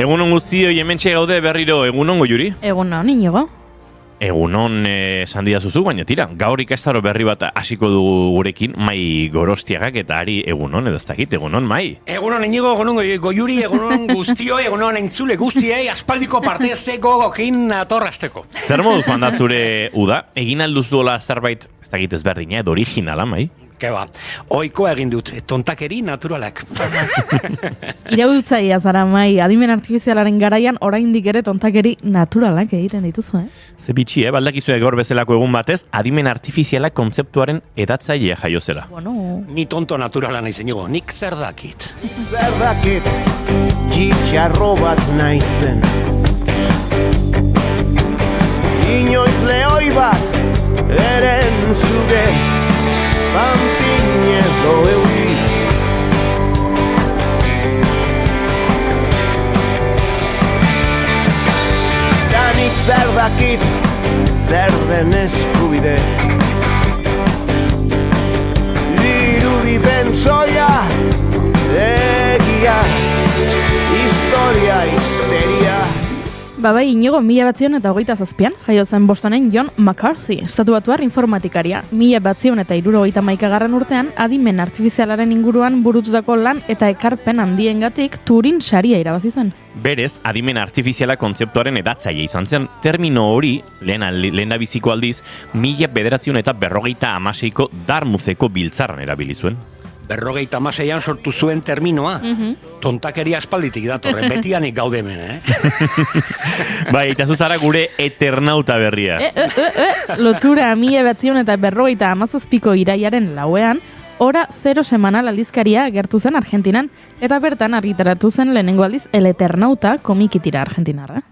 Egunon guztioi hementxe gaude berriro, egunon Goiuri? Egunon, Inigo. Egunon esan didazuzu, baina tira, gaur ikastaro berri bat hasiko dugu gurekin, Mai Gorostiagak eta ari egunon, edo ez dakit, egunon, Mai? Egunon Inigo, egunon Goiuri, egunon guztio, egunon entzule guztiei, aspaldiko partezte gogokin atorrasteko. Zer moduz joan da zure uda? Egin alduzuela zerbait, ez dakit ezberdina, edo originala, Mai? Keba, oikoa egin dut, tontakeri naturalak. Iraudutzaia zara, Mai, adimen artifizialaren garaian oraindik ere tontakeri naturalak egiten dituzu, Ze bitxi, baldakizue gaur bezalako egun batez, adimen artifiziala kontzeptuaren edatzailea jaio zela. Bueno. Ni tonto naturala naiz Inigo, nik zer dakit. Zer dakit, txitxarro bat naizen. Inoiz lehoi bat, eren zuge, panpin edo euri. Danik zer dakit, zer den eskubide. Dirudi bensoia, egia, historia, histeria. Bai, Inigo, 1927an, jaio zen Bostonen John McCarthy, estatuatuar informatikaria. 1971 urtean, adimen artifizialaren inguruan burututako lan eta ekarpen handiengatik Turing saria irabazi zen. Berez, adimen artifiziala kontzeptuaren edatzaile izan zen. Termino hori, lehendabiziko aldiz, 1956ko Dartmoutheko biltzarran erabili zuen. 56an sortu zuen terminoa. Tontakeria aspalditik datorren, betianik gaude hemen, Bai, eta zuzara gure eternauta berria. Lotura 1957ko iraiaren lauean, Hora 0 semanal aldizkaria gertu zen Argentinan, eta bertan argitaratu zen lehenengo aldiz El Eternauta komikitira argentinarra.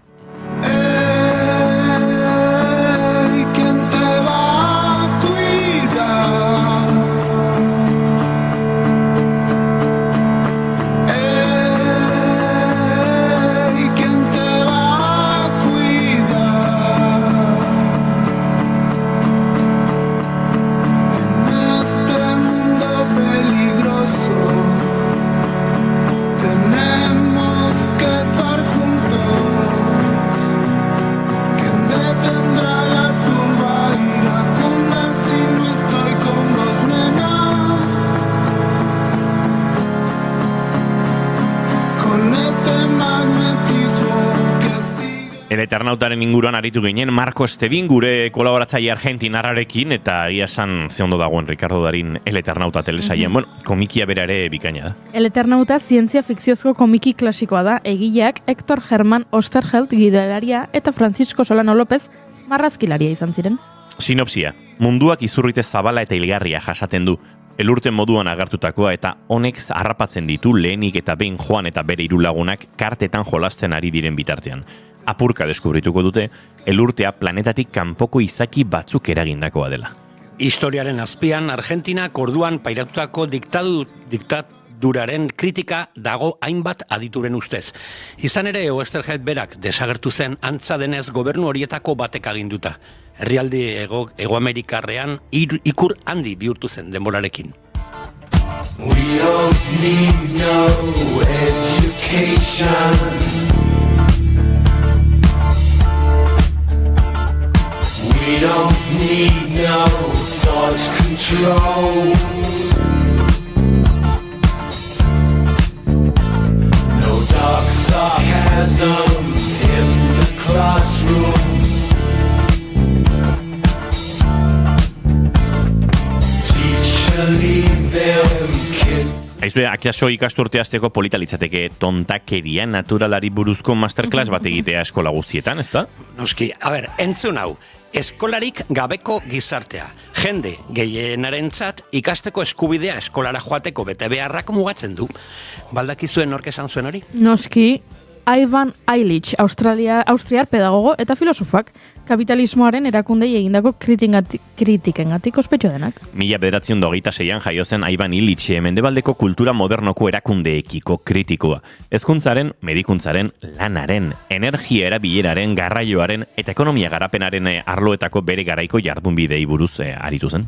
El Eternautaren inguruan aritu ginen Marco Estevin gure kolaboratzaile argentinarrarekin eta ia esan ze ondo dagoen Ricardo Darin El Eternauta telesaien. Bueno, komikia bera ere bikaina da. El Eternauta zientzia fikziozko komiki klasikoa da, egileak Hector Herman Oesterheld gidalaria eta Francisco Solano López marrazkilaria izan ziren. Sinopsia, munduak izurrite zabala eta hilgarria jasaten du. Elurte moduan agertutakoa eta honek harrapatzen ditu lehenik eta behin Joan eta bere hiru lagunak kartetan jolasten ari diren bitartean. Apurka deskubrituko dute, elurtea planetatik kanpoko izaki batzuk eragindakoa dela. Historiaren azpian, Argentinak orduan pairatutako diktaduraren kritika dago hainbat adituren ustez. Izan ere, Oesterheld berak desagertu zen antza denez gobernu horietako batek aginduta. Herrialde Hegoamerikarrean ikur handi bihurtu zen denborarekin. We don't need no education. We don't need no thought control. No dark sarcasm in the classroom. Teacher, leave them kids. Aizue, akiaso ikasturte hasteko polita litzateke tontakeria naturalari buruzko masterclass bat egitea eskola guztietan, ezta? Noski, entzun hau. Eskolarik gabeko gizartea. Jende gehienarentzat ikasteko eskubidea eskolara joateko betebeharrak mugatzen du. Baldakizuen nork esan zuen hori? Noski, Ivan Illich, austriar pedagogo eta filosofak, kapitalismoaren erakundei egindako kritikengatik ospetxo denak. 1926an jaio zen Ivan Illich mendebaldeko kultura modernoko erakundeekiko kritikoa. Hezkuntzaren, medikuntzaren, lanaren, energia erabileraren, garraioaren eta ekonomia garapenaren arloetako bere garaiko jardunbidei buruz aritu zen.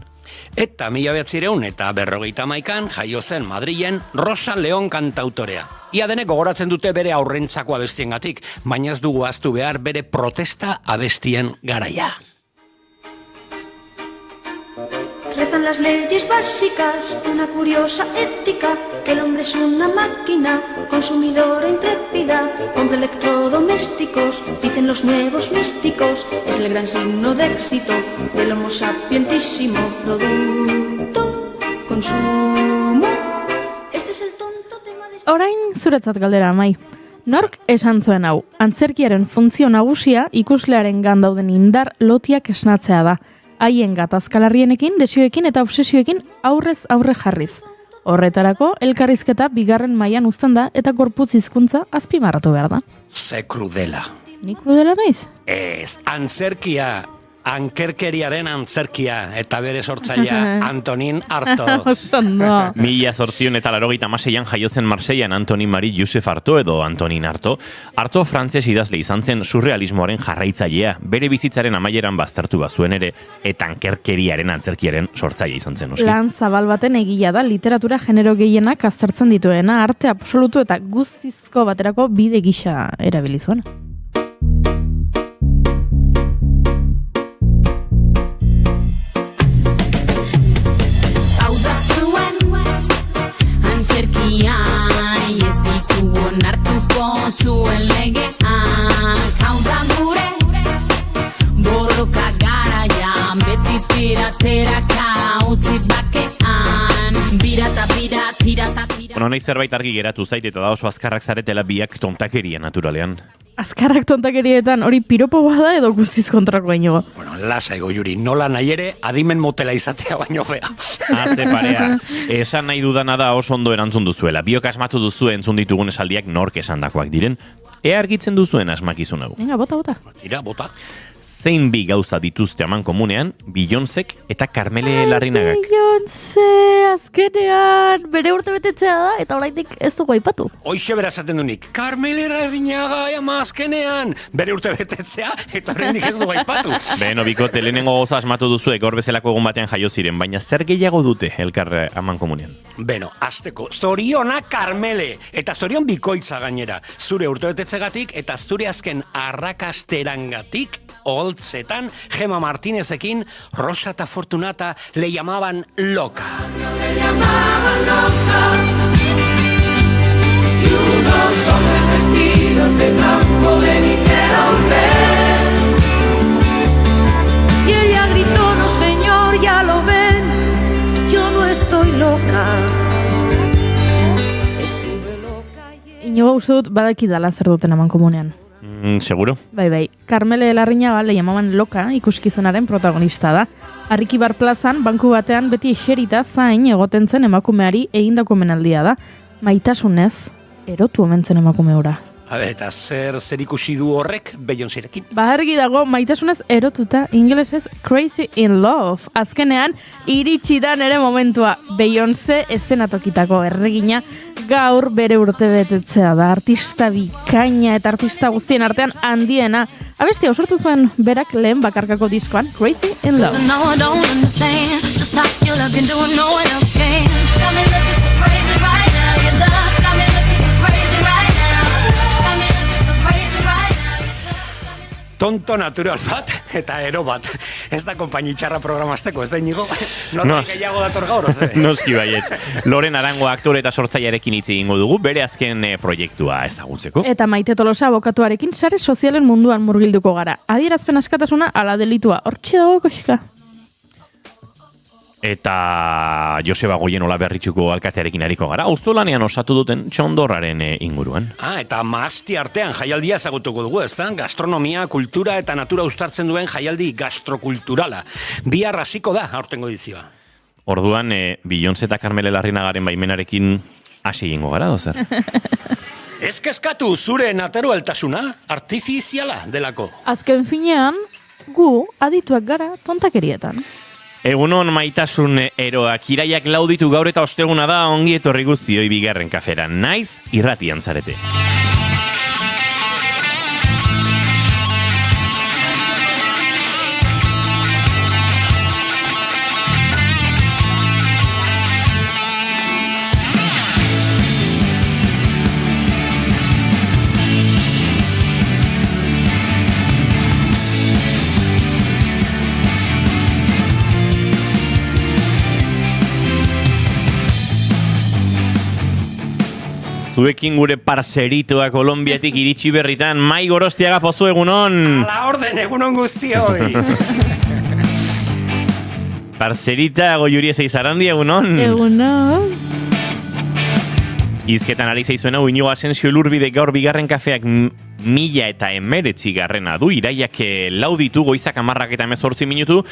Eta 1951 eta 1951an jaio zen Madrilen Rosa León kantautorea. Ia denek gogoratzen dute bere aurrentzako abestiengatik, baina ez dugu ahaztu behar bere protesta abestien garaia. Rezan las leyes básicas de una curiosa ética, que el hombre es una máquina, consumidora intrépida, compra electrodomésticos, dicen los nuevos místicos, es el gran signo de éxito del homo sapientísimo producto, consumo. Este es el tonto tema de... Orain zuretzat galdera, Amai. Nork esan zuen hau, antzerkiaren funtzio nagusia ikuslearen gandauden indar lotiak esnatzea da. Haien gatazkalarrienekin, desioekin eta obsesioekin aurrez aurre jarriz. Horretarako, elkarrizketa bigarren mailan uzten da eta gorputz hizkuntza azpimarratu behar da. Ze krudela. Ni krudela naiz? Ez, antzerkia, ankerkeriaren antzerkia, eta bere sortzailea Antonin Arto. Oso ondo. 1886an jaio zen Marseillan Antoni Marie Joseph Arto edo Antonin Arto. Arto frantses idazle izan zen surrealismoaren jarraitzailea, bere bizitzaren amaieran baztertu bazuen ere, eta ankerkeriaren antzerkiaren sortzaile izan zen oski. Lan zabal baten egila da literatura genero gehienak aztertzen dituena, arte absolutu eta guztizko baterako bide gisa erabili zuen. Zuen legeak hau da gure borroka garaian beti pirateraka utzi bakean birata. Bueno, nahi zerbait argi geratu zait eta da oso azkarrak zaretela biak tontakeria naturalean. Azkarrak tontakerietan hori piropo bada edo guztiz kontrakoa inigo. Bueno, lasa ego Juri, nola nahi ere adimen motela izatea baino bea. Ze parea. Esan nahi dudana da oso ondo erantzun duzuela. Biok asmatu duzu entzun ditugun esaldiak nork esandakoak diren. Ea argitzen duzuen asmakizun hau. Venga, bota. Tira, bota. Zein bi gauza dituzte aman komunean, Beyoncék eta Carmele Larrinagak. Beyoncé, azkenean, bere urte betetzea da, eta oraindik ez dugu aipatu. Hoixe bera esaten dunik, Carmele Larrinaga ama azkenean, bere urte betetzea, eta oraindik ez dugu aipatu. Beno, bikote, lehenengo gauza asmatu duzuek gaur bezalako egun batean jaio ziren, baina zer gehiago dute elkar aman komunean? Beno, azteko, zoriona Carmele, eta zorion bikoitza gainera, zure urte betetzegatik eta zure azken arrakasterangatik, holtzetan, Gema Martinezekin, Rosa eta Fortunata le llamaban loca. Le llamaban loca. Y unos hombres vestidos de blanco le dijeron ven. Y ella gritó, no señor, ya lo ven, yo no estoy loca. Estuve loca y... Inigo uste dut badakidala zer duten aman komunean. Seguro? Bai. Carmele Larrinaga le llamaban loka ikuskizunaren protagonista da. Arrikibar plazan, banku batean beti eserita zain egoten zen emakumeari egindako omenaldia da. Maitasunez, erotu omen zen emakume hura. Eta zer ikusi du horrek Beyoncérekin? Argi dago, maitasunez erotuta, ingelesez crazy in love. Azkenean, iritsi da nere momentua. Beyoncé eszenatokitako erregina gaur bere urte betetzea da. Artista bikaina eta artista guztien artean handiena. Abestia osortu zuen berak lehen bakarkako diskoan, Crazy in Love. No, I don't understand just how you love and doing no one else can. Got me looking so crazy right now. Your love's got me looking so crazy right now. Got me looking so crazy right now. Tonto natural bat eta ero bat. Ez da konpaini txarra programazteko, ez da inigo? Nos. Norra gehiago dator gaur, oze? Noski baietz. Loren Arango aktore eta sortzailearekin hitz egingo dugu, bere azken proiektua ezagutzeko. Eta Maite Tolosa abokatuarekin sare sozialen munduan murgilduko gara. Adierazpen askatasuna ala delitua. Hortxe dago koxika. Eta Joseba Goienola Berritxuko alkatearekin ariko gara, auzolanean osatu duten txondorraren inguruan. Eta maazti artean jaialdia ezagutuko dugu, ez da? Gastronomia, kultura eta natura uztartzen duen jaialdi gastrokulturala. Bihar hasiko da, aurtengo edizioa. Orduan, Beyoncé eta Carmele Larrinagaren baimenarekin hasi egingo gara, dozer? Ez kezkatu zure natural-tasuna, artifiziala delako. Azken finean, gu adituak gara tontakerietan. Egunon maitasun eroak, iraiak lauditu gaur eta osteguna da, ongi etorri guztioi bigarren kafera. Naiz irratian zarete. Zuekin gure parseritoa Kolombiatik iritsi berritan, Mai Gorostiaga pozu egunon. Ala orden, egunon guztioi. Parserita Goiuri Zeizarrandi egunon. Egunon. Izketan ari zaizuena Iñigo Asensio Elurbide gaur bigarren kafeak 1019 du, iraiak lauditu goizak 10:18 minutu.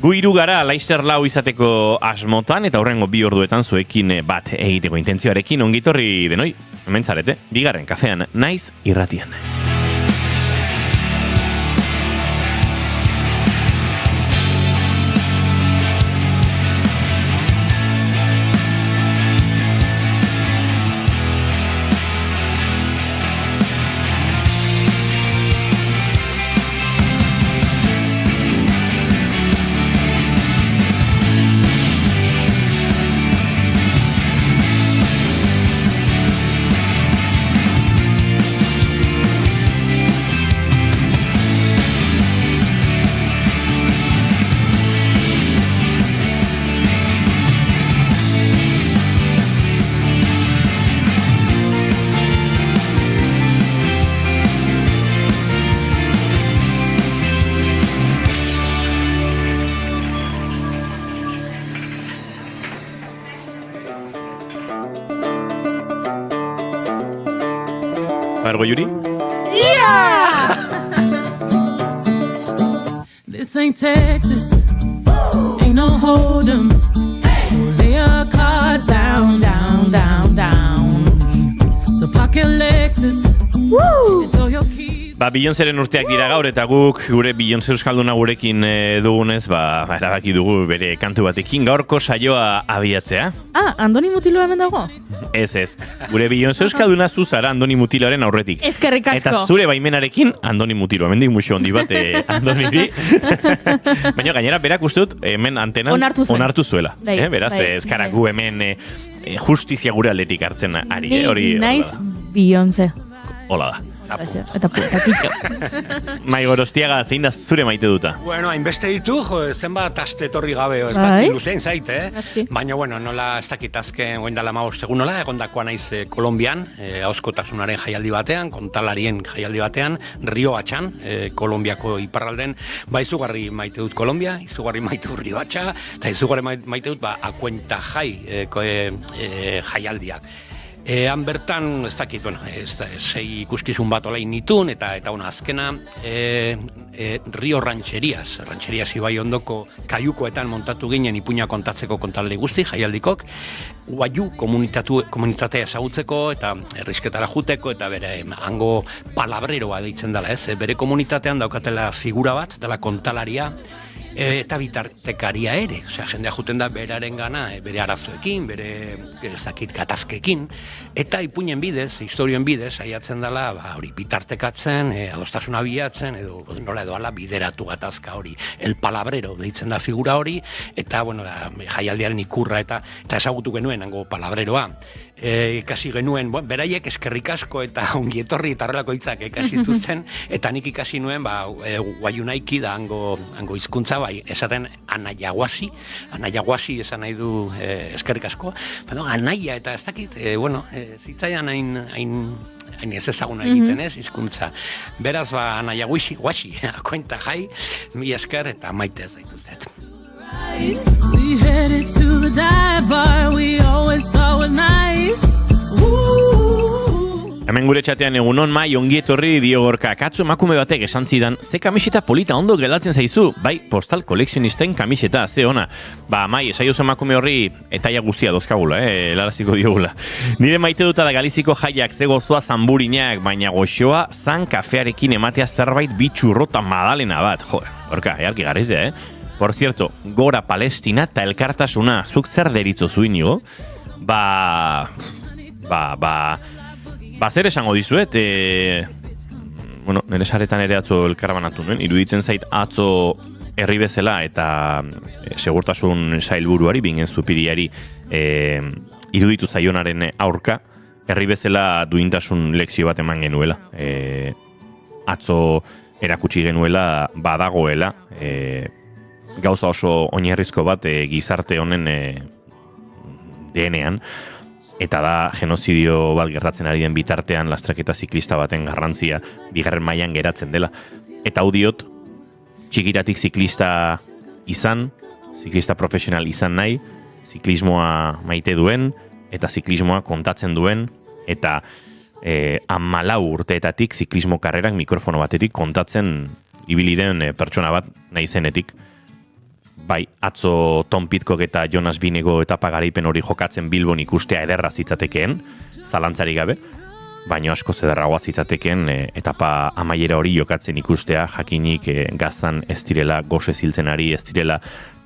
Gu hiru gara Laister lau izateko asmotan eta horrengo 2 orduetan zuekin bat egiteko intentzioarekin ongitorri denoi. Hemen zarete, bigarren kafean naiz irratian. Goiuri? This ain't Texas, ain't no hold'em. So lay your cards down, down, down, down. So pocket Lexus, and throw your keys. Beyoncéren urteak dira gaur eta guk gure Beyoncé euskalduna gurekin dugunez, erabaki dugu bere kantu batekin gaurko saioa abiatzea. Andoni Mutiloa hemen dago? Ez. Gure Beyoncé euskalduna zu zara Andoni Mutiloaren aurretik. Eskerrik asko. Eta zure baimenarekin Andoni Mutilo. Hemendik muxo handi bat Andoni di. Baina gainera berak uste dut hemen antenan onartu zuela. Beraz, ezkara gu hemen justizia gure aldetik hartzen ari. Ni naiz Beyoncé. Hola da. Eta putakito. Mai Gorostiaga, zein da zure maite duta? Bueno, hainbeste ditu, zenbat aste etorri gabe, ez dakit luzein zait, Baina, nola ez dakit azken goindala 15 egun nola, egondakoa naiz Kolombian, ahozkotasunaren jaialdi batean, kontalarien jaialdi batean, Rio Atxan, Kolombiako iparralden, izugarri maite dut Kolombia, izugarri maite dut Rio Atxa, eta izugarri maite dut, Akuenta jaialdiak. Han bertan, ez dakit, sei ikuskizun bat olain nitun, eta azkena Rio Rancherias ibai ondoko kaiukoetan montatu ginen ipuina kontatzeko kontaldi guzti, jaialdikok, Guayu komunitatea ezagutzeko, eta errisketara juteko, eta bere hango palabreroa deitzen dela, bere komunitatean daukatela figura bat, dela kontalaria, eta bitartekaria ere, jendea juten da beraren gana, bere arazoekin, bere ezakit gatazkekin, eta ipuinen bidez, historioen bidez, saiatzen dela, hori bitartekatzen, adostasuna bilatzen, edo nola edo ala bideratu gatazka hori, el palabrero deitzen da figura hori, eta jaialdiaren ikurra eta ezagutu genuen hango palabreroa. Ikasi genuen, beraiek eskerrik asko eta ongietorri eta horrelako hitzak ikasi zituzten, eta nik ikasi nuen, guaiunaiki da hango hizkuntza, esaten anaiaguasi esan nahi du eskerrik asko, anaia eta ez dakit, zitzaian hain ez ezaguna egiten hizkuntza. Beraz, anaiaguasi, akuenta jai, mi esker eta maite zaituztet. We headed to the dive bar we always thought was nice. Hemen gure txatean egunon Mai ongi etorri dio Gorka. Katzu emakume batek esan zidan, ze kamiseta polita ondo gelatzen zaizu? Postal kolekzionisten kamiseta, ze ona. Mai, esaioz emakume horri etaia guztia dozkagula, helaraziko diogula. Nire maite duta da Galiziko jaiak, ze gozoa zanburinak, baina goxoa zan kafearekin ematea zerbait bitxurrota madalena bat. Gorka, earki garrizea, Por cierto, gora Palestina eta elkartasuna, zuk zer deritzo zu Iñigo? Zer esango dizuet, nire saretan ere atzo elkarbanatu nuen, iruditzen zait atzo herri bezala eta segurtasun sailburuari, bingen zupiriari iruditu zaionaren aurka, herri bezala duintasun lekzio bat eman genuela. Atzo erakutsi genuela badagoela, gauza oso oinarrizko bat gizarte honen DNA-an, eta da genozidio bat gertatzen ari den bitartean lastraketa ziklista baten garrantzia bigarren mailan geratzen dela. Eta hau diot, txikiratik ziklista izan, ziklista profesional izan nahi, ziklismoa maite duen, eta ziklismoa kontatzen duen, eta 14 urteetatik ziklismo karrerak mikrofono batetik kontatzen ibili den pertsona bat nahi zenetik. Bai, atzo Tom Pidcock eta Jonas Binego etapa garaipen hori jokatzen Bilbon ikustea ederra zitzatekeen, zalantzari gabe, baina asko zederragoa zitzatekeen etapa amaiera hori jokatzen ikustea, jakinik gazan ez direla gose ziltzen ari, ez direla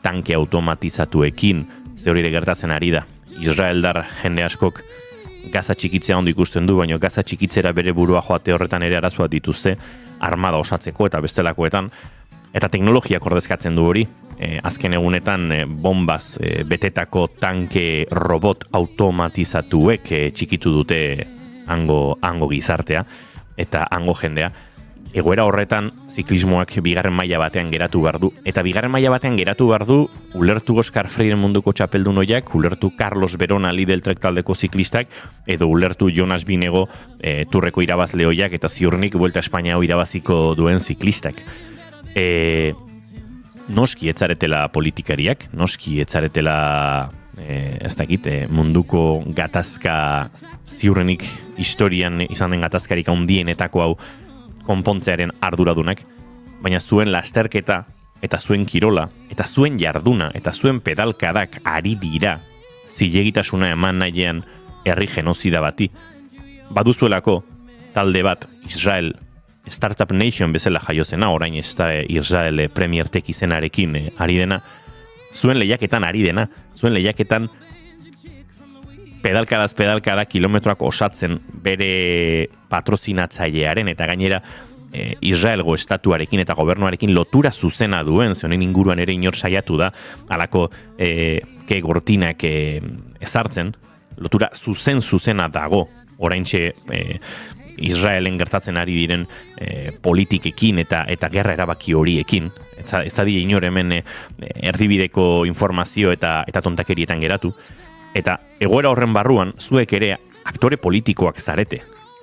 tanke automatizatuekin, ze hori gertatzen ari da. Israeldar jende askok gaza txikitzea ondo ikusten du, baina gaza txikitzera bere burua joate horretan ere arazoak dituzte, armada osatzeko eta bestelakoetan, eta teknologiak ordezkatzen du hori. Azken egunetan bombaz betetako tanke robot automatizatuek txikitu dute hango gizartea eta hango jendea. Egoera horretan ziklismoak bigarren maila batean geratu behar du. Eta bigarren maila batean geratu behar du ulertu Oscar Freire munduko txapeldun hoiak, ulertu Carlos Verona Lidl Trek taldeko ziklistak, edo ulertu Jonas Binego turreko irabazle hoiak eta ziurrenik Vuelta a España irabaziko duen ziklistak. Noski etzaretela politikariak, noski etzaretela munduko gatazka ziurrenik historian izan den gatazkarik handienetako hau konpontzearen arduradunak, baina zuen lasterketa eta zuen kirola eta zuen jarduna eta zuen pedalkadak ari dira zilegitasuna eman nahian herri genozida bati. Baduzuelako talde bat Israel Startup Nation bezala jaiozena, orain ez da Israel Premier Tech izenarekin ari dena, zuen lehiaketan ari dena, zuen lehiaketan pedalkada kilometroak osatzen bere patrozinatzailearen eta gainera Israelgo estatuarekin eta gobernuarekin lotura zuzena duen, ze honen inguruan ere inor saiatu da, alako gortinak ezartzen, lotura zuzena dago, oraintxe Israelen gertatzen ari diren politikekin eta gerra erabaki horiekin. Ez da die inor hemen erdibideko informazio eta tontakerietan geratu. Eta egoera horren barruan, zuek ere aktore politikoak zarete.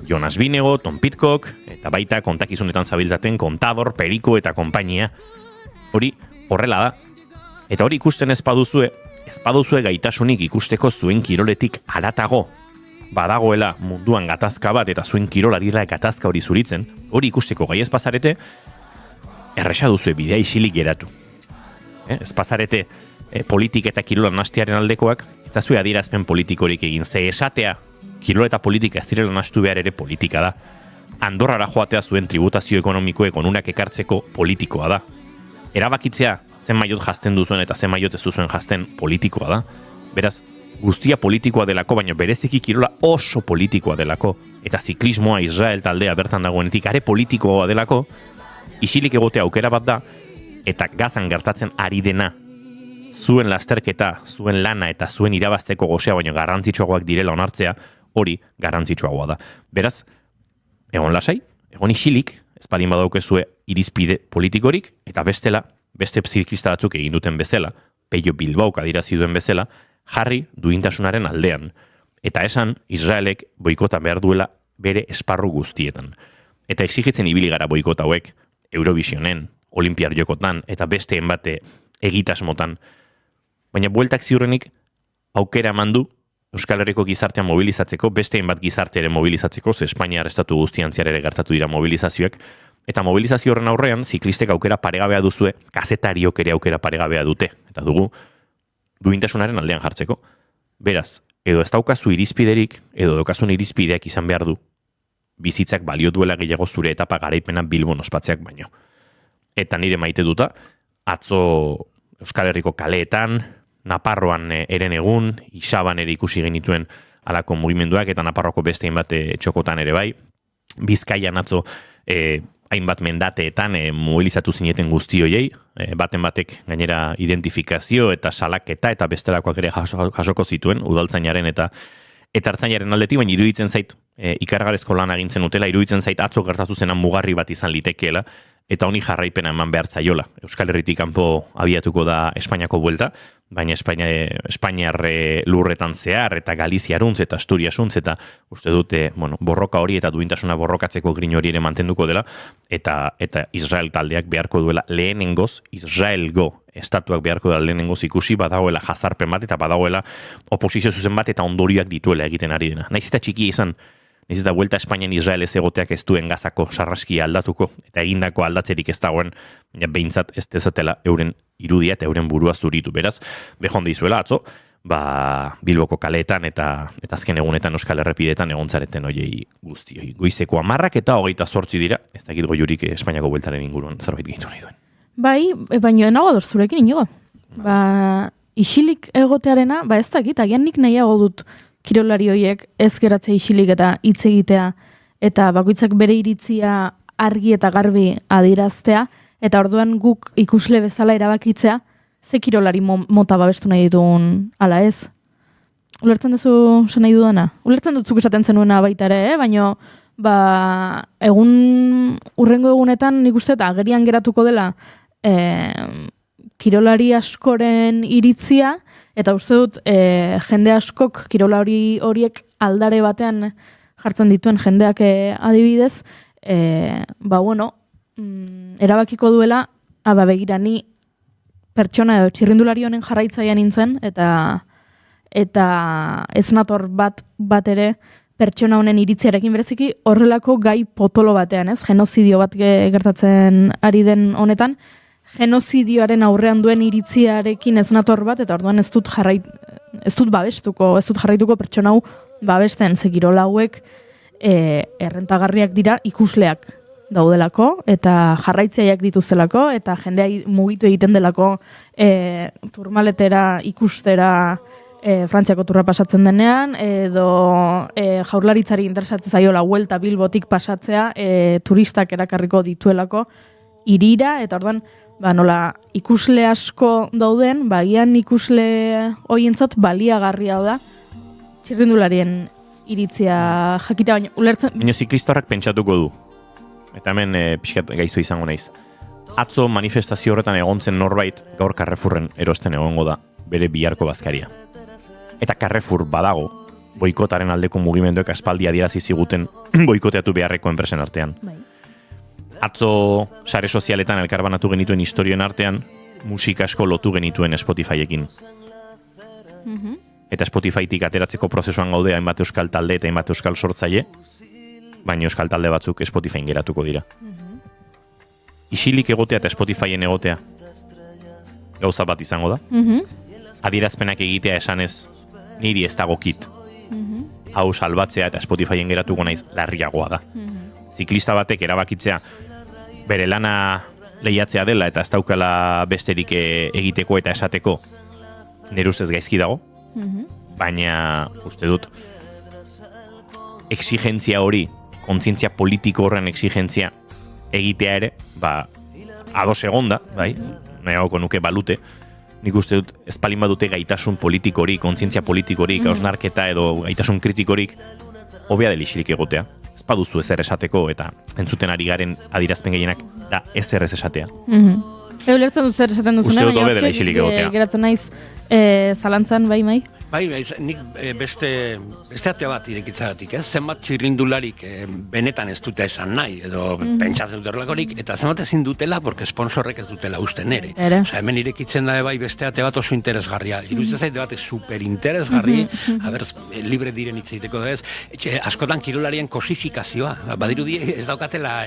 Jonas Binego, Tom Pidcock, eta baita kontakizunetan zabiltzaten Contador, Perico eta konpainia. Hori horrela da. Eta hori ikusten ez baduzue gaitasunik ikusteko zuen kiroletik haratago badagoela munduan gatazka bat eta zuen kirolarira gatazka hori zuritzen, hori ikusteko gai ez pasarete, erresa duzue bidea isilik geratu. Ez pasarete politik eta kirola nahastearen aldekoak, ez zazue adierazpen politikorik egin, ze esatea kirola eta politika ez direla nahastu behar ere politika da. Andorrara joatea zuen tributazio ekonomikoek onurak ekartzeko politikoa da. Erabakitzea zen maiot jazten duzuen eta zen maiot ez duzuen jazten politikoa da. Beraz, guztia politikoa delako, baina bereziki kirola oso politikoa delako, eta ziklismoa Israel taldea bertan dagoenetik are politikoa delako, isilik egote aukera bat da, eta gazan gertatzen ari dena, zuen lasterketa, zuen lana eta zuen irabazteko gozea, baina garrantzitsuagoak direla onartzea, hori garrantzitsuagoa da. Beraz, egon lasai, egon isilik, ez palin badaukezue irizpide politikorik, eta bestela, beste ziklista batzuk egin duten bezala, Pello Bilbaok adirazi duen bezala, jarri duintasunaren aldean, eta esan Israelek boikota behar duela bere esparru guztietan. Eta exigitzen ibili gara boikota hauek Eurovisionen, Olimpiar Jokotan eta besteen bate egitasmotan. Baina bueltak ziurrenik aukera eman du Euskal Herriko gizartea mobilizatzeko, besteen bat gizartearen mobilizatzeko, ze Espainiar estatu guztian ere gertatu dira mobilizazioak, eta mobilizazio horren aurrean ziklistek aukera paregabea duzue, kazetariok ere aukera paregabea dute, eta dugu duintasunaren aldean jartzeko. Beraz, edo ez daukazu irizpiderik, edo daukazun irizpideak izan behar du, bizitzak balio duela gehiago zure etapa garaipena Bilbon ospatzeak baino. Eta nire maite duta, atzo Euskal Herriko kaleetan, Naparroan eren egun, Isaban ere ikusi genituen alako mugimenduak, eta Naparroko bestein bat txokotan ere bai, Bizkaian atzo hainbat mendateetan mobilizatu zineten guzti hoiei, baten batek gainera identifikazio eta salaketa eta bestelakoak ere jasoko zituen, udaltzainaren eta ertzainaren aldetik, baina iruditzen zait ikargarezko lan agintzen utela, iruditzen zait atzo gertatu zenan mugarri bat izan litekeela, eta honi jarraipena eman behar zaiola. Euskal Herritik kanpo abiatuko da Espainiako buelta, baina Espainiar lurretan zehar, eta Galiziaruntz, eta Asturiasuntz, eta uste dute, borroka hori eta duintasuna borrokatzeko grin hori ere mantenduko dela, eta Israel taldeak beharko duela lehenengoz, Israelgo estatuak beharko dela lehenengoz ikusi, badagoela jazarpen bat, eta badagoela oposizio zuzen bat, eta ondorioak dituela egiten ari dena. Naiz eta txiki izan, naiz eta Vuelta Espainian Israel ez egoteak ez duen Gazako sarraskia aldatuko, eta egindako aldatzerik ez dagoen, behintzat ez dezatela euren irudia eta euren burua zuritu. Beraz, behon dizuela atzo, Bilboko kaleetan eta azken egunetan Euskal Errepidetan egontzareten hoiei guztioi. Goizeko 10 eta 28 dira, ez dakit goiurik Espainiako bueltaren inguruan zerbait gehitu nahi duen. Bai, baino enago ados zurekin inigo. Isilik egotearena, ez dakit, agian nik nahiago dut kirolari horiek ez geratzea isilik eta hitz egitea, eta bakoitzak bere iritzia argi eta garbi adieraztea, eta orduan guk ikusle bezala erabakitzea, ze kirolari mota babestu nahi ditugun ala ez. Ulertzen duzu zen nahi dudana? Ulertzen dutzuk esaten zenuena baita ere, baino urrengo egunetan nik uste eta agerian geratuko dela kirolari askoren iritzia, eta uste dut jende askok kirolari horiek aldare batean jartzen dituen jendeak adibidez, erabakiko duela, begira, ni pertsona edo txirrindulari honen jarraitzaia nintzen, eta ez nator bat ere pertsona honen iritziarekin bereziki horrelako gai potolo batean, ez? Genozidio bat gertatzen ari den honetan, genozidioaren aurrean duen iritziarekin ez nator bat, eta orduan ez dut jarraituko pertsona hau babesten, ze kirola hauek errentagarriak dira ikusleak daudelako, eta jarraitzaileak dituztelako, eta jendea mugitu egiten delako turmaletera ikustera Frantziako turra pasatzen denean, edo jaurlaritzari interesatzen zaiola Vuelta Bilbotik pasatzea turistak erakarriko dituelako irira, eta orduan nola ikusle asko dauden, gian ikusle horientzat baliagarria da txirrindularien iritzia jakita, baina ulertzen... Baina ziklistorrak pentsatuko du. Eta hemen pixkat gaiztu izango naiz. Atzo manifestazio horretan egontzen norbait gaur Carrefourren erosten egongo da bere biharko bazkaria. Eta Carrefour badago boikotaren aldeko mugimenduek aspaldi adierazi ziguten boikoteatu beharreko enpresen artean. Bai. Atzo sare sozialetan elkarbanatu genituen historioen artean musika asko lotu genituen Spotifyekin. Eta Spotifytik ateratzeko prozesuan gaude hainbat euskal talde eta hainbat euskal sortzaile, baina euskal talde batzuk Spotifyen geratuko dira. Isilik egotea eta Spotifyen egotea gauza bat izango da. Adierazpenak egitea esanez niri ez dagokit. Hau salbatzea eta Spotifyen geratuko naiz larriagoa da. Ziklista batek erabakitzea bere lana lehiatzea dela eta ez daukala besterik egiteko eta esateko nire ustez gaizki dago, baina uste dut exigentzia hori, kontzientzia politiko horren exigentzia egitea ere, ados egonda, bai, nahiagoko nuke balute, nik uste dut ez palin badute gaitasun politikorik, kontzientzia politikorik, hausnarketa edo gaitasun kritikorik, hobea dela isilik egotea. Ez baduzu ezer esateko eta entzuten ari garen adierazpen gehienak da ezer ez esatea. Ulertzen dut zer esaten duzuna, uste dut hobe dela isilik egotea. Geratzen naiz zalantzan, bai, mai? Bai, nik beste atea bat irekitzagatik, ez? Zenbat txirrindularik benetan ez dute esan nahi, edo pentsatzen dut erlakorik, eta zenbat ezin dutela, porque sponsorrek ez dutela usten ere. Osea, hemen irekitzen da bai beste ate bat oso interesgarria. Iruditzen zait bat superinteresgarri, libre diren hitz egiteko da ez, askotan kirolarien kosifikazioa, badirudi ez daukatela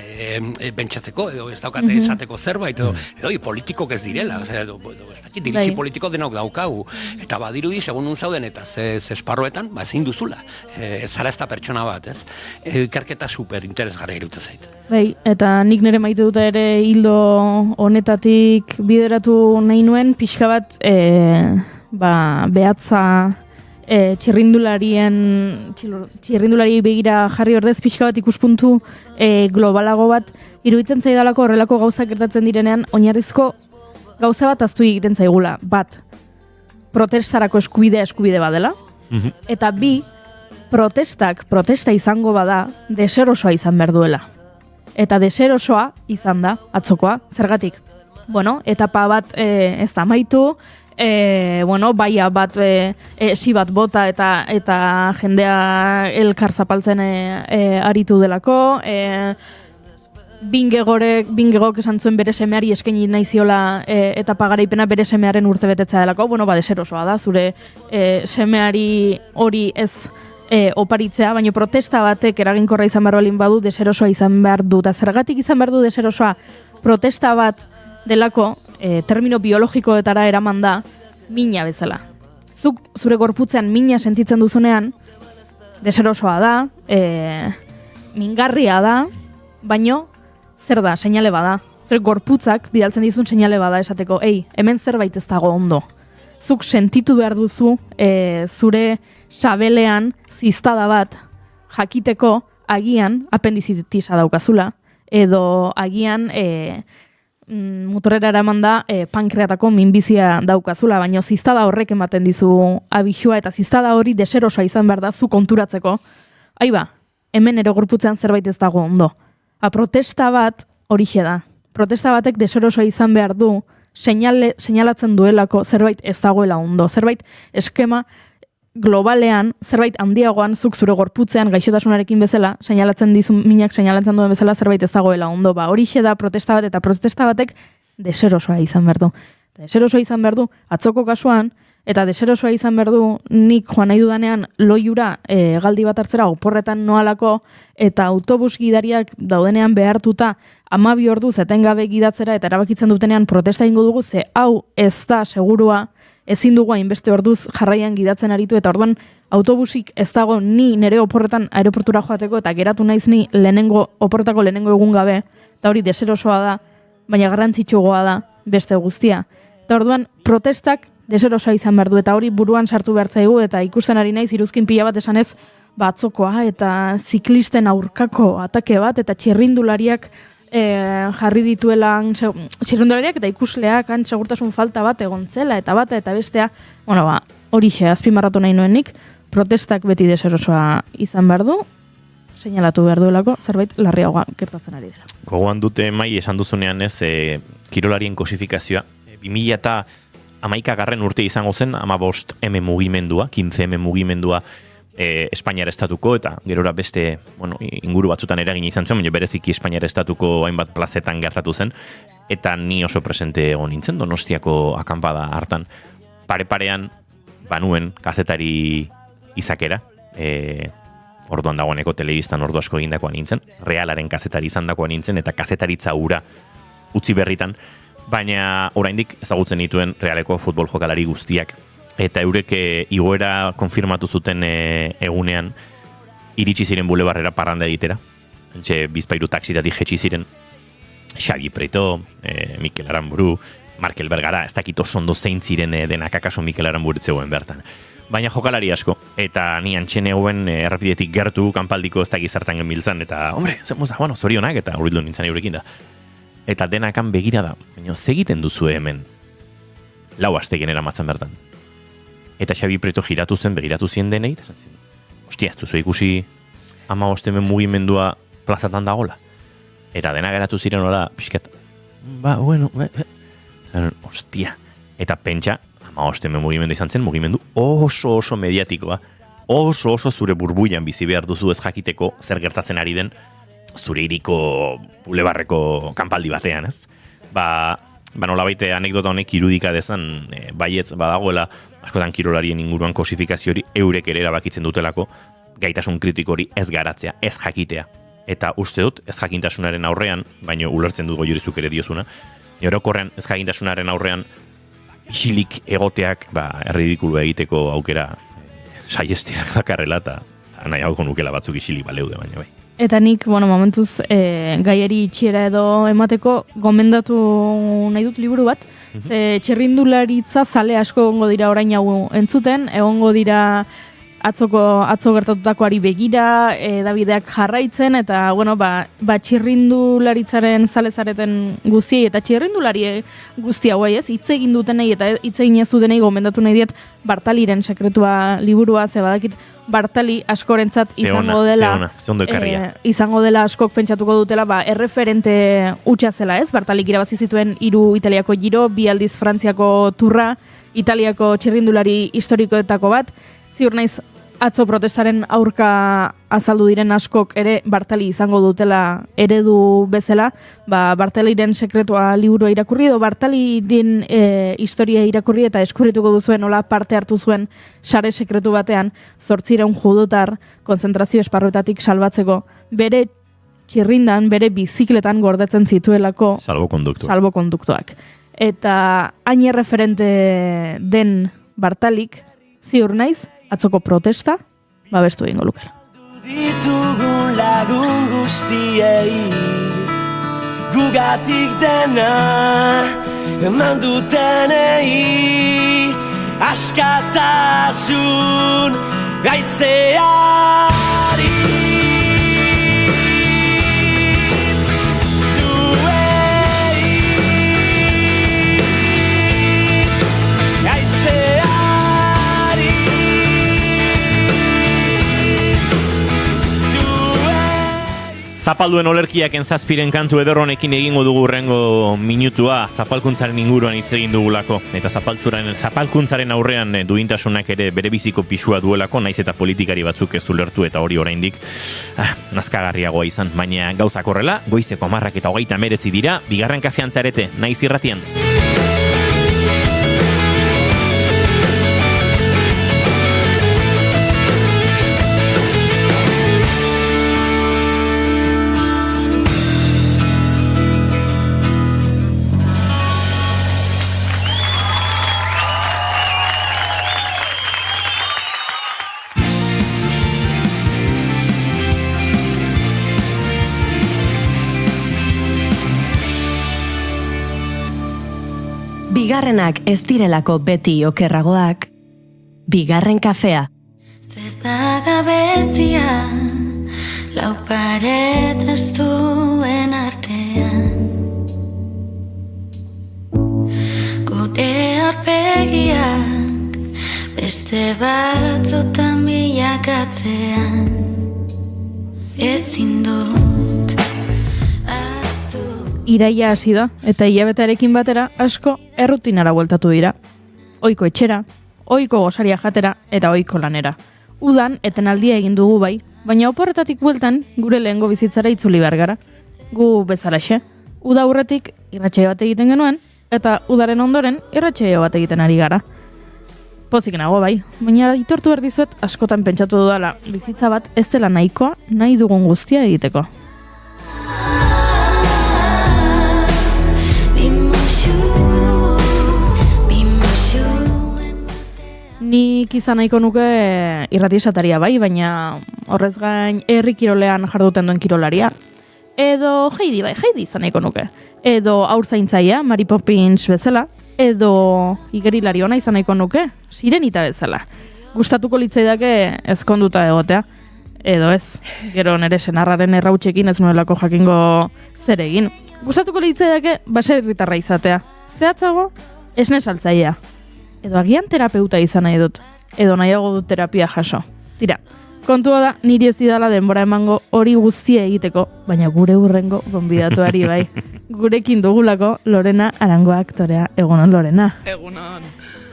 pentsatzeko, edo ez daukate esateko zerbait, edo politikok ez direla, edo ez dakit, dirixi politiko denok daukagu, eta badirudi, segun un zauden eta ze esparroetan, ezin duzula. Ez zara ez da pertsona bat, ez? Ikerketa super interesgarria iruditzen zait. Bai, eta nik nire maite dut ere hildo honetatik bideratu nahi nuen, pixka bat behatza txirrindulari begira jarri ordez pixka bat ikuspuntu globalago bat iruditzen zaidalako horrelako gauzak gertatzen direnean oinarrizko gauza bat aztu egiten zaigula. Bat, protestarako eskubide badela, eta bi, protesta izango bada deserosoa izan behar duela. eta deserosoa izan da atzokoa. Zergatik? Bueno, etapa bat ez da amaitu, baia bat esi bat bota eta jendea elkar zapaltzen aritu delako, Bingegok esan zuen bere semeari eskaini nahi ziola etapa garaipena bere semearen urtebetetzea delako, deserosoa da, zure semeari hori ez oparitzea, baina protesta batek eraginkorra izan behar balin badu deserosoa izan behar du. Eta zergatik izan behar du deserosoa protesta bat delako, termino biologikoetara eraman da, mina bezala. Zuk zure gorputzean mina sentitzen duzunean, deserosoa da, mingarria da, baino zer da, seinale bada. Zure gorputzak bidaltzen dizun seinale bada esateko, hemen zerbait ez dago ondo. Zuk sentitu behar duzu zure sabelean ziztada bat jakiteko agian apendizitisa daukazula, edo agian motorera eraman da pankreatako minbizia daukazula, baina ziztada horrek ematen dizu abixua, eta ziztada hori deserosoa izan behar da zu konturatzeko. Hemen ere gorputzean zerbait ez dago ondo. Protesta bat horixe da. Protesta batek deserosoa izan behar du seinalatzen duelako zerbait ez dagoela ondo. Zerbait eskema globalean, zerbait handiagoan zuk zure gorputzean gaixotasunarekin bezala, minak seinalatzen duen bezala zerbait ez dagoela ondo. Horixe da protesta bat, eta protesta batek deserosoa izan behar du. Deserosoa izan behar du atzoko kasuan, eta deserosoa izan behar du nik joan nahi dudanean loiura galdi bat hartzera oporretan noalako, eta autobus gidariak daudenean behartuta 12 orduz etengabe gidatzera eta erabakitzen dutenean protesta ingo dugu, ze hau ez da segurua, ezin dugu hainbeste orduz jarraian gidatzen aritu, eta orduan autobusik ez dago ni nere oporretan aeroportura joateko, eta geratu naiz ni oporretako lehenengo egun gabe, eta hori deserosoa da, baina garrantzitsuagoa da beste guztia. Eta orduan protestak deserosoa izan behar du, eta hori buruan sartu behar zaigu, eta ikusten ari naiz iruzkin pila bat esanez atzokoa, eta ziklisten aurkako atake bat, eta txirrindulariak jarri dituelan, txirrindulariak eta ikusleak segurtasun falta bat egontzela, eta bata eta bestea, horixe azpimarratu nahi nuenik, protestak beti deserosoa izan behar du, seinalatu behar duelako, zerbait larriagoa gertatzen ari dira. Gogoan dute mai esan duzunean ez, kirolarien kosifikazioa, 2011 urte izango zen, 15M mugimendua, 15M mugimendua Espainiar estatuko, eta gerora beste inguru batzutan eragin izan zuen, baina bereziki Espainiar estatuko hainbat plazetan gertatu zen, eta ni oso presente egon nintzen, Donostiako akanpada hartan. Pare-parean, banuen kazetari izakera, orduan dagoeneko telebistan ordu asko egindakoa nintzen, realaren kazetari izan dakoa nintzen, eta kazetaritza ura utzi berritan, baina oraindik ezagutzen dituen realeko futbol jokalari guztiak, eta eurek igoera konfirmatu zuten egunean iritsi ziren bulebarrera parranda egitera. Bizpairu taxitatik jetxi ziren Xabi Preto, Mikel Aramburu, Markel Bergara, ez dakit oso ondo zein ziren denak, akaso Mikel Aramburu zegoen bertan. Baina jokalari asko, eta ni antxene eguen errepidetik gertu, kanpaldiko ez dakit zertan genbiltzan, eta, zorionak, eta urritlu nintzen eurekin da. Eta denakan begira da, baina segiten duzu hemen, 4 aste genera matzan bertan. Eta Xabi Preto giratu zen, begiratu zien denei, eta zen, hostia, ez duzu ikusi 15M mugimendua plazatan dagola. Eta dena geratu ziren hola, pixkat, hostia. Eta pentsa, 15M mugimendu izan zen, mugimendu oso mediatikoa, oso zure burbuian bizi behar duzu ez jakiteko zer gertatzen ari den, zure iriko bulebarreko kanpaldi batean, ez? Nola baite anekdota honek irudika dezan, baietz badagoela, askotan kirolarien inguruan kosifikazio hori eurek ere erabakitzen dutelako, gaitasun kritiko hori ez garatzea, ez jakitea. Eta uste dut, ez jakintasunaren aurrean, baino ulertzen dut goiorizuk ere diozuna, orokorrean ez jakintasunaren aurrean, isilik egoteak, erridikulu egiteko aukera saiesteak dakarrela, eta nahi hauko nukela batzuk isilik baleude, baina bai. Eta nik, momentuz, gaiari itxiera edo emateko, gomendatu nahi dut liburu bat, txirrindularitza zale asko egongo dira orain hau entzuten, egongo dira atzo gertatutakoari begira, Davideak jarraitzen, eta, txirrindularitzaren zalezareten guztiei, eta txirrindulari guzti hauei ez, hitz egin dutenei, eta hitz egin ez dutenei gomendatu nahi diet Bartaliren sekretua liburua, ze badakit Bartali askorentzat izango dela izango dela askok pentsatuko dutela erreferente hutsa zela, ez? Bartalik irabazi zituen 3 Italiako Giro, 2 aldiz Frantziako Turra, Italiako txirrindulari historikoetako bat. Ziur naiz atzo protestaren aurka azaldu diren askok ere Bartali izango dutela eredu bezala, Bartaliren sekretua liburua irakurri edo Bartaliren historia irakurri eta eskurrituko duzuen nola parte hartu zuen sare sekretu batean 800 judutar konzentrazio esparruetatik salbatzeko bere txirrindan, bere bizikletan gordetzen zituelako salbokonduktoak. Eta hain erreferente den Bartalik, ziur naiz, atzoko protesta, babestu egingo lukela. Ditugun lagun guztiei, gugatik dena, eman dutenei, askatasun gaizteari. Zapalduen olerkiak entzazpiren kantu ederronekin egingo dugu urrengo minutua zapalkuntzaren inguruan hitz egin dugulako. Eta zapalkuntzaren aurrean duintasunak ere bere biziko pisua duelako, naiz eta politikari batzuk ez ulertu eta hori oraindik nazkagarriagoa izan. Baina gauzak horrela, goizeko 10:29 dira, bigarren kafean zarete, naiz irratian. Bigarrenak ez direlako beti okerragoak, bigarren kafea. Zer da gabezia, lau paret ez duen artean. Gure aurpegiak beste batzutan bilakatzean. Ezin dut Iraia hasi da, eta hilabetearekin batera asko errutinara bueltatu dira. Ohiko etxera, ohiko gosaria jatera eta ohiko lanera. Udan etenaldia egin dugu bai, baina oporretatik bueltan gure lehengo bizitzara itzuli behar gara. Gu bezalaxe, uda aurretik irratsaio bat egiten genuen, eta udaren ondoren irratsaio bat egiten ari gara. Pozik nago bai, baina itortu behar dizuet askotan pentsatu dudala bizitza bat ez dela nahikoa nahi dugun guztia egiteko. Nik izan nahiko nuke irrati esataria bai, baina horrez gain herri kirolean jarduten duen kirolaria. Edo Heidi izan nahiko nuke. Edo haurtzaintzaia, Mary Poppins bezala. Edo igerilari ona izan nahiko nuke, Sirenita bezala. Gustatuko litzaidake ezkonduta egotea. Edo ez, gero nere senarraren errautsekin ez nuelako jakingo zer egin. Gustatuko litzaidake baserritarra izatea. Zehatzago, esne saltzailea. Edo agian terapeuta izan nahi dut. Edo nahiago dut terapia jaso. Tira, kontua da, niri ez didala denbora emango hori guztia egiteko, baina gure hurrengo gonbidatuari bai. Gurekin dugulako Lorena Arango aktorea. Egunon, Lorena. Egunon.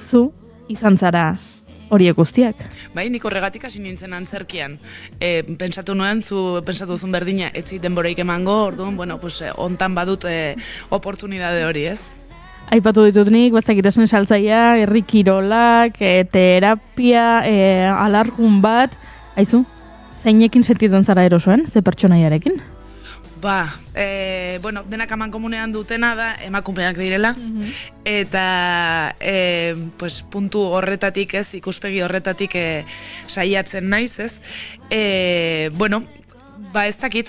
Zu izan zara horiek guztiak. Bai, nik horregatik hasi nintzen antzerkian. Pentsatu nuen, zu pentsatu zuen berdina, etzi denboraik emango, orduan, bueno, pues, ontan badut oportunidade hori, ez? Aipatu ditut nik, baztakitesen saltzaia, herri kirolak, terapia, alargun bat. Aizu, zeinekin sentitzen zara erosoen, ze pertsonaiarekin? Bueno, denak amankomunean dutena da emakumeak direla, eta pues, puntu horretatik ez, ikuspegi horretatik saiatzen naiz ez. Bueno, ez dakit,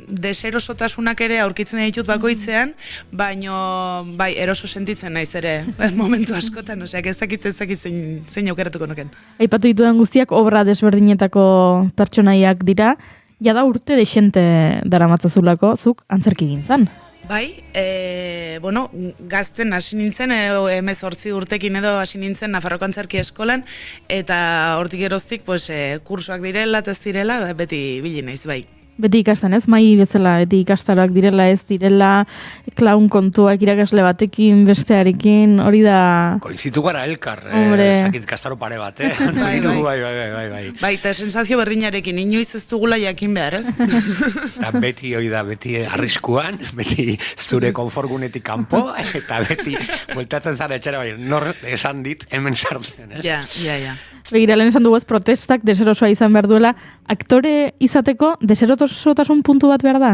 deserosotasunak ere aurkitzen ditut bakoitzean, baino bai, eroso sentitzen naiz ere momentu askotan, oseak ez dakit zein aukeratuko nuken. Aipatu ditudan guztiak obra desberdinetako pertsonaiak dira, jada urte desente daramatzazulako zuk antzerki gintzan. Bai, bueno, gazten hasi nintzen, 18 urtekin edo hasi nintzen Nafarroko Antzerki Eskolan, eta hortik geroztik, pues, kursoak direla, ez direla, beti bili naiz, bai. Beti ikasten ez, mai bezala, beti ikastaroak direla, ez direla, klaun kontuak irakasle batekin, bestearekin, hori da... Koizitu gara elkar, ez dakit kastaro pare bat, Bai. Bai, eta sensazio berdinarekin, inoiz ez dugula jakin behar, ez? Eta beti hori da, beti arriskuan, beti zure konforgunetik kanpo, eta beti bueltatzen zara etxera, bai, nor esan dit hemen sartzen, ez? Ja. Begira, lehen esan dugu ez, protestak deserosoa izan behar duela, aktore izateko deserosotasun puntu bat behar da?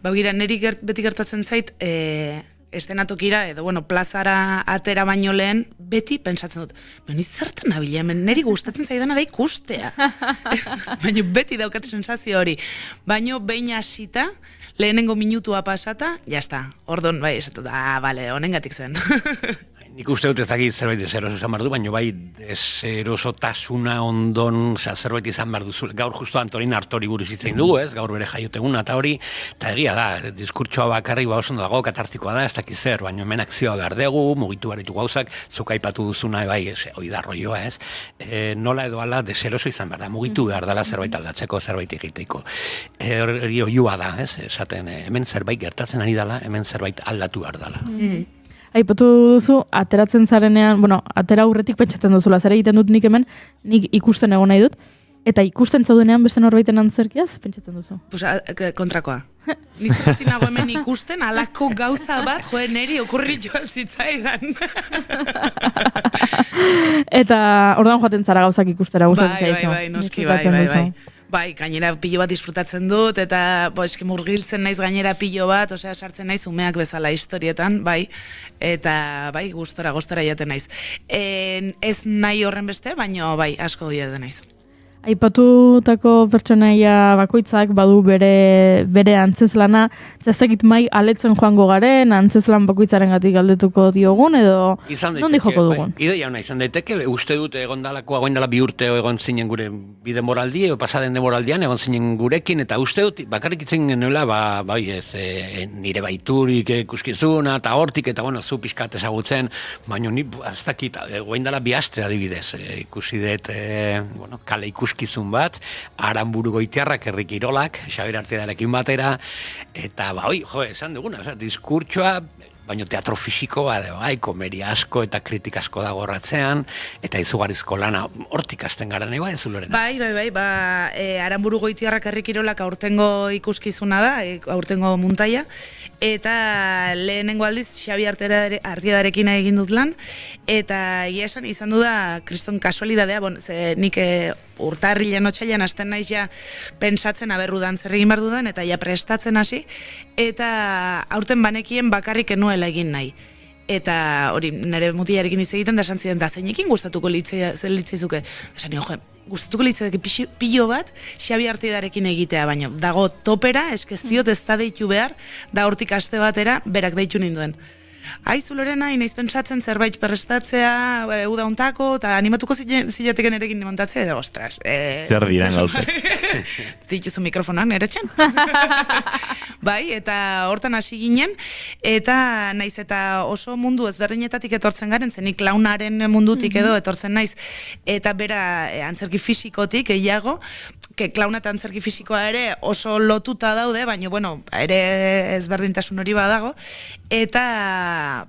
Begira, niri beti gertatzen zait, estenatokira, edo, bueno, plazara atera baino lehen, beti pentsatzen dut, beni zertan nabila, hemen niri gustatzen zaidana da ikustea. Baina beti daukat sensazio hori. Baina behin hasita, lehenengo minutua pasata, jazta, ordon, bai, esatu da, bale, honengatik zen. Nik uste dut ez dakit zerbait deseroso izan behar du, baina bai deserosotasuna ondon zerbait izan behar duzu. Gaur justu Antonin Artori buruz hitzein dugu, ez? Gaur bere jaioteguna eta hori, eta egia da, diskurtsoa bakarrik oso ondo dago, katartikoa da, ez dakit zer, baina hemen akzioa behar dugu, mugitu behar ditu gauzak, zuk aipatu duzuna, bai, hori da rolloa, ez? Nola edo ala deseroso izan behar da, mugitu behar dela zerbait aldatzeko, zerbait egiteko. Hori oiua da, ez? Esaten, hemen zerbait gertatzen ari dela, hemen zerbait aldatu behar dela. Aipatu duzu, ateratzen zarenean, bueno, atera aurretik pentsatzen duzula, zer egiten dut nik hemen, nik ikusten egon nahi dut, eta ikusten zaudenean beste norbaiten antzerkiaz, pentsatzen duzu? Pues, kontrakoa. Nizerretin nago hemen ikusten, alako gauza bat, neri okurritu alzitzaidan. Eta ordan joaten zara gauzak ikustera, gustatzen zaizu. Bai, noski, bai. Bai, gainera pilo bat disfrutatzen dut, eta eski murgiltzen naiz gainera pilo bat, osea, sartzen naiz umeak bezala historietan, bai, eta bai, gustora jaten naiz. Ez nahi horren beste, baina bai, asko jaten naiz. Aipatutako pertsonaia bakoitzak badu bere antzeslana, zazakit mai aletzen joango garen, antzeslan bakoitzaren gatik galdetuko diogun, edo nondi joko dugun? Ideia hona izan daiteke, uste dut egon dela 2 urte egon zinen gure bide moraldi, edo pasaden de moraldian egon zinen gurekin, eta uste dut, bakarrik itzen genuela, bai ez, nire baiturik ikuskizuna, eta hortik, eta bueno, zu pixkat ezagutzen, baina ni, ez dakit, egon dela 2 aste adibidez, ikusi dut, kale ikuskizun bat, Aranburu Goitiarrak, Herri Kirolak, Xabier Artidarekin batera, eta esan duguna, diskurtsoa, baina teatro fisikoa, bai, komeria asko eta kritika asko dago horratzean, eta izugarrizko lana hortik hasten gara nahi, ez Lorena? Bai, Aranburu Goitiarrak, Herri Kirolak aurtengo ikuskizuna da, aurtengo muntaia, eta lehenengo aldiz Xabier Artidarekin egin dut lan, eta egia esan izan du da kriston kasualidadea, nik urtarrilean otsailean hasten naiz ja pentsatzen aberrudan zer egin behar dudan, eta ja prestatzen hasi, eta aurten banekien bakarrik enuela egin nahi. Eta hori, nire mutilarekin hitz egiten, da esan ziren, da zeinekin gustatuko litzaizuke. Esan nio, gustatuko litzaizuke pilo bat, Xabi Artidarekin egitea, baina dago topera, eskestiot ez da deitu behar, da hortik aste batera, berak deitu ninduen. Aizu Lorena, inaiz pentsatzen zerbait prestatzea, uda ontako, eta animatuko zilateken erekin montatzea, edo, ostras. Zer diren gauzak. Dituzu mikrofonak nire txan. Bai, eta hortan hasi ginen, eta naiz eta oso mundu ezberdinetatik etortzen garen, zenik klaunaren mundutik edo etortzen naiz, eta bera antzerki fisikotik gehiago, klauna eta antzerki fisikoa ere oso lotuta daude, baina, bueno, ere ezberdintasun hori badago, eta,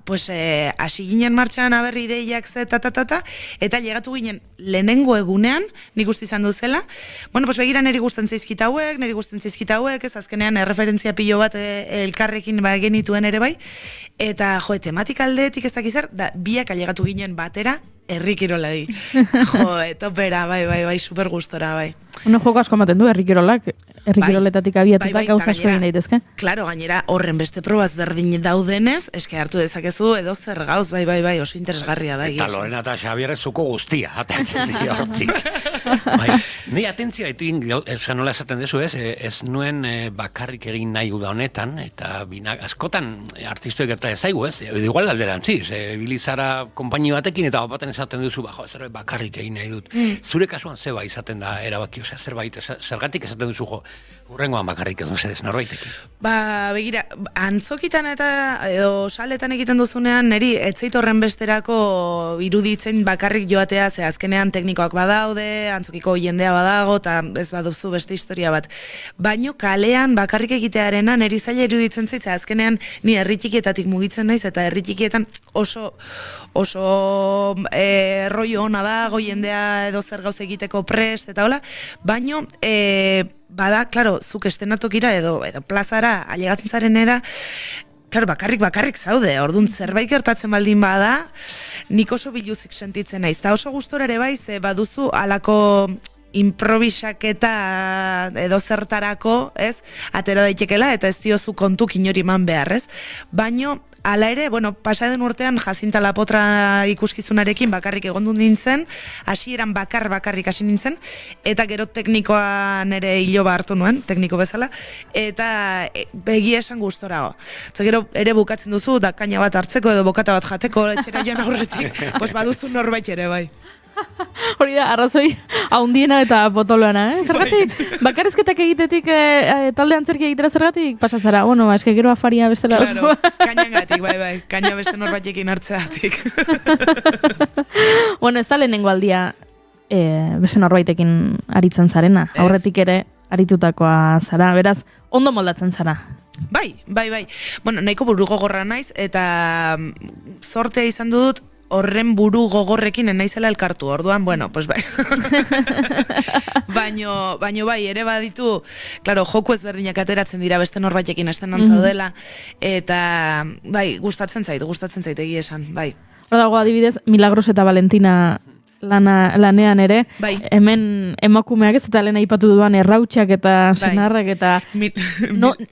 pues, hasi ginen martxan aberri ideiak eta llegatu ginen lehenengo egunean, nik uste izan duzela, bueno, pues, begira niri gusten zaizkit hauek, ez azkenean erreferentzia pilo bat elkarrekin genituen ere bai, eta, tematik aldeetik ez dakizar, da, biak alegatu ginen batera, Herri Kirolari. Topera, bai, super gustora, bai. Joko asko ematen du, Herri Kirolak, Herri Kiroletatik abiatuta gauza asko egin daitezke. Claro, gainera, horren beste probaz berdin daudenez, eske hartu dezakezu edo zer gauz, bai, oso interesgarria da. Eta Lorena eta Xabier zuko guztia, atentzen di hortik. Ni atentzia etin, esan nola esaten dezu ez nuen bakarrik egin nahi uda honetan, eta askotan artistoek gerta ezaigu, ez? Igual alderantziz, bilizara konpaini batekin eta baten esaten duzu, zerbait bakarrik egin nahi dut. Zure kasuan zeba izaten da erabaki zerbait, zergatik esaten duzu jo, urrengoan bakarrik ez mesedez norbaitekin. Ba, begira, antzokitan eta edo saletan egiten duzunean, niri etzait horren besterako iruditzen bakarrik joatea, ze azkenean teknikoak badaude, antzokiko jendea badago, eta ez baduzu beste historia bat. Baino kalean bakarrik egitearena niri zaila iruditzen zait, ze azkenean ni herri txikietatik mugitzen naiz, eta herri txikietan oso rollo ona dago jendea edo zer gauz egiteko prest, eta hola, baino bada, klaro, zuk estenatokira edo plazara ailegatzen zarenera, klaro, bakarrik zaude, orduan zerbait gertatzen baldin bada, nik oso biluzik sentitzen naiz, eta oso gustora ere bai, ze baduzu alako improvisaketa edo zertarako, ez, atera daitekela, eta ez diozu kontuk inori eman behar, ez, baino, hala ere, bueno, pasaden urtean Jacinta Lapotra ikuskizunarekin bakarrik egondu nintzen, hasieran bakarrik hasi nintzen, eta gero teknikoan ere hiloba hartu nuen, tekniko bezala, eta begia esan gustorago. Eta gero ere bukatzen duzu, da kaina bat hartzeko edo bokata bat jateko etxera joan aurretik, pues baduzu norbait ere bai. Hori da, arrazoi haundiena eta potoloana, Zergatik, bakarrizketak egitetik talde antzerki egitera zergatik pasatzara? Bueno, eske gero afaria bestela. Claro, kainangatik, bai, kaina beste norbaitekin hartzeatik. Bueno, ez da lehenengo aldia beste norbaitekin aritzen zarena, aurretik ere aritutakoa zara, beraz, ondo moldatzen zara. Bai. Bueno, nahiko buru gogorra naiz, eta sortea izan dut, horren buru gogorrekin naizela elkartu, orduan, bueno, pues bai. Baino bai, ere baditu, claro, joku ezberdinak ateratzen dira beste norbaitekin estenan zaudela, eta bai, gustatzen zait egia esan, bai. Hor dago adibidez, Milagros eta Valentina lanean ere, bai. Hemen emakumeak ez eta lehen aipatu duan errautsak eta senarrak eta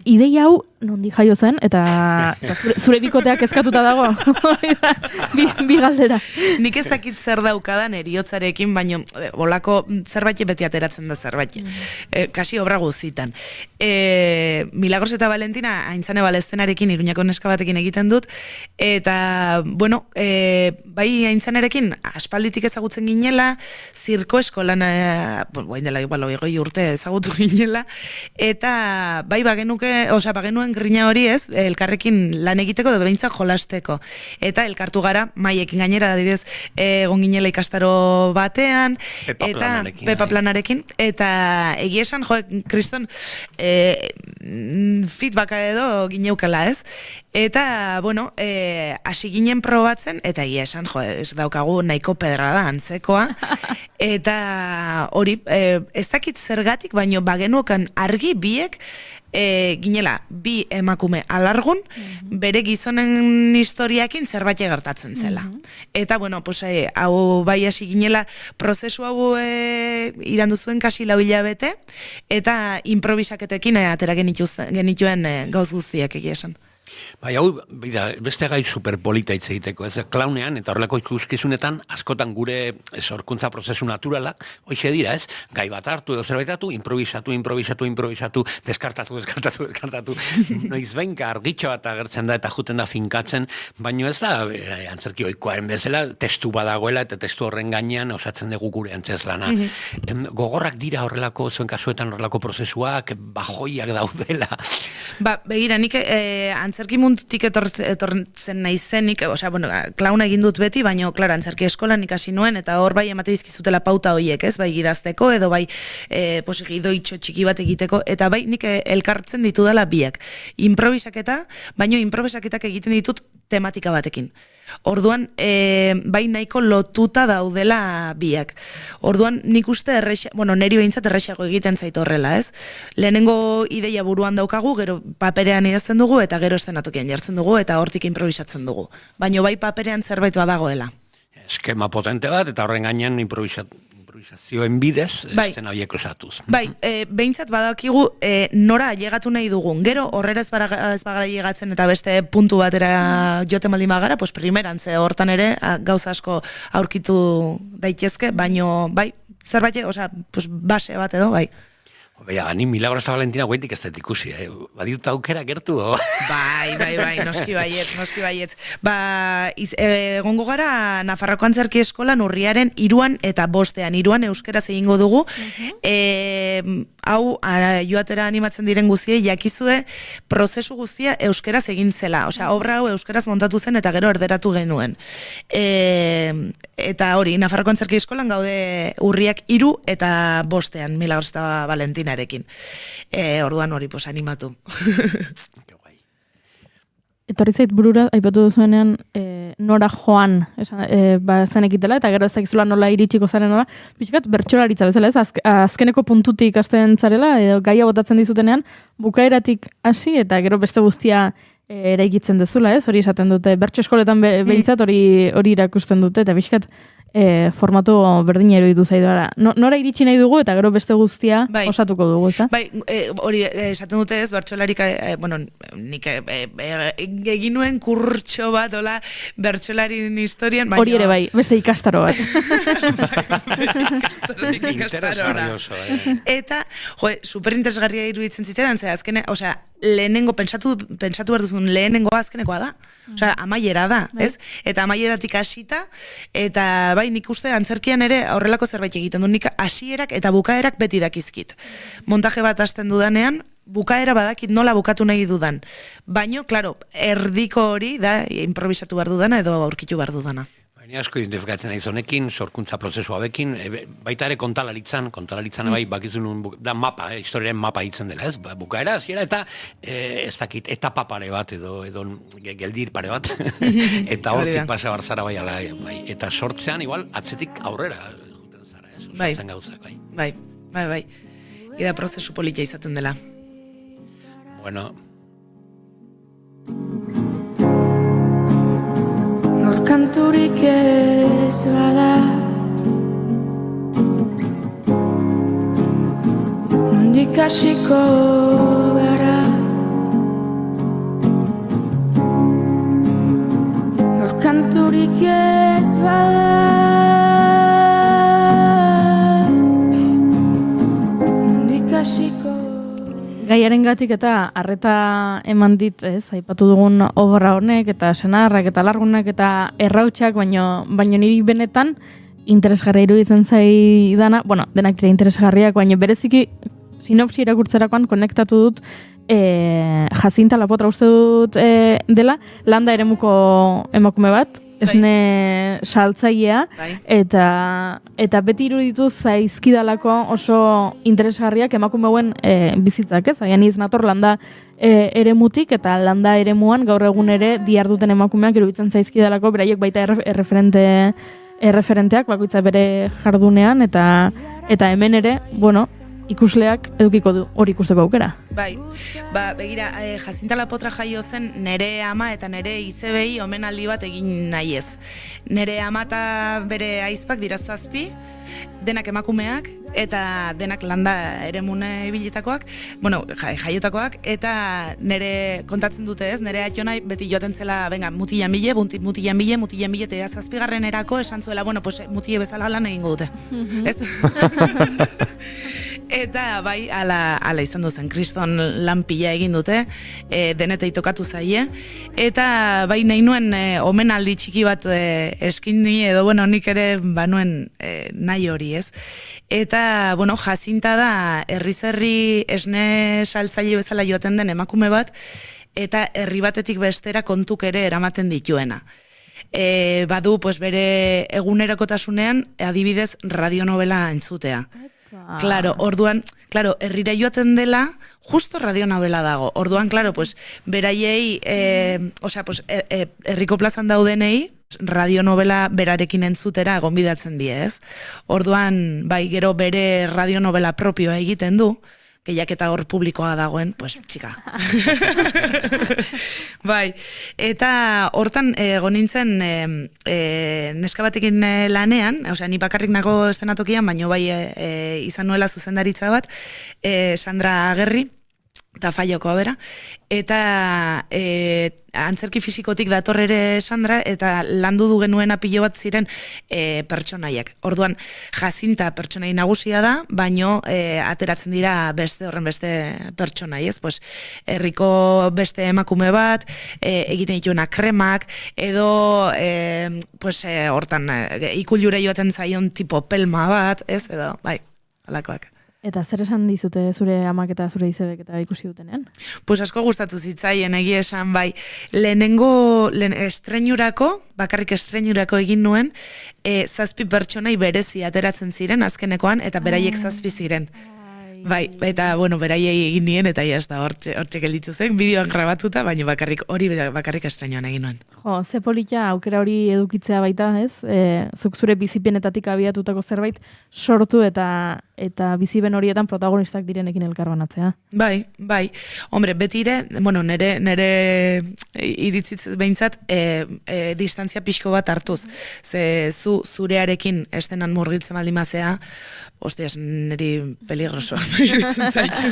ideia hau nondi jaio zen, eta zure bikoteak kezkatuta dago. bi galdera. Nik ez dakit zer daukadan eriotzarekin, baino olako zerbait beti ateratzen da zerbait. Kasi obra guzitan. Milagros eta Valentina Aintzane Balestenarekin, Iruñako neska batekin egiten dut, eta, bueno, bai Aintzanerekin aspalditik ezagutzen ginela, zirko eskolan, bain dela igual 20 urte ezagutu ginela, eta bai bagenuen grina hori ez, elkarrekin lan egiteko edo behintzat jolasteko. Eta elkartu gara, maiekin gainera, adibidez, egon ginela ikastaro batean, Pepa Planarekin, eta egia esan, kriston, feedbacka edo gineukela ez. Eta, bueno, hasi ginen probatzen, eta egia esan, ez daukagu nahiko pedrada antzekoa, eta hori, ez dakit zergatik, baino bagenukan argi biek, ginela, bi emakume alargun, bere gizonen historiakin zerbait gertatzen zela. Eta, bueno, pues, hau bai hasi ginela, prozesu hau irandu zuen kasi 4 hilabete, eta improvisaketekin atera genituen gauz guztiak egia esan. Bai, hau, beste gai superpolita hitz egiteko, ez, klaunean, eta horrelako ikuskizunetan, askotan gure sorkuntza prozesu naturalak, hoxe dira, ez, gai bat hartu edo zerbait hartu, improvisatu, deskartatu, noiz benka argitxo bat agertzen da eta juten da finkatzen, baino ez da, antzerki ohikoaren bezala, testu badagoela eta testu horren gainean osatzen dugu gure antzeslana. Gogorrak dira horrelako, zuen kasuetan horrelako prozesuak, bajoiak daudela. Ba, begira, nik antzerki mundutik etortzen naizenik, osea, bueno, klauna egin dut beti, baina, klaro, antzerki eskolan ikasi nuen, eta hor bai emate dizkizutela pauta horiek, ez, bai gidazteko, edo bai gidoitxo txiki bat egiteko, eta bai nik elkartzen ditudala biak. Improvisaketa, baina improvisaketak egiten ditut tematika batekin. Orduan, bai nahiko lotuta daudela biak. Orduan, nik uste neri behintzat errexago egiten zait horrela, ez? Lehenengo ideia buruan daukagu, gero paperean idazten dugu, eta gero estenatokian jartzen dugu, eta hortik improvisatzen dugu. Baina bai paperean zerbait badagoela. Eskema potente bat, eta horren gainean improvisazioen bidez, estena horiek osatuz. Bai, behintzat badakigu nora ailegatu nahi dugun. Gero, horrera ez bagara ailegatzen eta beste puntu batera joten baldin bagara, pues primeran, ze hortan ere gauza asko aurkitu daitezke, baino, bai, zerbait, osea, pues base bat edo, bai. Baina, ni Milagros eta Valentina guaitik ez dut ikusi, baditut aukera gertu, Bai, noski baietz. Egongo gara Nafarroko Antzerki Eskolan urriaren 3 eta 5, 3 euskeraz egingo dugu. Hau, joatera animatzen diren guztiei, jakizue prozesu guztia euskeraz egin zela. Osea, obra hau euskeraz montatu zen eta gero erderatu genuen. Eta hori, Nafarroko Antzerki Eskolan gaude urriak 3 eta 5, Milagros eta Valentinarekin. Orduan hori, animatu. Etorri zait burura, aipatu duzuenean, nora joan zenekitela, eta gero ez dakizula nola iritsiko zaren nola, pixkat bertsolaritza bezala, ez? Azkeneko puntutik ikasten zarela, edo gaia botatzen dizutenean, bukaeratik hasi, eta gero beste guztia eraikitzen dezula, ez? Hori esaten dute, bertso eskoletan behintzat hori irakusten dute, eta pixkat formatu berdina iruditu zaidu gara. Nora iritsi nahi dugu eta gero beste guztia osatuko dugu, ez da? Bai, hori esaten dute ez, bertsolarik, nik egin nuen kurtxo bat, hola, bertsolarien historian, baina... Hori ere bai, beste ikastaro bat. Interesgarri oso, Eta, superinteresgarria iruditzen zitean, azkene, osea, lehenengo, pentsatu behar duzun lehenengoa azkenekoa da. Osea, amaiera da, ez? Eta amaieratik hasita, eta bai, nik uste antzerkian ere horrelako zerbait egiten du, nik hasierak eta bukaerak beti dakizkit. Montaje bat hasten dudanean, bukaera badakit nola bukatu nahi dudan. Baino, klaro, erdiko hori da, improvisatu behar dudana edo aurkitu behar dudana. Ni asko identifikatzen naiz honekin, sorkuntza prozesu hauekin, baita ere kontalaritzan bai, bakizun da mapa, historiaren mapa hitzen dela, ez? Bukaera, hasiera eta ez dakit, etapa pare bat edo geldir pare bat, eta hortik pasa barzara bai, eta sortzean, igual, atzetik aurrera, sortzen gauzak, bai. Bai. Ida prozesu politia izaten dela. Bueno. Kanturik ez bada nondik hasiko gara kanturik ez bada nondik hasiko. Gaiarengatik eta arreta eman dit, ez, aipatu dugun obra honek, eta senarrak, eta largunak, eta errautsak, baino niri benetan interesgarria iruditzen zaidana, denak dira interesgarriak, baino bereziki sinopsi irakurtzerakoan konektatu dut Jacinta Lapotra uste dut dela, Landa eremuko emakume bat, esne saltzailea, eta beti iruditu zaizkidalako oso interesgarriak emakumeuen bizitzak, ez? Agian iz nator Landa eremutik, eta Landa eremuan gaur egun ere diharduten emakumeak iruditzen zaizkidalako, beraiek baita erreferenteak bakoitza bere jardunean, eta hemen ere, ikusleak edukiko du hori ikusteko aukera. Bai, begira, Jacinta Lapotra jaio zen nere ama eta nere izebei omenaldi bat egin nahi ez. Nere ama eta bere aizpak dira 7, denak emakumeak, eta denak Landa eremune ibilitakoak, jaiotakoak, eta nere kontatzen dute ez, nere atxonai beti joaten zela, mutilan bile, eta 7. erako esan zuela, mutile bezala lan egingo dute. Ez? Eta bai, ala izan duzen, kriston lan pila egin dute, denetei tokatu zaie, eta bai nahi nuen omenaldi txiki bat eskini, edo nik ere banuen nahi hori, ez? Eta, Jacinta da, herri esne saltzaile bezala joaten den emakume bat, eta herri batetik bestera kontuk ere eramaten dituena. Badu, bere egunerakotasunean, adibidez, radionovela entzutea. Orduan, herrira joaten dela, justo radionovela dago. Orduan, beraiei, herriko plazan daudenei, radionovela berarekin entzutera gonbidatzen die, ez? Orduan, gero bere radionovela propioa egiten du, gehiak eta hor publikoa dagoen, txika. Bai, eta hortan gonintzen neska batekin lanean, ni bakarrik nago estenatokian, baino bai izan nuela zuzendaritza bat, Sandra Agerri, eta Faiokoa bera, eta antzerki fisikotik dator ere Sandra, eta landu du genuena pilo bat ziren pertsonaiak. Orduan, Jacinta pertsonai nagusia da, baino ateratzen dira horren beste pertsonai, ez? Pues, herriko beste emakume bat, egiten dituena kremak, edo hortan ikullura joaten zaion tipo pelma bat, ez? Edo, bai, alakoak. Eta zer esan dizute zure amak eta zure izebek eta ikusi dutenean? Pues asko gustatu zitzaien, egia esan, bai. Bakarrik estreinurako egin nuen, 7 pertsonai berezi ateratzen ziren azkenekoan, eta beraiek 7 ziren. Bai, eta, beraiei egin nien, eta jazta, hortxe gelditu zen, bideoan grabatuta, baina bakarrik estreinuan egin nuen. Jo, ze polita aukera hori edukitzea baita, ez? Zuk zure bizipenetatik abiatutako zerbait sortu eta bizipen horietan protagonistak direnekin elkarbanatzea. Bai. Hombre, beti ere, nire iritzitz behintzat, distantzia pixko bat hartuz. Ze zurearekin estenan murgiltzen baldin mazea, hostias, niri peligroso iruditzen zaitu.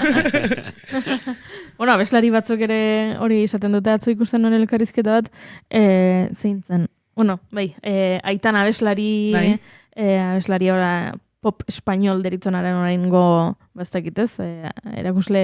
Abeslari batzuk ere hori esaten dute atzo ikusten nuen elkarrizketa bat, zein zen. Aitan abeslari, abeslari ora pop espainol deritzonaren oraingo baztakitez, erakusle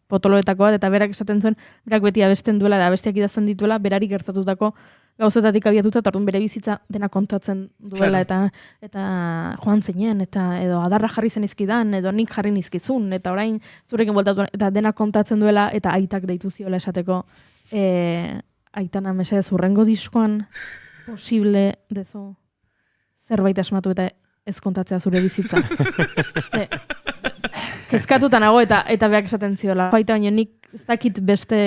potoloetako bat, eta berak esaten zuen, berak beti abesten duela, eta abestiak idazten dituela, berari gertatutako gauzetatik abiatuta, eta orduan bere bizitza dena kontatzen duela, eta joan zinen, edo adarra jarri zen izkidan, edo nik jarri nizkizun, eta orain zurekin bueltatu, eta dena kontatzen duela, eta aitak deitu ziola esateko, aitana mesedez urrengo diskoan posible dezu zerbait asmatu eta ez kontatzea zure bizitza. Kezkatuta nago eta beak esaten ziola. Baita baina nik ez dakit beste,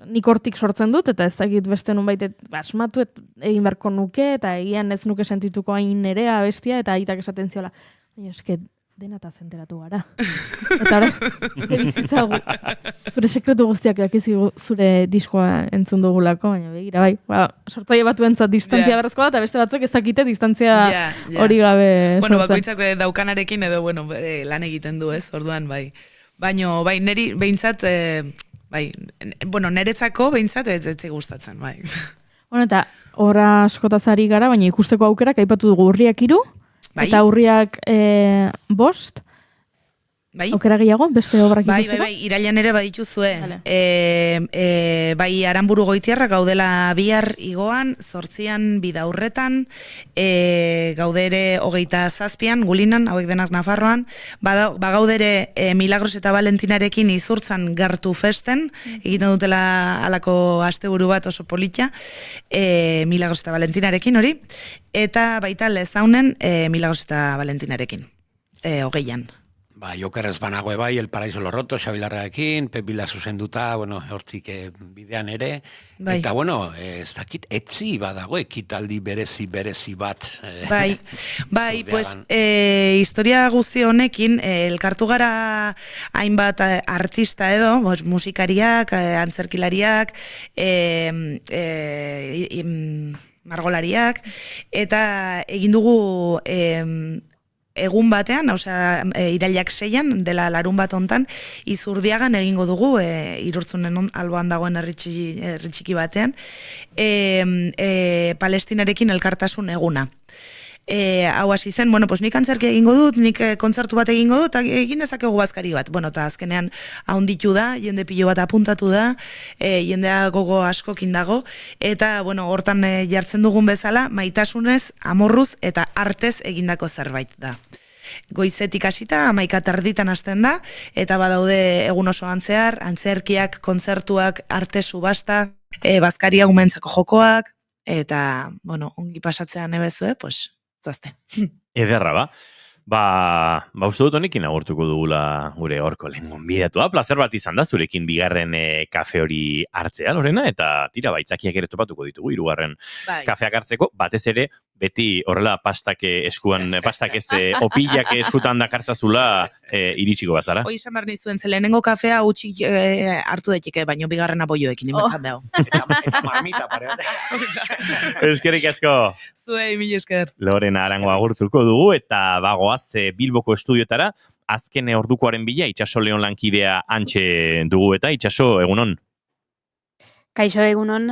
nik hortik sortzen dut, eta ez dakit beste nunbait asmatu egin beharko nuke, eta egian ez nuke sentituko hain ere abestia, eta aitak esaten ziola. Baina eske dena eta zenteratu gara. Eta ora, zure bizitza zure sekretu guztiak dakizi zure diskoa entzun dugulako, baina begira, bai, sortzaile batuentzat distantzia berrezkoa da, eta beste batzuk ez dakite distantzia hori gabe sortzen. Bakoitzak daukanarekin edo, lan egiten du, ez, orduan, bai. Baina, bai, neri, behintzat, neretzako behintzat ez gustatzen, bai. Eta horra askotaz ari gara, baina ikusteko aukerak aipatu dugu Urriak 3, eta Urriak 5, aukera gehiago, beste obrak ikusteko? Bai, irailan ere badituzue. Bai, Aranburu Goitiarra gaudela bihar igoan, 8an Bidaurretan, gaude ere 27an Gulinan, hauek denak Nafarroan, bagaudere Milagros eta Valentinarekin Izurtzan Gertu festen, egiten dutela alako asteburu bat oso polita, Milagros eta Valentinarekin hori, eta baita Lezaunen Milagros eta Valentinarekin, 20an. Jokerrez banagoe bai, El Paraíso Lo Roto, Xabilarraekin, Pep Vila zuzenduta, hortik bidean ere. Bai. Eta, ez dakit, etzi badago, ekitaldi berezi bat. Bai, pues, historia guzti honekin, elkartu gara hainbat artista edo, musikariak, antzerkilariak, margolariak, eta egin dugu egun batean, irailak 6an, dela larun bat hontan, Izurdiagan egingo dugu, Irurtzunen alboan dagoen herri txiki batean, Palestinarekin elkartasun eguna. Hau hasi zen, nik antzerki egingo dut, nik kontzertu bat egingo dut, egin dezakegu bazkari bat. Eta azkenean haunditu da, jende pilo bat apuntatu da, jendea gogo askokin dago, eta hortan jartzen dugun bezala, maitasunez, amorruz eta artez egindako zerbait da. Goizetik hasita 11:30 hasten da, eta badaude egun osoan zehar, antzerkiak, kontzertuak, arte subasta, bazkaria umentzako jokoak, eta, ongi pasatzean ebezue, zazte. Ederra, uste dut honekin agurtuko dugula gure horko lehen gonbidatua. Plazer bat izan da zurekin bigarren kafe hori hartzea, Lorena, eta tira baitzakiak ere topatuko ditugu, 3. kafeak hartzeko, batez ere beti horrela pastak ez opilak eskutan dakartzazula iritsiko bazara. Hoi esan behar nizuen, ze lehenengo kafea utxik hartu daiteke, baino bigarrena boioekin, imetzan beho. Eta marmita parean. Eskerrik asko. Zuei, mil esker. Lorena Arango agurtuko dugu, eta bagoaz Bilboko estudiotara, azken ordukoaren bila, Itxaso Leon lankidea antxe dugu eta, Itxaso, egunon? Kaixo egunon,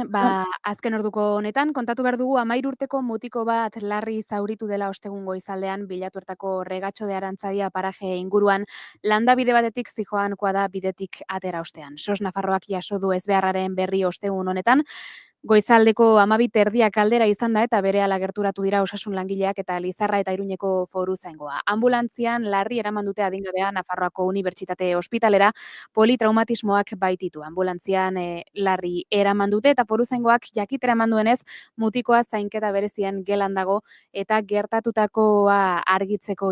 azken orduko honetan, kontatu behar dugu 13 urteko mutiko bat larri zauritu dela ostegun goizaldean bilatuertako Regatxo de Arantzadia paraje inguruan, landa bide batetik zijoankoa da bidetik atera ostean. SOS Nafarroak jaso du ezbeharraren berri ostegun honetan, goizaldeko 12:30 aldera izan da eta berehala gerturatu dira osasun langileak eta Lizarra eta Iruñeko foruzaingoa. Ambulantzian larri eraman dute adingabea Nafarroako Unibertsitate Ospitalera politraumatismoak baititu. Ambulantzian larri eraman dute eta foruzaingoak jakitera eman duenez mutikoa zainketa berezian gelan dago eta gertatutakoa argitzeko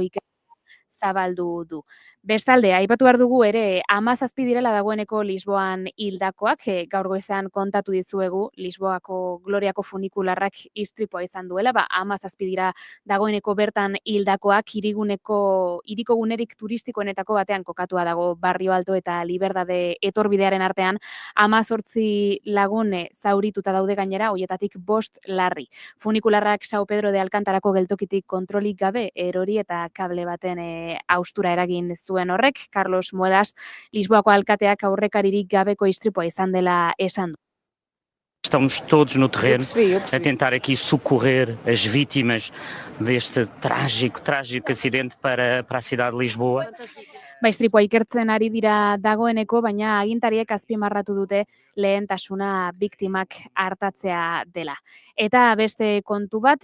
zabaldu du. Bestalde, aipatu behar dugu ere 17 direla dagoeneko Lisboan hildakoak, gaur goizean kontatu dizuegu Lisboako Gloriako funikularrak istripua izan duela, 17 dira dagoeneko bertan hildakoak, hiriko gunerik turistikoenetako batean kokatua dago Barrio Alto eta Liberdade etorbidearen artean, 18 lagun zaurituta daude gainera, hoietatik 5 larri. Funikularrak Sao Pedro de Alcantarako geltokitik kontrolik gabe erori eta kable baten haustura eragin zuen horrek, Carlos Moedas, Lisboako alkateak aurrekaririk gabeko istripua izan dela esan du. Estamos todos no terreno a tentar aqui socorrer as vítimas deste trágico acidente para a cidade de Lisboa. Istripua ikertzen ari dira dagoeneko, baina agintariek azpimarratu dute lehentasuna biktimak artatzea dela. Eta beste kontu bat,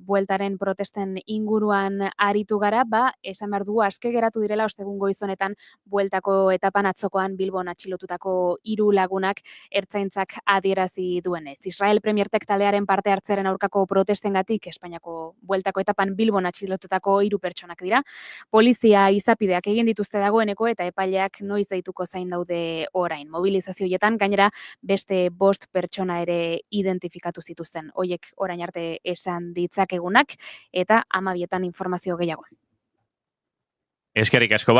bueltaren protesten inguruan aritu gara, esan behar dugu aske geratu direla ostegun goizonetan bueltako etapan atzokoan Bilbon atxilotutako 3 lagunak ertzaintzak adierazi duenez. Israel Premiertek taldearen parte hartzearen aurkako protestengatik Espainiako bueltako etapan Bilbon atxilotutako 3 pertsonak dira. Polizia izapideak egin dituzte dagoeneko eta epaileak noiz deituko zain daude orain. Mobilizazioetan gainera beste 5 pertsona ere identifikatu zituzten. Hoiek orain arte esan ditzakegunak eta 12etan informazio gehiago. Eskerrik asko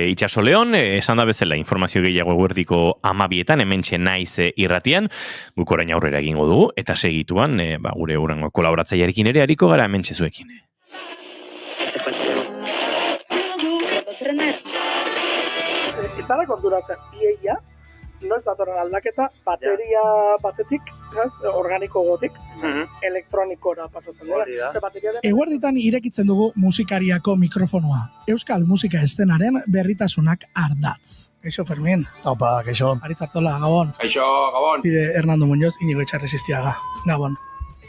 Itxaso Leon, esan da bezala informazio gehiago eguerdiko 12etan, hementxe naiz irratian, guk orain aurrera egingo dugu, eta segituan, gure hurrengo kolaboratzailearekin ere hariko gara hementxe zuekin. Zara konturatzen, iaia, noiz datorren aldaketa, bateria batetik, organiko gotik, elektronikora pasatzen dira. Eguerditan irekitzen dugu musikariako mikrofonoa. Euskal musika eszenaren berritasunak ardatz. Kaixo, Fermin. Opa, kaixo. Aritzartola, Gabon. Kaixo, Gabon. Dire Hernando Muñoz, Inigo Etxarresistiaga. Gabon.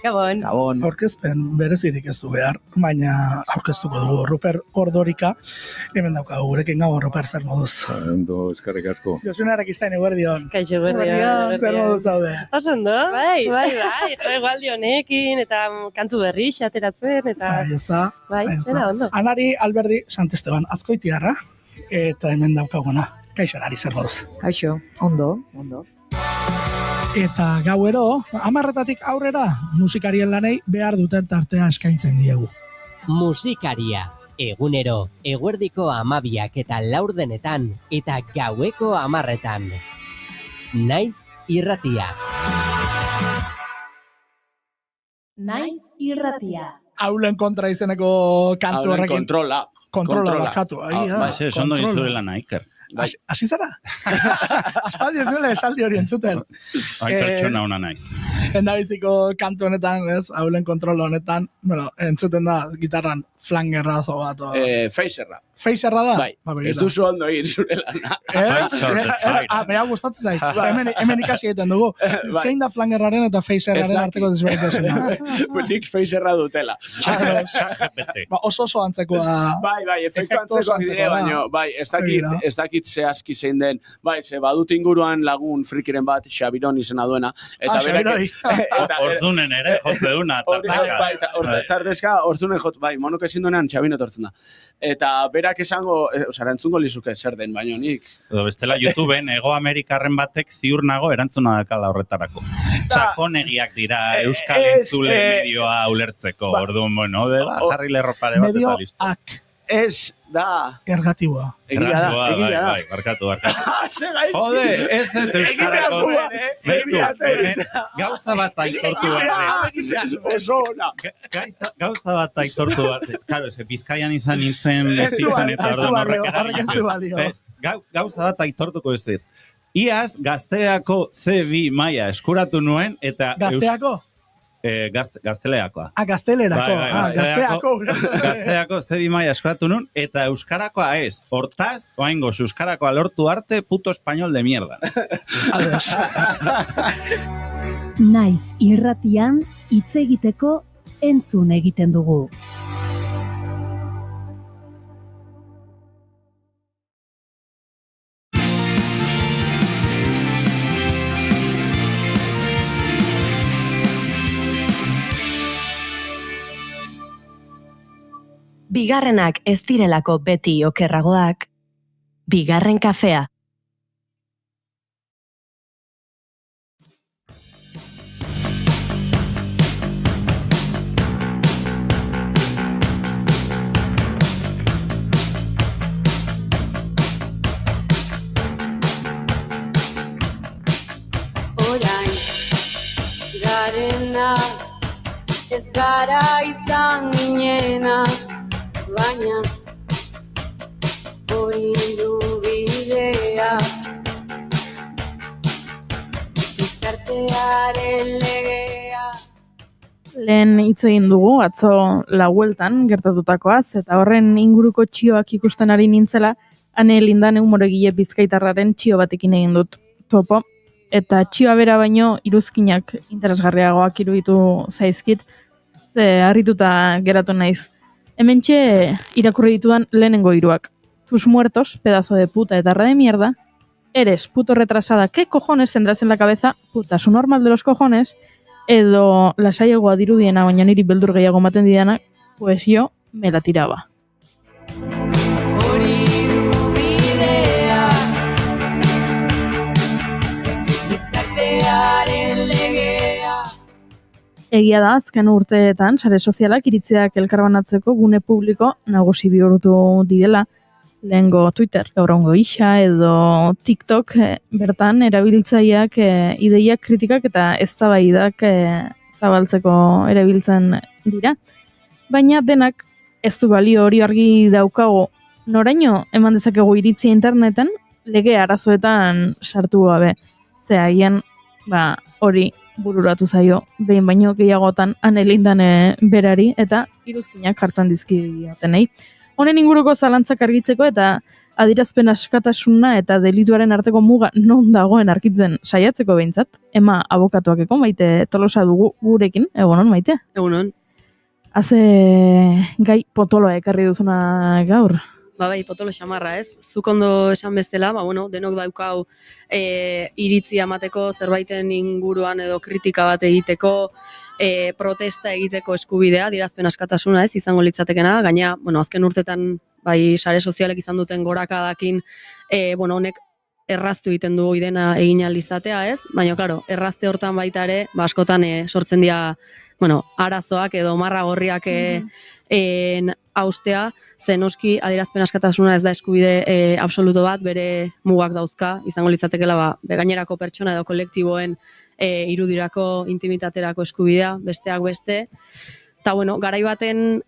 Gabon. Aurkezpen berezirik ez du behar, baina aurkeztuko dugu Ruper Ordorika, hemen daukagu gurekin. Gabon, Ruper, zer moduz? Ondo, eskerrik asko. Josune Arakistain eguerdion. Kaixo, eguerdion. Zer moduz zaude? Osondo? Bai, egualdi honekin, eta kantu berri ateratzen, eta... Bai, dena ondo. Anari Alberdi Santesteban, Azkoitiarra, eta hemen daukaguna. Kaixo, Anari, zer moduz? Kaixo, ondo. Eta gauero, 10:00 aurrera, musikarien lanei behar duten tartea eskaintzen diegu. Musikaria, egunero, eguerdiko 12 eta 4 eta gaueko 10:00. Naiz irratia. Naiz irratia. Aulen kontra izeneko kantu horrekin. Kontrola. Barkatu. Ondo izuela Iker. Hasi zara? Aspaldi ez nuela esaldi hori entzuten. Pertsona hona naiz. Endabiziko kantu honetan, Aulen kontrola honetan, entzuten da gitarran flangerrazo bat. Feixerra da? Bai, ez duzu ondo egin zure lana. Bera gustatzen zait. Hemen ikasi egiten dugu. Zein da flangerraren eta feixerraren arteko desberdintasuna? Nik feixerra dutela. Oso antzekoa. Bai, efektu antzekoak dire, baina, ez dakit zehazki zein den. Bai, ze badut inguruan lagun frikiren bat, Xabiron izena duena. Xabiroi. Ordunen ere, jotze duna. Tardezka, ordunen jot, bai, monok ezin duenean Xabin etortzen da. Eta berak esango, erantzungo lizuke zer den, baina nik. Bestela YouTubeen Ego Amerikarren batek ziur nago erantzuna dakala horretarako. sakonegiak dira euskal entzule medioa ulertzeko. Orduan, bueno, jarri lerro pare bat eta listo. Medioak. Ez da. Ergatiboa. Egia da. Bai, barkatu. Jode, ez dut euskarako. Gauza bat aitortu Gauza bat aitortu Claro, Bizkaian izan nintzen bizitzen eta gauza bat aitortuko ez dut. Iaz, Gazteako C2 maila eskuratu nuen eta... Gazteako? Gazteleakoa. Gaztelerako. Gazteako C2 maila eskuratu nuen eta euskarakoa ez. Hortaz, oaingoz, euskarakoa lortu arte puto español de mierda. Naiz irratian hitz egiteko entzun egiten dugu. Bigarrenak ez direlako beti okerragoak, bigarren kafea. Orain, garena, ez gara izan ginena, baina hori du bidea gizartearen legea. Lehen hitz egin dugu, atzo laueltan gertatutakoaz, eta horren inguruko txioak ikusten ari nintzela, ane lindan humoregile bizkaitarraren txio batekin egin dut topo, eta txioa bera baino iruzkinak interesgarriagoak iruditu zaizkit, ze harrituta geratu naiz. Hementxe irakurri ditudan lehenengo hiruak. Tus muertos, pedazo de puta etarra de mierda. Eres puto retrasada, ¿qué cojones tendrás en la cabeza? Puta, su normal de los cojones. Edo lasaiagoa dirudiena, baina niri beldur gehiago maten didana, pues yo me la tiraba. Hori du bidea gizartearen legea. Egia da, azken urteetan, sare sozialak iritziak elkarbanatzeko gune publiko nagusi bihurtu direla. Lehengo Twitter, gaur egungo Isa edo TikTok bertan erabiltzaileak ideiak, kritikak eta eztabaidak zabaltzeko erabiltzen dira. Baina denak ez du balio, hori argi daukago. Noraino eman dezakegu iritzi interneten lege arazoetan sartu gabe. Ze agian hori bururatu zaio behin baino gehiagotan anelindan berari eta iruzkinak hartzen dizkiotenei. Honen inguruko zalantzak argitzeko eta adierazpen askatasuna eta delituaren arteko muga non dagoen arkitzen saiatzeko behintzat, Ema abokatuakeko Maite Tolosa dugu gurekin, egunon Maite? Egunon. Haze gai potoloa ekarri duzuna gaur. Bai, potolo xamarra ez. Zuk ondo esan bezala, denok daukau iritzia emateko, zerbaiten inguruan edo kritika bat egiteko, protesta egiteko eskubidea, adierazpen askatasuna ez, izango litzatekena, gaina, azken urtetan, bai, sare sozialek izan duten gorakadakin, honek erraztu egiten du idena egin ahal izatea ez, baina, klaro, errazte hortan baita ere, askotan sortzen dira, arazoak edo marra gorriak haustea, zenoski adierazpen askatasuna ez da eskubide absoluto bat, bere mugak dauzka, izango litzatekela gainerako pertsona edo kolektiboen irudirako, intimitaterako eskubidea, besteak beste. Eta, garai baten,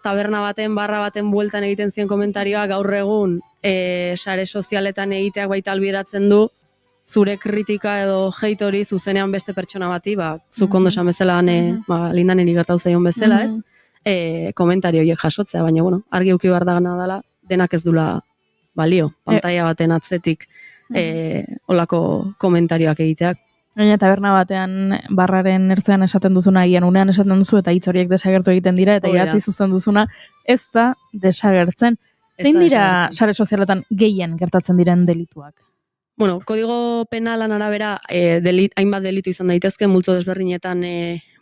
taberna baten, barra baten bueltan egiten ziren komentarioa, gaur egun sare sozialetan egiteak baita albiratzen du, zure kritika edo hate hori zuzenean beste pertsona bati, zuk ondo esan bezala, lindaneri gertatu zaion bezala, ez? Komentario horiek jasotzea, baina, argi uki behar dagana dela, denak ez dula balio, pantalla baten atzetik olako komentarioak egiteak. Gaina taberna batean barraren ertzean esaten duzuna, gian unean esaten duzu eta hitz horiek desagertu egiten dira, eta idatzi zuzten duzuna, ez da desagertzen. Zein dira sare sozialetan gehien gertatzen diren delituak? Kodigo penalan arabera hainbat delitu izan daitezke, multzo desberdinetan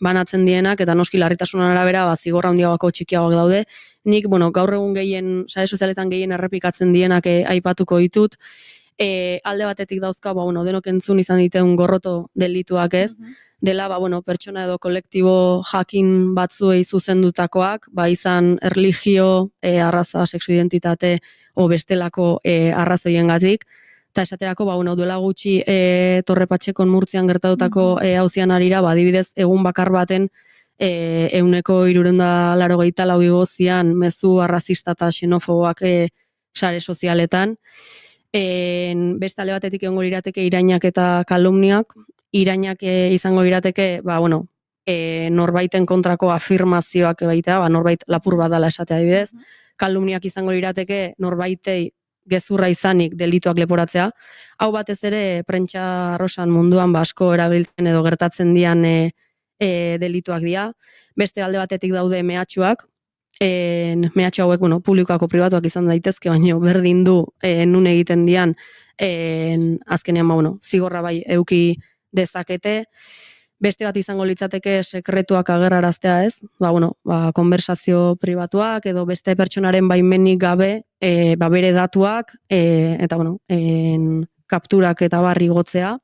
banatzen dienak, eta noski larritasunan arabera zigorra handiagoko txikiagoak daude. Nik, gaur egun sare sozialetan gehien errepikatzen dienak aipatuko ditut, Alde batetik dauzka, denok entzun izan diteun gorroto delituak ez, dela, pertsona edo kolektibo jakin batzuei zuzendutakoak, izan erlijio, arraza, sexu identitate, o bestelako arrazoiengatik, eta esaterako, duela gutxi Torrepatxekon Murtzian gertatutako auzian arira, adibidez, egun bakar baten 184 igozian mezu arrazista eta xenofoboak sare sozialetan. Beste alde batetik egongo lirateke irainak eta kalumniak. Irainak izango lirateke, norbaiten kontrako afirmazioak baitea, norbait lapur badala esatea adibidez. Kalumniak izango lirateke norbaitei gezurra izanik delituak leporatzea. Hau batez ere prentsa arrosan munduan asko erabiltzen edo gertatzen dian delituak dira. Beste alde batetik daude mehatxuak. Mehatxu hauek, publikoako pribatuak izan daitezke, baina berdin du nun egiten dian azkenean, zigorra bai euki dezakete. Beste bat izango litzateke sekretuak agerraraztea ez, konversazio pribatuak edo beste pertsonaren baimenik gabe bere datuak eta kapturak eta barri gotzea.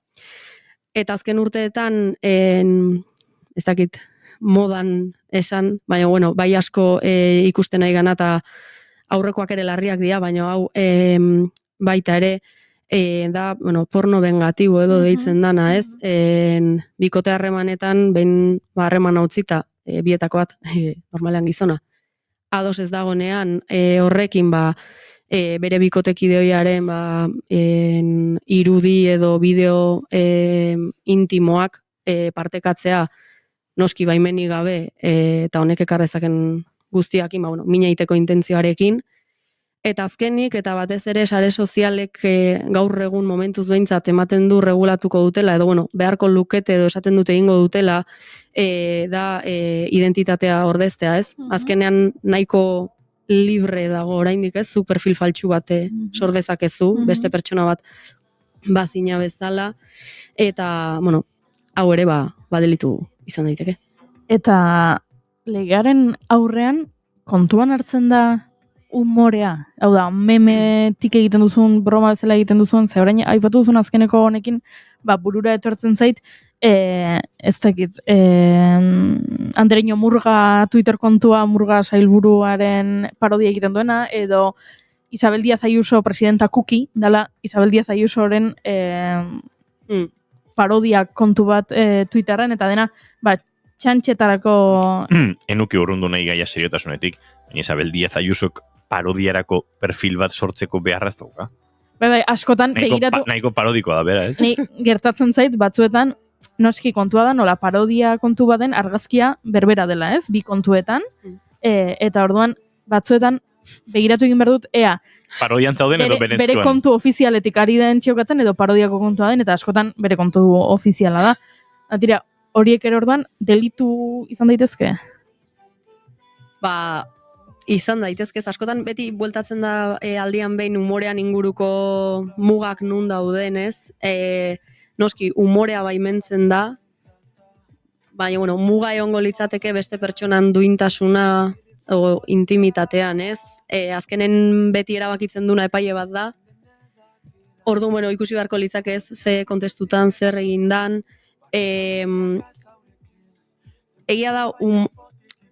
Eta azken urteetan, ez dakit modan esan, baina bai asko ikusten nahi gana eta aurrekoak ere larriak dira, baina hau baita ere da, porno vengatibo edo deitzen dana, ez? Bikote harremanetan, behin harreman hautzita, bietako bat, normalean gizona. Ados ez dagonean, horrekin, bere bikotekideoiaren irudi edo bideo intimoak partekatzea noski baimenik gabe eta honek ekarrezaken guztiakin, minaiteko intentzioarekin. Eta azkenik, eta batez ere sare sozialek gaur egun momentuz behintzat ematen du regulatuko dutela, edo beharko lukete edo esaten dute egingo dutela, da identitatea ordeztea, ez? Azkenean nahiko libre dago oraindik, ez? Zu perfil faltsu bat sordezakezu, beste pertsona bat bazina bezala, eta, hau ere delitu izan daiteke. Eta legearen aurrean kontuan hartzen da humorea, hau da, memetik egiten duzun, broma bezala egiten duzun, ze orain aipatu duzun azkeneko honekin, burura etortzen zait, ez dakit, Andreño Murga Twitter kontua, Murga sailburuaren parodia egiten duena, edo Isabel Díaz Ayuso presidenta Kuki, dala Isabel Díaz Ayusoren parodia kontu bat Twitterren, eta dena, txantxetarako... Enuki urrundu nahi gaia seriotasunetik, baina Isabel Díaz Ayusok parodiarako perfil bat sortzeko beharraz dauka. Bai, askotan begiratu... Nahiko parodikoa da, bera, ez? Ni gertatzen zait, batzuetan, noski kontua da, nola parodia kontu baden argazkia berbera dela, ez? Bi kontuetan, eta orduan, batzuetan, begiratu egin behar dut, parodian zauden edo benezkoan. Bere kontu ofizialetik ari den txiokatzen, edo parodiako kontua den, eta askotan bere kontu ofiziala da. Atira, horiek ere orduan, delitu izan daitezke? Izan daitezke, askotan beti bueltatzen da aldian behin umorean inguruko mugak nun dauden, ez? Noski, umorea baimentzen da, baina, muga egongo litzateke beste pertsonan duintasuna o intimitatean, ez? Azkenen beti erabakitzen duna epaile bat da. Orduan, ikusi beharko litzake ez, ze kontestutan, zer egindan. Egia da,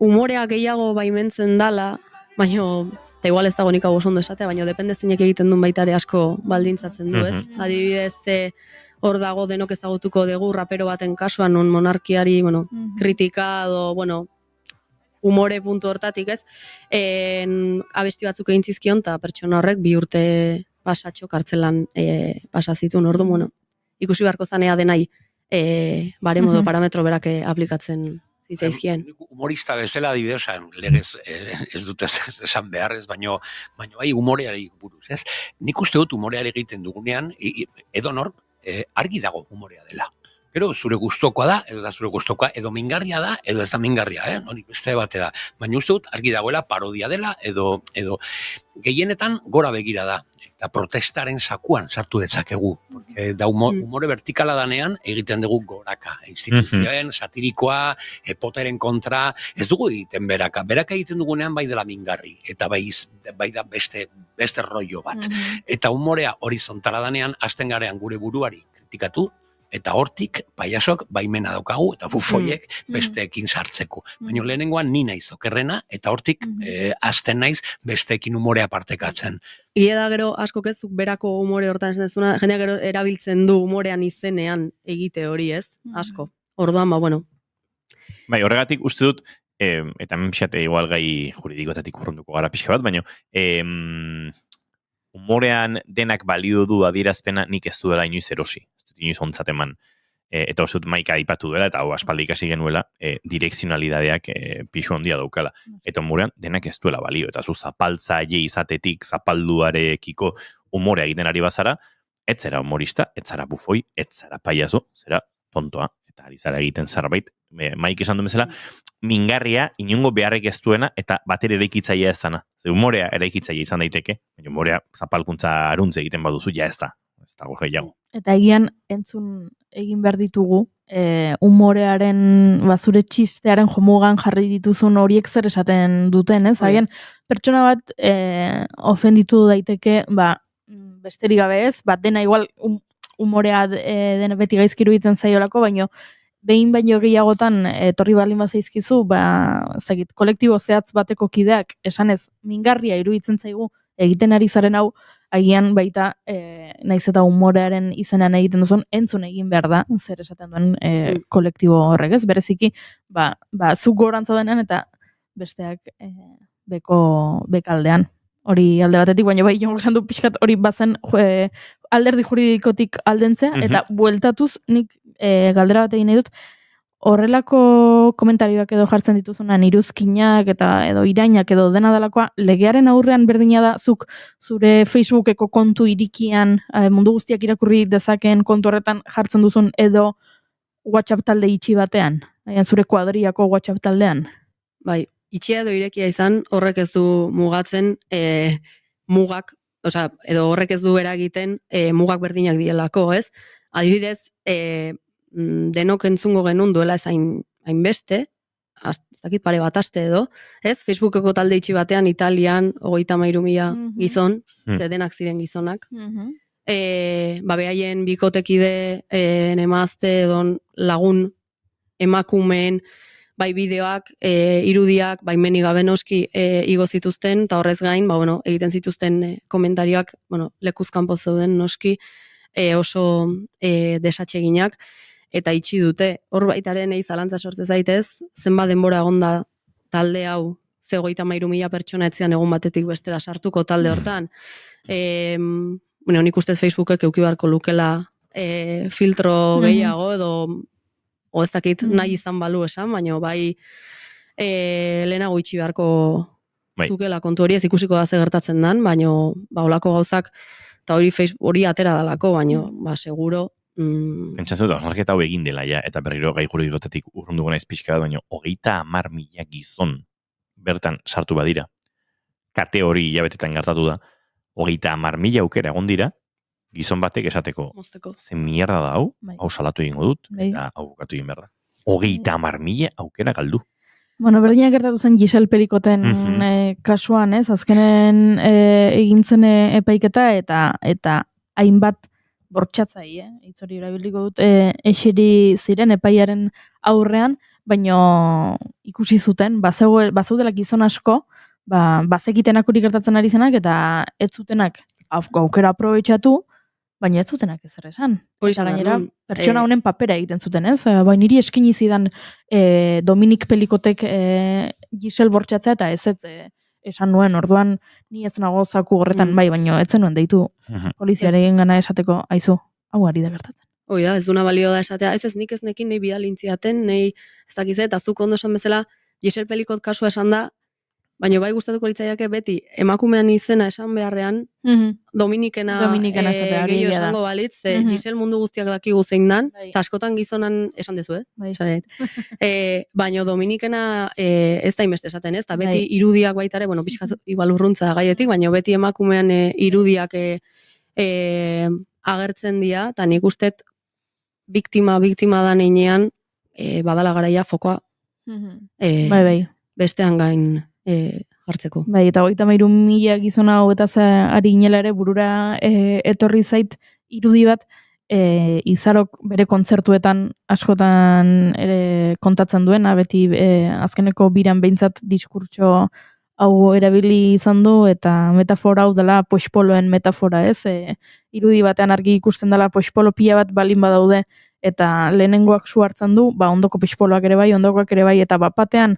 umorea gehiago baimentzen dala, baina, eta igual ez dago nik hau oso ondo esatea, baina dependezinek egiten duen baita ere asko baldintzatzen du, ez? Adibidez, hor dago denok ezagutuko dugu rapero baten kasuan, non monarkiari, kritika, edo, umore puntu hortatik, ez? Abesti batzuk egin zizkion, eta pertsona horrek 2 urte pasatxo kartzelan pasazitun, ordu, ikusi beharko zanea denai baremo edo parametro berak aplikatzen zitzaizkien. Humorista bezala adibidezan, legez ez dute esan beharrez, baina bai humoreari buruz, ez? Nik uste dut humoreari egiten dugunean, edonor argi dago humorea dela. Gero, zure gustokoa da, edo da zure gustokoa, edo mingarria da, edo ez da mingarria, hori beste bate da. Baina uste dut, argi dagoela parodia dela, edo gehienetan gora begira da. Eta protestaren sakuan sartu detzakegu. Da humore vertikala danean egiten dugu goraka. Instituzioen, satirikoa, poteren kontra, ez dugu egiten beraka. Beraka egiten dugunean bai dela mingarri, eta bai da beste rollo bat. Eta humorea horizontala danean, hasten garean gure buruari kritikatu, eta hortik paiasok baimena daukagu eta bufoiek besteekin sartzeko. Baina lehenengoan ni naiz okerrena eta hortik hasten naiz besteekin umorea partekatzen. Ia da gero asko kezuk berako umore hortan esan dezuna, jendeak gero erabiltzen du umorean izenean egite hori, ez? Asko. Orduan, bueno. Bai, horregatik uste dut, eta hemen pixate igual gai juridikotatik urrunduko gara pixka bat, baina umorean denak balio du adierazpena nik ez duela inoiz erosi. Inoiz ontzat eman, eta uste dut Maika aipatu duela, eta hau aspaldi ikasi genuela, direkzionalidadeak pixu handia daukala. Eta umorean denak ez duela balio, eta zu zapaltzaile izatetik, zapalduarekiko umorea egiten ari bazara, ez zera humorista, ez zara bufoi, ez zara paiazo, zera tontoa, eta ari zara egiten zerbait, Maik esan duen bezala, mingarria inongo beharrek ez duena, eta bater eraikitzailea ez dana. Ze umorea eraikitzailea izan daiteke, baina umorea zapalkuntza aruntze egiten baduzu, ja ez da. Ez dago gehiago. Eta egian entzun egin behar ditugu, umorearen, zure txistearen jomugan jarri dituzun horiek zer esaten duten, ez? Agian, pertsona bat ofenditu daiteke, besterik gabe ez, dena igual umorea dena beti gaizkiru egiten zaiolako, baino behin baino gehiagotan etorri balin bazaizkizu, kolektibo zehatz bateko kideak esanez mingarria iruditzen zaigu egiten ari zaren hau, agian baita naiz eta umorearen izenean egiten duzun, entzun egin behar da, zer esaten duen kolektibo horrek, ez? Bereziki, zuk gorantza denean eta besteak bekaldean. Hori alde batetik, baina bai, jongo esan du pixkat hori bazen alderdi juridikotik aldentzea, eta bueltatuz nik galdera bat egin nahi dut, horrelako komentarioak edo jartzen dituzunan iruzkinak eta edo irainak edo dena delakoa, legearen aurrean berdina da zuk zure Facebookeko kontu irikian mundu guztiak irakurri dezakeen kontu horretan jartzen duzun edo WhatsApp talde itxi batean, zure kuadriako WhatsApp taldean. Bai, itxia edo irekia izan, horrek ez du mugatzen mugak, edo horrek ez du eragiten mugak berdinak dielako, ez? Adibidez, denok entzungo genuen duela ez hainbeste, ez dakit pare bat aste edo, ez? Facebookeko talde itxi batean Italian 33.000 gizon, denak ziren gizonak. Behaien bikotekide emazte edo lagun emakumeen bai bideoak, irudiak, bai meni gabe noski igo zituzten, eta horrez gain, egiten zituzten komentarioak, lekuzkanpo zeuden noski oso desatseginak, eta itxi dute. Hor baitaren zalantza sortze zaitez, zenbat denbora egonda talde hau, 33.000 pertsona etzian egun batetik bestera sartuko talde hortan. Nik ustez Facebookek euki beharko lukela filtro gehiago, edo ez dakit nahi izan balu esan, baina bai lehenago itxi beharko zukela kontu hori, ez ikusiko da ze gertatzen dan, baina olako gauzak, eta hori atera dalako, baina seguro. Pentsatzen dut, osnarketa hau egin dela, eta berriro gai juridikotatik urrunduko naiz pixka bat, baina 30.000 gizon bertan sartu badira. Kate hori hilabetetan gertatu da, 30.000 aukera egon dira, gizon batek esateko, ze mierda da hau salatu egingo dut, eta hau bukatu egin behar da. 30.000 aukera galdu. Berdinak gertatu zen Giselle Pelikoten kasuan, ez? Azkenen egintzen epaiketa eta hainbat bortxatzai, hitz hori erabiliko dut, eseri ziren epaiaren aurrean, baino ikusi zuten, bazeudela gizon asko, bazekitenak hori gertatzen ari zenak, eta ez zutenak aukera aprobetxatu, baina ez zutenak ezer esan. Eta gainera, pertsona honen papera egiten zuten, ez? Niri eskini zidan Dominik Pelikotek Giselle bortxatzea, eta ez esan nuen, orduan ni ez nago zaku horretan baina ez zenuen deitu poliziaren gana esateko, aizu, hau ari da gertatzen. Hoi da, ez duna balio da esatea, ez nik ez nekin nahi bidalintziaten, nahi ez dakizet, eta zuk ondo esan bezala, Giselle Pelikot kasua esan da, Baina bai gustatuko litzaiake beti emakumean izena esan beharrean Dominikena esatea, hori gehiago egia da. esango balitz, Giselle mundu guztiak dakigu zein dan, eta askotan gizonan esan dezu, Bai. Baina Dominikena ez da inbeste esaten, ez? Eta beti Bai. irudiak baita ere, bueno, pixka igual urruntza gaietik, baina beti emakumean irudiak agertzen dira, eta nik ustet biktima dan einean, badala garaia fokoa Bai. bestean gain hartzeko. Bai, eta 33.000 gizona hauetaz ari inela ere burura etorri zait irudi bat, Izarok bere kontzertuetan askotan ere kontatzen duena, beti azkeneko biran behintzat diskurtso hau erabili izan du, eta metafora hau dela poxpoloen metafora, ez? Irudi batean argi ikusten dela poxpolo pila bat balin badaude, eta lehenengoak su hartzen du, ondoko poxpoloak ere bai, ondokoak ere bai, eta batean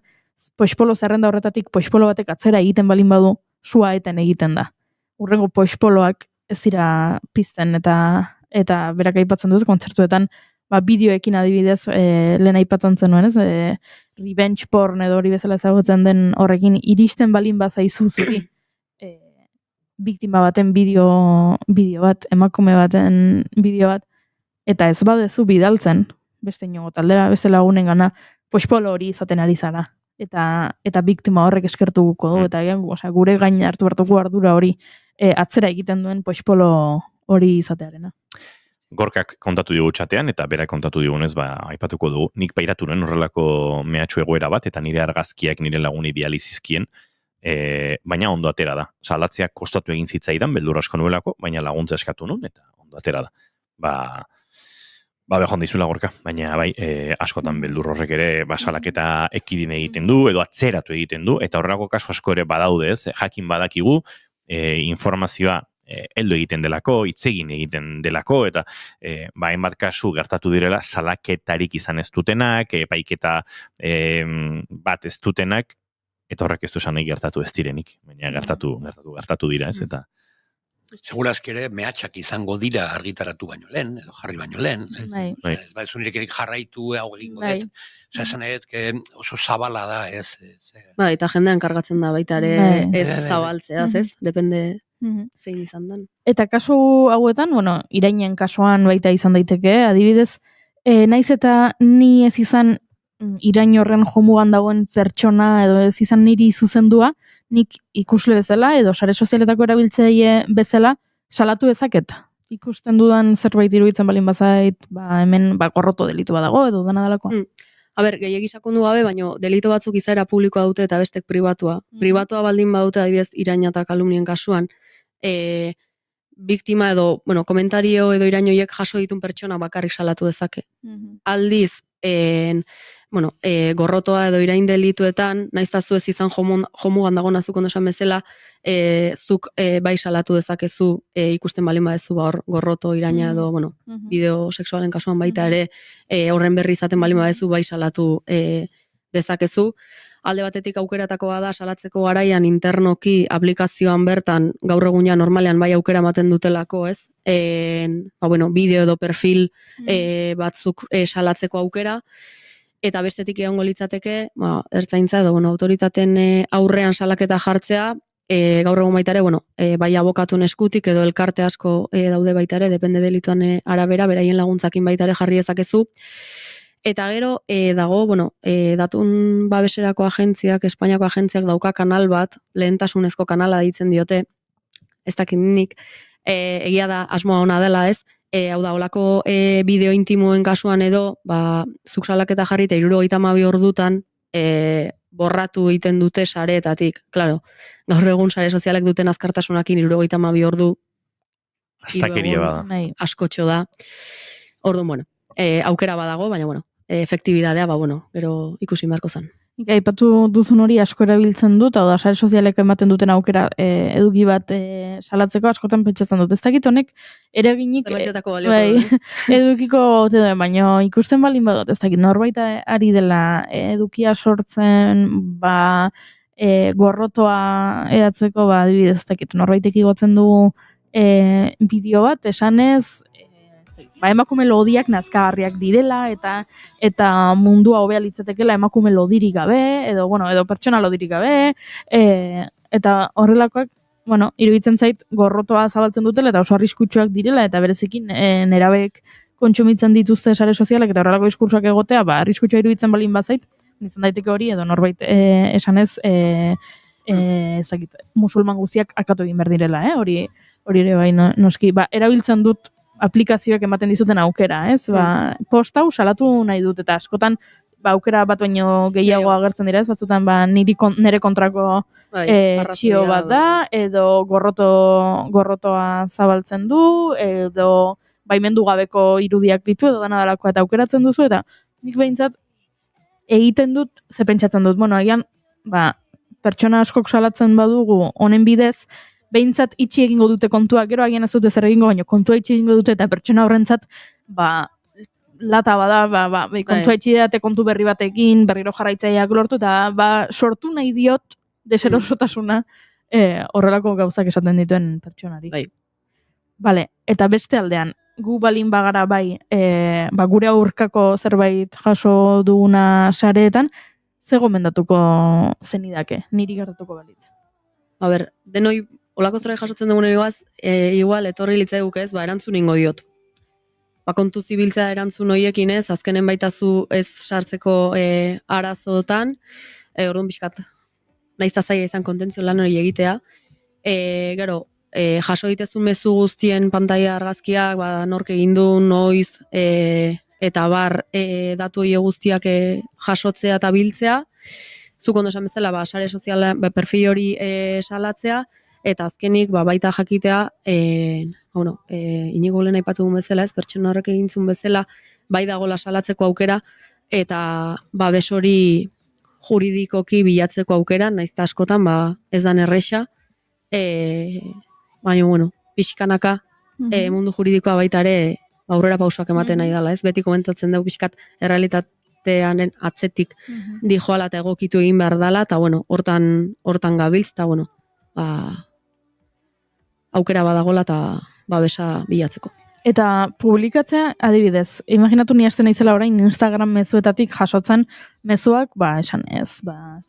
poxpolo zerrenda horretatik poxpolo batek atzera egiten balin badu, sua eten egiten da. Urrengo poxpoloak ez dira pizten, eta berak aipatzen duz, kontzertuetan, bideoekin adibidez, lehen aipatzen zenuen, ez? Revenge porn edo hori bezala ezagutzen den horrekin, iristen balin bazaizu zuri, biktima baten bideo bat, emakume baten bideo bat, eta ez badezu bidaltzen, beste inongo taldera, beste lagunen gana, poxpolo hori izaten ari zara. Eta biktima horrek eskertuko du, eta gure gain hartu hartuko ardura hori atzera egiten duen poxpolo hori izatearena. Gorkak kontatu digu txatean, eta berak kontatu digunez, aipatuko dugu. Nik pairatu nuen horrelako mehatxu egoera bat, eta nire argazkiak nire laguni bializizkien, baina ondo atera da. Salatzeak kostatu egin zitzaidan, beldur asko nuelako, baina laguntza eskatu nun, eta ondo atera da. Behon dizula Gorka, baina askotan beldur horrek ere salaketa ekidin egiten du, edo atzeratu egiten du, eta horrelako kasu asko ere badaude, ez, jakin badakigu, informazioa heldu egiten delako, hitzegin egiten delako, eta hainbat kasu gertatu direla salaketarik izan ez dutenak, epaiketa bat ez dutenak, eta horrek ez du esan nahi gertatu ez direnik, baina gertatu dira, ez, eta Segurazki ere, mehatxak izango dira argitaratu baino lehen, edo jarri baino lehen. Ez baizu nirekerik jarraitu hau egingo dut. Esan edo, oso zabala da, ez. Eta jendean kargatzen da baita ere ez zabaltzeaz, ez? Depende zein izan den. Eta kasu hauetan, irainen kasuan baita izan daiteke, adibidez, naiz eta ni ez izan irain horren jomugan dagoen pertsona edo ez izan niri zuzendua, nik ikusle bezala edo sare sozialetako erabiltzaile bezala salatu dezaket. Ikusten dudan zerbait iruditzen balin bazait, hemen gorroto delitu badago edo dena delakoa. Gehiegi sakondu gabe, baina delito batzuk izaera publikoa dute eta bestek pribatua. Pribatua baldin badute adibidez iraina eta kalumnien kasuan, biktima edo, komentario edo irainoiek jaso ditun pertsona bakarrik salatu dezake. Aldiz, gorrotoa edo irain delituetan, naiztazu ez izan jomugan dago nazuk ondo esan bezala, zuk bai salatu dezakezu ikusten balin badezu gorroto, iraina edo, bideo sexualen kasuan baita ere, horren berri izaten balin badezu bai salatu dezakezu. Alde batetik aukeratako bada salatzeko garaian internoki aplikazioan bertan gaur egunean normalean bai aukera ematen dutelako, ez? Bideo edo perfil batzuk salatzeko aukera. Eta bestetik egongo litzateke, ertzaintza edo autoritaten aurrean salaketa jartzea, gaur egun baita ere, bai abokatuen eskutik edo elkarte asko daude baita ere, depende delituan arabera, beraien laguntzakin baita ere jarri dezakezu. Eta gero, dago, datun babeserako agentziak, Espainiako agentziak dauka kanal bat, lehentasunezko kanala deitzen diote, ez dakit nik, egia da asmoa ona dela ez, hau da, olako bideo intimoen kasuan edo, zuk salaketa jarri eta 72 ordutan borratu egiten dute sareetatik. Claro, gaur egun sare sozialek duten azkartasunakin 72 ordu astakeria bada. Askotxo da. Orduan, aukera badago, baina, efektibidadea, gero ikusi beharko zen. Aipatu duzun hori asko erabiltzen dut, hau da, sare sozialek ematen duten aukera eduki bat salatzeko askotan pentsatzen dut. Ez dakit honek eraginik edukiko ote duen, baina ikusten balin badut, ez dakit norbait ari dela edukia sortzen, gorrotoa edatzeko, adibidez, ez dakit norbaitek igotzen du bideo bat, esanez, emakume lodiak nazkagarriak direla eta mundua hobea litzatekeela emakume lodirik gabe edo pertsona lodirik gabe eta horrelakoak iruditzen zait gorrotoa zabaltzen dutela eta oso arriskutsuak direla eta berezikin nerabek kontsumitzen dituzte sare sozialak eta horrelako diskursoak egotea arriskutsua iruditzen balin bazait izan daiteke hori edo norbait esanez musulman guztiak akatu egin behar direla, hori ere bai noski, erabiltzen dut aplikazioak ematen dizuten aukera, ez? Post hau salatu nahi dut eta askotan aukera bat baino gehiago agertzen dira, ez? Batzutan nire kontrako txio bat da edo gorrotoa zabaltzen du edo baimendu gabeko irudiak ditu edo dana dalakoa eta aukeratzen duzu eta nik behintzat egiten dut, ze pentsatzen dut, agian, pertsona askok salatzen badugu honen bidez, behintzat itxi egingo dute kontua, gero agian ez dute zer egingo, baina kontua itxi egingo dute eta pertsona horrentzat, lata bada, kontua itxi date kontu berri batekin, berriro jarraitzaileak lortu, eta sortu nahi diot deserosotasuna horrelako gauzak esaten dituen pertsonari. Vale, eta beste aldean, gu balin bagara gure aurkako zerbait jaso duguna sareetan, ze gomendatuko zenidake, niri gertatuko balitz? Denoi olako zerbait jasotzen dugun egoaz, igual etorri litzaiguk ez, erantzun ingo diot. Kontu zibiltzea erantzun horiekin ez, azkenen baitazu ez sartzeko arazotan, orduan pixkat, naizta zaila izan kontentzio lan hori egitea, gero, jaso ditezu mezu guztien pantaila argazkiak, nork egin du, noiz, eta datu hori guztiak jasotzea eta biltzea, zuk ondo esan bezala, sare soziala, perfil hori salatzea, eta azkenik baita jakitea, inigo lehen aipatu duen bezala, ez pertsona horrek egintzun bezala, bai dagoela salatzeko aukera, eta babes hori juridikoki bilatzeko aukera, naizta askotan ez dan erresa, baina, pixkanaka mundu juridikoa baita ere aurrera pausoak ematen nahi dela, ez? Beti komentatzen dugu pixkat errealitatearen atzetik dijoala eta egokitu egin behar dela, eta hortan gabiltz, eta aukera badagola eta babesa bilatzeko. Eta publikatzea, adibidez, imaginatu ni hasten naizela orain Instagram mezuetatik jasotzen mezuak, esan ez,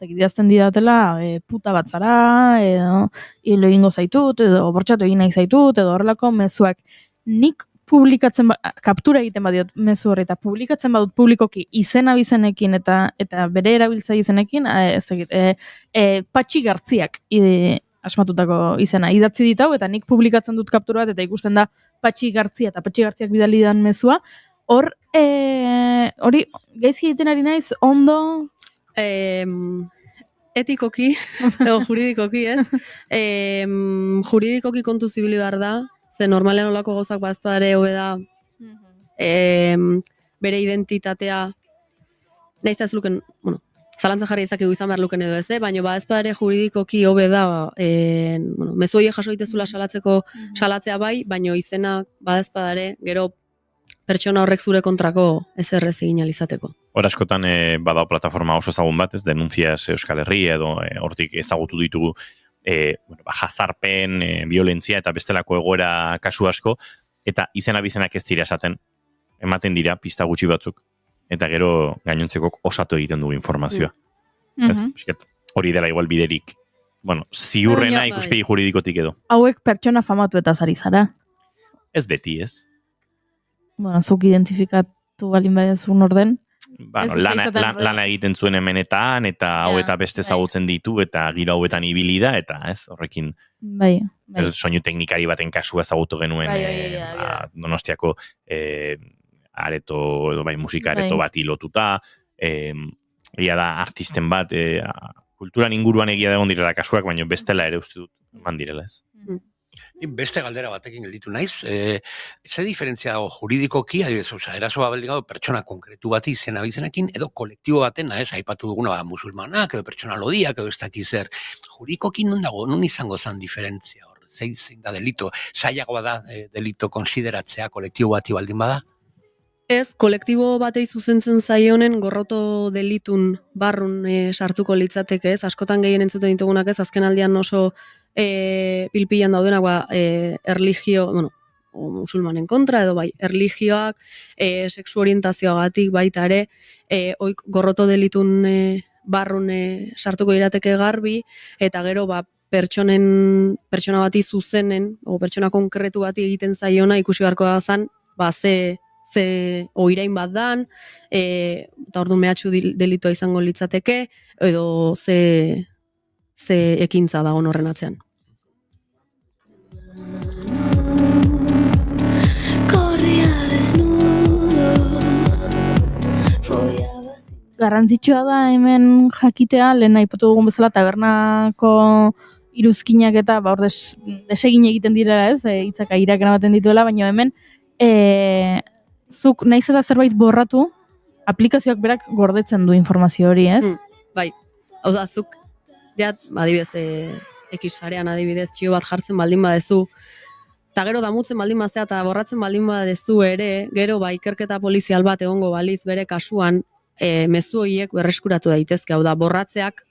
idazten didatela, puta bat zara, edo hilo egingo zaitut, edo bortxatu egin nahi zaitut, edo horrelako mezuak. Nik publikatzen, kaptura egiten badiot mezu horri, eta publikatzen badut publikoki izena bizenekin eta bere erabiltza izenekin, patxi gartziak asmatutako izena. Idatzi ditau, eta nik publikatzen dut kaptura bat, eta ikusten da patxi gartzia, eta patxi gartziak bidali dan mezua. Hori, gaizki egiten ari naiz, ondo? Etikoki, edo juridikoki, ez? Juridikoki kontu zibili behar da, ze normalean olako gozak bazpadare hobe da, bere identitatea, nahiz ez luken, zalantza jarri ezakegu izan behar luken edo ez, baina ez ere juridikoki hobe da, mezu horiek jaso ditezula salatzea bai, baina izena ez ere, gero pertsona horrek zure kontrako ezerrez egin alizateko. Hor askotan badao plataforma oso ezagun bat, ez Denuncias Euskal Herri edo hortik ezagutu ditugu jazarpen, violentzia eta bestelako egoera kasu asko, eta izena bizenak ez dira esaten, ematen dira pista gutxi batzuk. Eta gero gainontzekok osatu egiten dugu informazioa. Hori dela igual biderik, ziurrena ikuspegi juridikotik edo. Hauek pertsona famatu eta zari zara. Ez beti, ez? Zuk identifikatu balin baiazun orden. Lana egiten zuen hemenetan, eta hau eta beste ezagutzen ditu, eta giro hauetan ibili da, eta ez, horrekin soinu teknikari baten kasua ezagutu genuen Donostiako areto, edo musika areto bat lotuta, egia da artisten bat, kulturan inguruan egia da egon direla kasuak, baina bestela ere uste dut eman direla ez. Beste galdera batekin gelditu naiz, ze diferentzia dago juridikoki, erasoa baldin gado pertsona konkretu bati izena bizenekin, edo kolektibo baten, aipatu duguna musulmanak, edo pertsona lodiak, edo ez dakiz zer, juridikoki non dago, non izango zen diferentzia hor, zein da delito, zailagoa da delito konsideratzea kolektibo bati baldin bada? Ez, kolektibo batei zuzentzen zaionen gorroto delitun barrun sartuko litzateke, ez? Askotan gehien entzuten ditugunak ez, azken aldian oso pilpilan daudenak erlijio, musulmanen kontra, edo bai, erlijioak, sexu orientazioagatik baita ere, gorroto delitun barrun sartuko irateke garbi, eta gero pertsona bati zuzenen, o pertsona konkretu bati egiten zaiona ikusi beharko da zan, ze oirain bat dan, eta orduan mehatxu delitua izango litzateke, edo ze ekintza dago horren atzean. Garrantzitsua da hemen jakitea, lehen aipatu dugun bezala tabernako iruzkinak eta hor desegin egiten direla, ez? Hitzak airak eramaten dituela, baina hemen zuk naiz eta zerbait borratu, aplikazioak berak gordetzen du informazio hori, ez? Bai, hau da, zuk adibidez, X-sarean adibidez txio bat jartzen baldin badezu, eta gero damutzen baldin bazea eta borratzen baldin badezu ere, gero ikerketa polizial bat egongo baliz bere kasuan, mezu horiek berreskuratu daitezke, hau da, borratzeak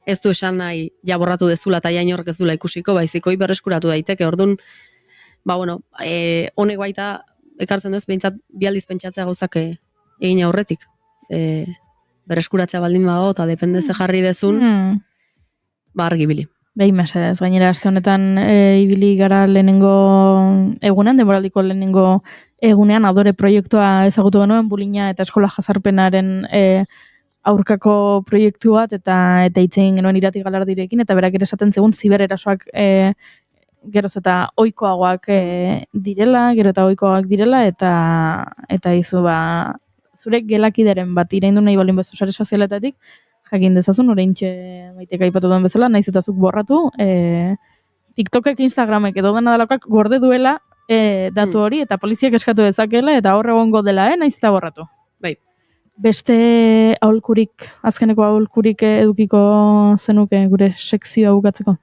ez du esan nahi ja borratu dezula eta ja inork ez dula ikusiko, baizikoi berreskuratu daiteke, orduan, honek baita ekartzen duz, behintzat bi aldiz pentsatzea gauzak egin aurretik, berreskuratzea baldin badago eta depende ze jarri dezun, argi bili. Behin mesedez, gainera aste honetan ibili gara lehenengo egunean, denboraldiko lehenengo egunean Adore proiektua ezagutu genuen, bulina eta eskola jazarpenaren aurkako proiektu bat, eta hitz egin genuen Irati Galardirekin, eta berak ere esaten zegoen zibererasoak geroz eta ohikoagoak direla, eta izu zure gelakideren bat iraindu nahi balin bezu sare sozialetatik, jakin dezazun, oraintxe Maiteka aipatu duen bezala, naiz eta zuk borratu, TikTokek, Instagramek edo dena dalakak gorde duela datu hori, eta poliziak eskatu dezakela, eta hor egongo dela, naiz eta borratu. Bai. Beste azkeneko aholkurik edukiko zenuke gure sekzioa bukatzeko?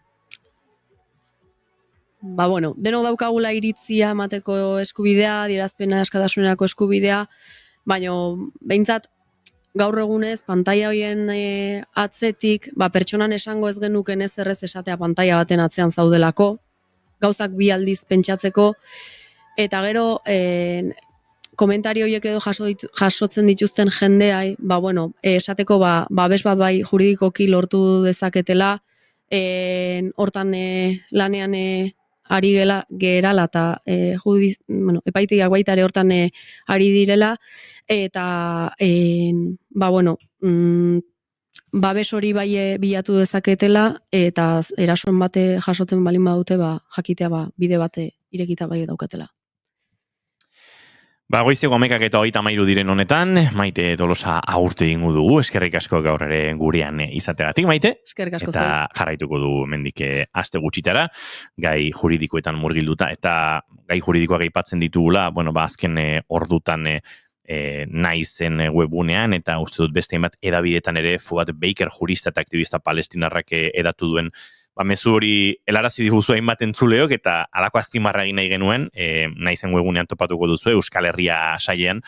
Denok daukagula iritzia emateko eskubidea, adierazpena askatasunerako eskubidea, baina behintzat gaur egunez, pantaila horien atzetik, pertsonan esango ez genuken ez errez esatea pantaila baten atzean zaudelako, gauzak bi aldiz pentsatzeko, eta gero komentario horiek edo jasotzen dituzten jendeai, esateko babes bat bai juridikoki lortu dezaketela, hortan lanean ari gerala eta epaitegiak baita ere hortan ari direla, eta babes hori bai bilatu dezaketela, eta erasoen bate jasoten balin badute, jakitea bide bate irekita bai daukatela. Goizeko 11:33 diren honetan, Maite Tolosa agurtu egingo dugu, eskerrik asko gaur ere gurean izategatik, Maite. Eskerrik asko eta jarraituko du hemendik aste gutxitara, gai juridikoetan murgilduta, eta gai juridikoak aipatzen ditugula, azken ordutan naizen webunean, eta uste dut beste bat edabidetan ere Fuad Baker jurista eta aktivista palestinarrak edatu duen mezu hori helarazi diguzu hainbat entzuleok, eta halako azpimarra egin nahi genuen, naizen webunean topatuko duzu Euskal Herria sailean,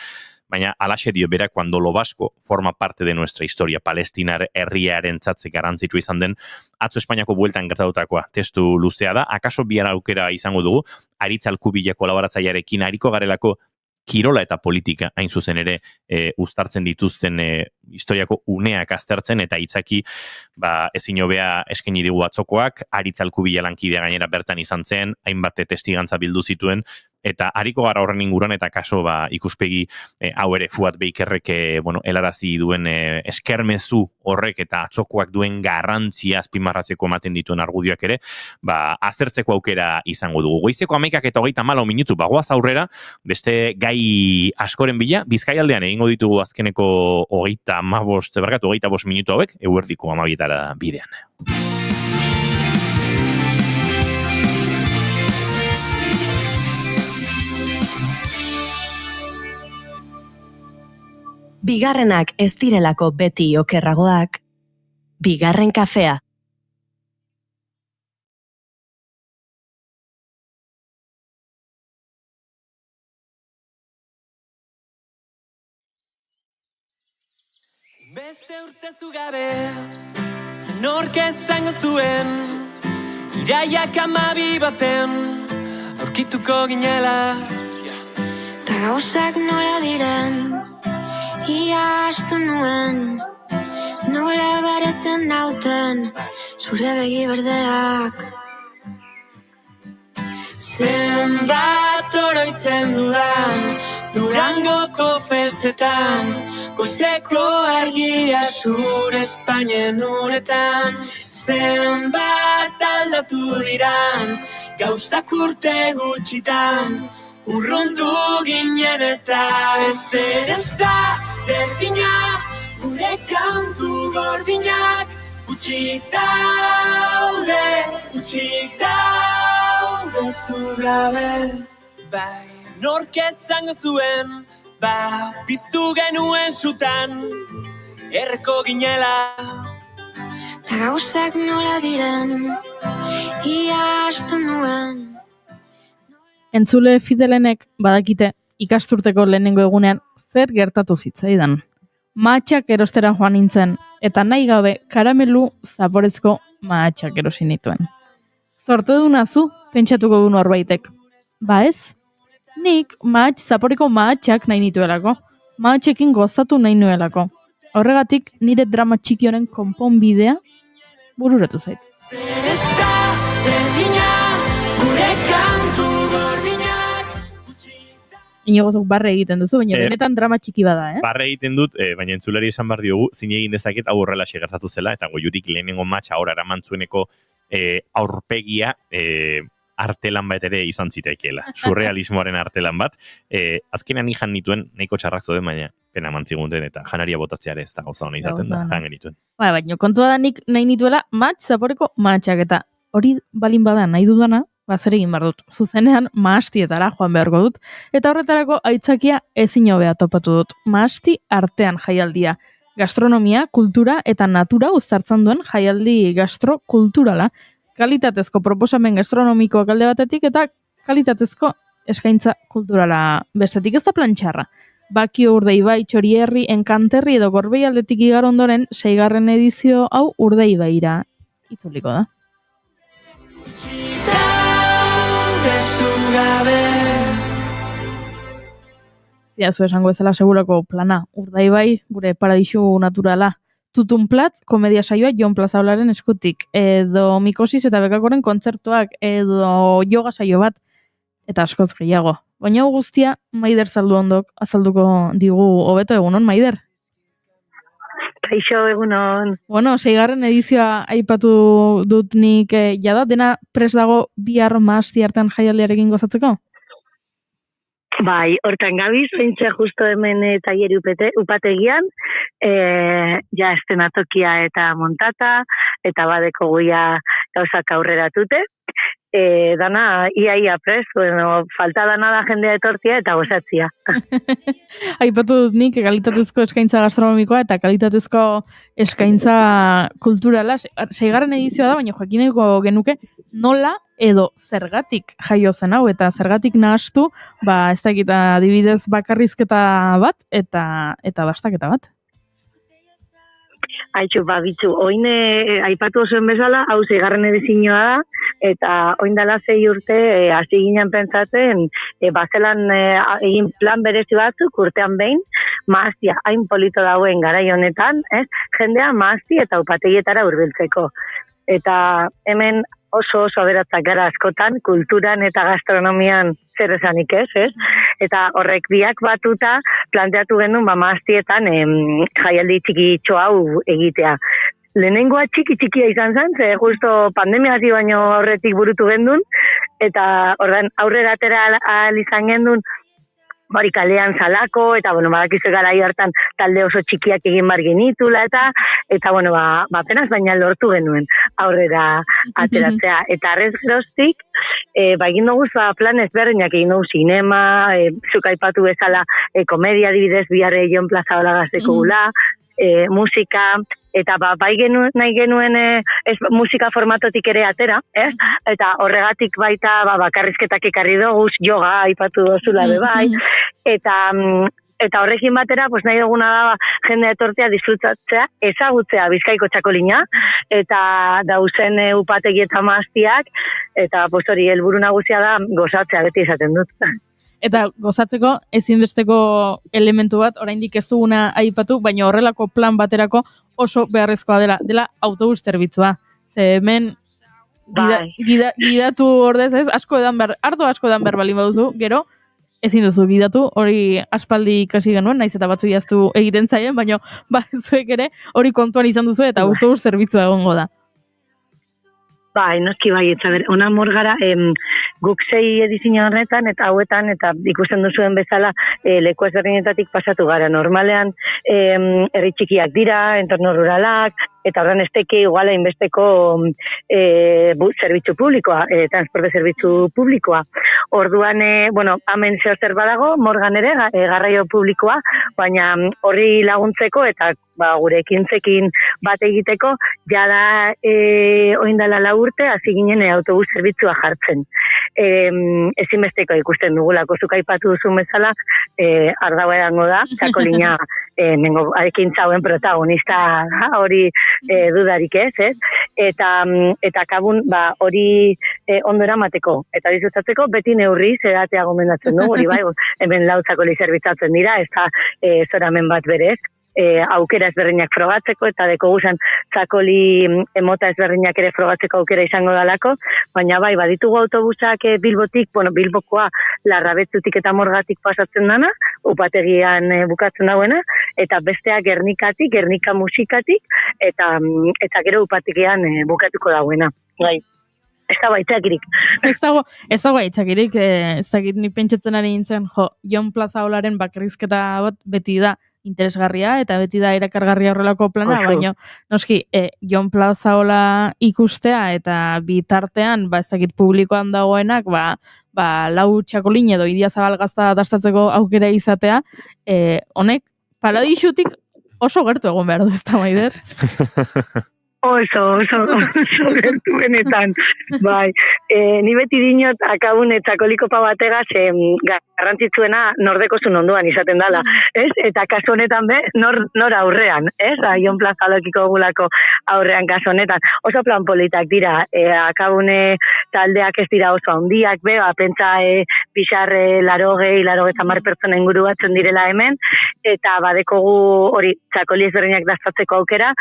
baina alaxe dio berak, cuando lo vasco forma parte de nuestra historia, palestinar herriaren tzatze garantzitsu izan den, atzo Espainiako bueltan gertatutakoa, testu luzea da, akaso bihar aukera izango dugu, Aritz Alkubila kolaboratzailearekin ariko garelako kirola eta politika hain zuzen ere uztartzen dituzten historiako uneak aztertzen, eta hitzaki ezin hobea eskaini digu atzokoak, Aritz Alkubila lankidea gainera bertan izan zen, hainbat testigantza bildu zituen, eta hariko gara horren inguruan, eta kaso ikuspegi hau ere Fuad Bakerrek helarazi duen eskermezu horrek eta atzokoak duen garrantzia azpimarratzeko ematen dituen argudioak ere, aztertzeko aukera izango dugu. Goizeko 11:34 minutu, goaz aurrera, beste gai askoren bila, Bizkaialdean egingo ditugu azkeneko 25 minutu hauek, eguerdiko 12:00 bidean. Bigarrenak ez direlako beti okerragoak, Bigarren kafea. Beste urtezu gabe, nork esango zuen, iraiak 12 baten, aurkituko ginela. Ta gauzak nola diren, ia astu nuen, nola baretzen nauten, zure begi berdeak. Zenbat oroitzen dudan, Durangoko festetan, gozeko argia zure Espainien uretan. Zenbat aldatu diran, gauzak urte gutxitan, urrundu ginen eta ezer ez da berdina, gure kantu gordinak, utxik daude zu gabe. Bai, nork esango zuen, piztu genuen sutan, erreko ginela. Ta gauzak nola diren, ia astu nuen. Entzule fidelenek badakite ikasturteko lehenengo egunean zer gertatu zitzaidan. Mahatxak erostera joan nintzen, eta nahi gabe karamelu zaporezko mahatxak erosi nituen. Zorte duna zu, pentsatuko du norbaitek. Ba ez? Nik zaporeko mahatxak nahi nituelako. Mahatxekin gozatu nahi nuelako. Horregatik nire drama txiki honen konponbidea bururatu zait. Inogozok barre egiten duzu, baina benetan drama txiki bada, Barre egiten dut, baina entzulari esan behar diogu, zine egin dezaket hau horrela gertatu zela, eta goiutik lehenengo matxa ahora eramantzueneko aurpegia artelan bat ere izan zitekeela. Surrealismoaren artelan bat. Azkenean ijan nituen, nahiko txarrak zoden, baina pena mantziguten eta janaria botatzeare ez da gauza hona izaten da, jan genituen. Baina kontua da nik nahi nituela zaporeko mahatxak, eta hori balin bada nahi dudana, zer egin behar dut. Zuzenean mahastietara joan beharko dut, eta horretarako aitzakia ezin hobea topatu dut. Mahasti artean jaialdia. Gastronomia, kultura eta natura uztartzen duen jaialdi gastrokulturala. Kalitatezko proposamen gastronomikoak alde batetik eta kalitatezko eskaintza kulturala bestetik. Ez da plantxarra. Bakio, Urdeibai, Txorierri, Enkanterri edo Gorbei aldetik igar ondoren 6. edizio hau Urdeibaira itzuliko da. Ziazu esango ezela segurako plana. Urdaibai, gure paradisu naturala. Tutunplatz, komedia saioa Jon Plazaolaren eskutik. Edo Mikosis eta Bekakoren kontzertuak. Edo yoga saio bat. Eta askoz gehiago. Baina guztia, Maider Zalduondok azalduko digu hobeto. Egunon, Maider? Kaixo, egunon. Bueno, 6. edizioa aipatu dut nik jada, dena prest dago bihar mahasti hartan jaialdiarekin gozatzeko? Bai, hortan gabiz, ointxe justo hemen taileri upategian, ja estenatokia eta montata, eta badeko guia gauzak aurreratute. Dana ia prest, bueno, falta dana da jendea etortzia eta gozatzia. Aipatu dut nik kalitatezko eskaintza gastronomikoa eta kalitatezko eskaintza kulturala. 6. edizioa da, baina jakineko genuke nola edo zergatik jaio zen hau, eta zergatik nahastu, ez dakit adibidez bakarrizketa bat eta bastaketa bat. Aitxu, bitzu, oin aipatu osoen bezala, hau 6. edizioa da, eta oin dela 6 urte hasi ginen pentsatzen, bazelan egin plan berezi batzuk urtean behin, mahastia hain polito dauen garai honetan, jendea mahasti eta upategietara hurbiltzeko. Eta hemen oso aberatzak gara askotan, kulturan eta gastronomian zer esanik ez? Eta horrek biak batuta planteatu genuen mahastietan jaialdi txikitxo hau egitea. Lehenengoa txikia izan zen, ze justo pandemia hasi baino horretik burutu gendun, eta aurrera atera ahal izan gendun, bari kalean zalako, eta badakizu gara hartan talde oso txikiak egin bar genitula, eta apenas baina lortu genuen aurrera ateratzea. Eta arrez geroztik, egin dugu plan ezberdinak, egin dugu sinema, zuk aipatu bezala komedia adibidez, biharre Jon Plazaola gazteko gula, musika, eta bai nahi genuen musika formatotik ere atera, eta horregatik baita bakarrizketak ekarri dugu, yoga aipatu dozula bai, eta eta horrekin batera, pues nahi duguna da jendea etortzea, disfrutatzea, ezagutzea Bizkaiko txakolina, eta dauzen upategi eta maztiak, eta pues hori helburu nagusia da gozatzea, beti esaten dut. Eta gozatzeko ezinbesteko elementu bat, oraindik ez duguna aipatu, baina horrelako plan baterako oso beharrezkoa dela autobus zerbitzua. Ze hemen gidatu ordez, ez? Ardo asko edan behar balin baduzu, gero, ezin duzu gidatu, hori aspaldi ikasi genuen, naiz eta batzu jaztu egiten zaien, baina zuek ere hori kontuan izan duzu eta autobus zerbitzua egongo da. Bai, noski bai, eta ona morgara, guk 6 edizio horretan, eta hauetan, eta ikusten duzuen bezala, leku ezberdinetatik pasatu gara. Normalean, herri txikiak dira, entorno ruralak, eta horren esteke iguala inbesteko zerbitzu publikoa, transporte zerbitzu publikoa. Orduan, hemen zer badago, morgan ere, garraio publikoa, baina horri laguntzeko, eta gure ekintzekin bat egiteko, jada oindala 4 urte, hasi ginen autobus zerbitzua jartzen. Ezinbesteko ikusten dugulako, zuk aipatu duzun bezala, ardaua edango da, txakolina arekin zauen protagonista hori dudarik ez? Eta kabun hori ondo eramateko, eta disfrutatzeko beti neurri zedatea gomendatzen dugu, hori bai, hemen 4 txakoli zerbitzatzen dira, ez da zoramen bat berez, aukera ezberdinak frogatzeko, eta deko guzan txakoli emota ezberdinak ere frogatzeko aukera izango dalako, baina bai, baditugu autobusak Bilbotik, Bilbokoa Larrabetzutik eta Morgatik pasatzen dana, upategian bukatzen dauena, eta besteak Gernikatik, Gernika musikatik, eta gero upategian bukatuko dauena. Bai. Ez dago aitzakirik. Ez dago aitzakirik, ez dakit ni pentsatzen ari nintzen, Jon Plazaolaren bakarrizketa bat beti da interesgarria, eta beti da erakargarria horrelako plana, baina noski, Jon Plazaola ikustea, eta bitartean, ez dakit publikoan dagoenak, 4 txakolin edo Idia Zabalgazta dastatzeko aukera izatea, honek, Paradisutik oso gertu egon behar du, ez da maider? Oso gertu benetan, bai. Ni beti dinot, akabun txakolikopa bategaz, garrantzitsuena nordekozun onduan izaten dela, ez? Eta kasu honetan nor aurrean, ez? Jon Plazalokiko gulako aurrean kasu honetan. Oso plan politak dira, akabune taldeak ez dira oso handiak, pentsa pixarre 80 pertsona inguru batzen direla hemen, eta badekogu hori txakoli ezberdinak dastatzeko aukera,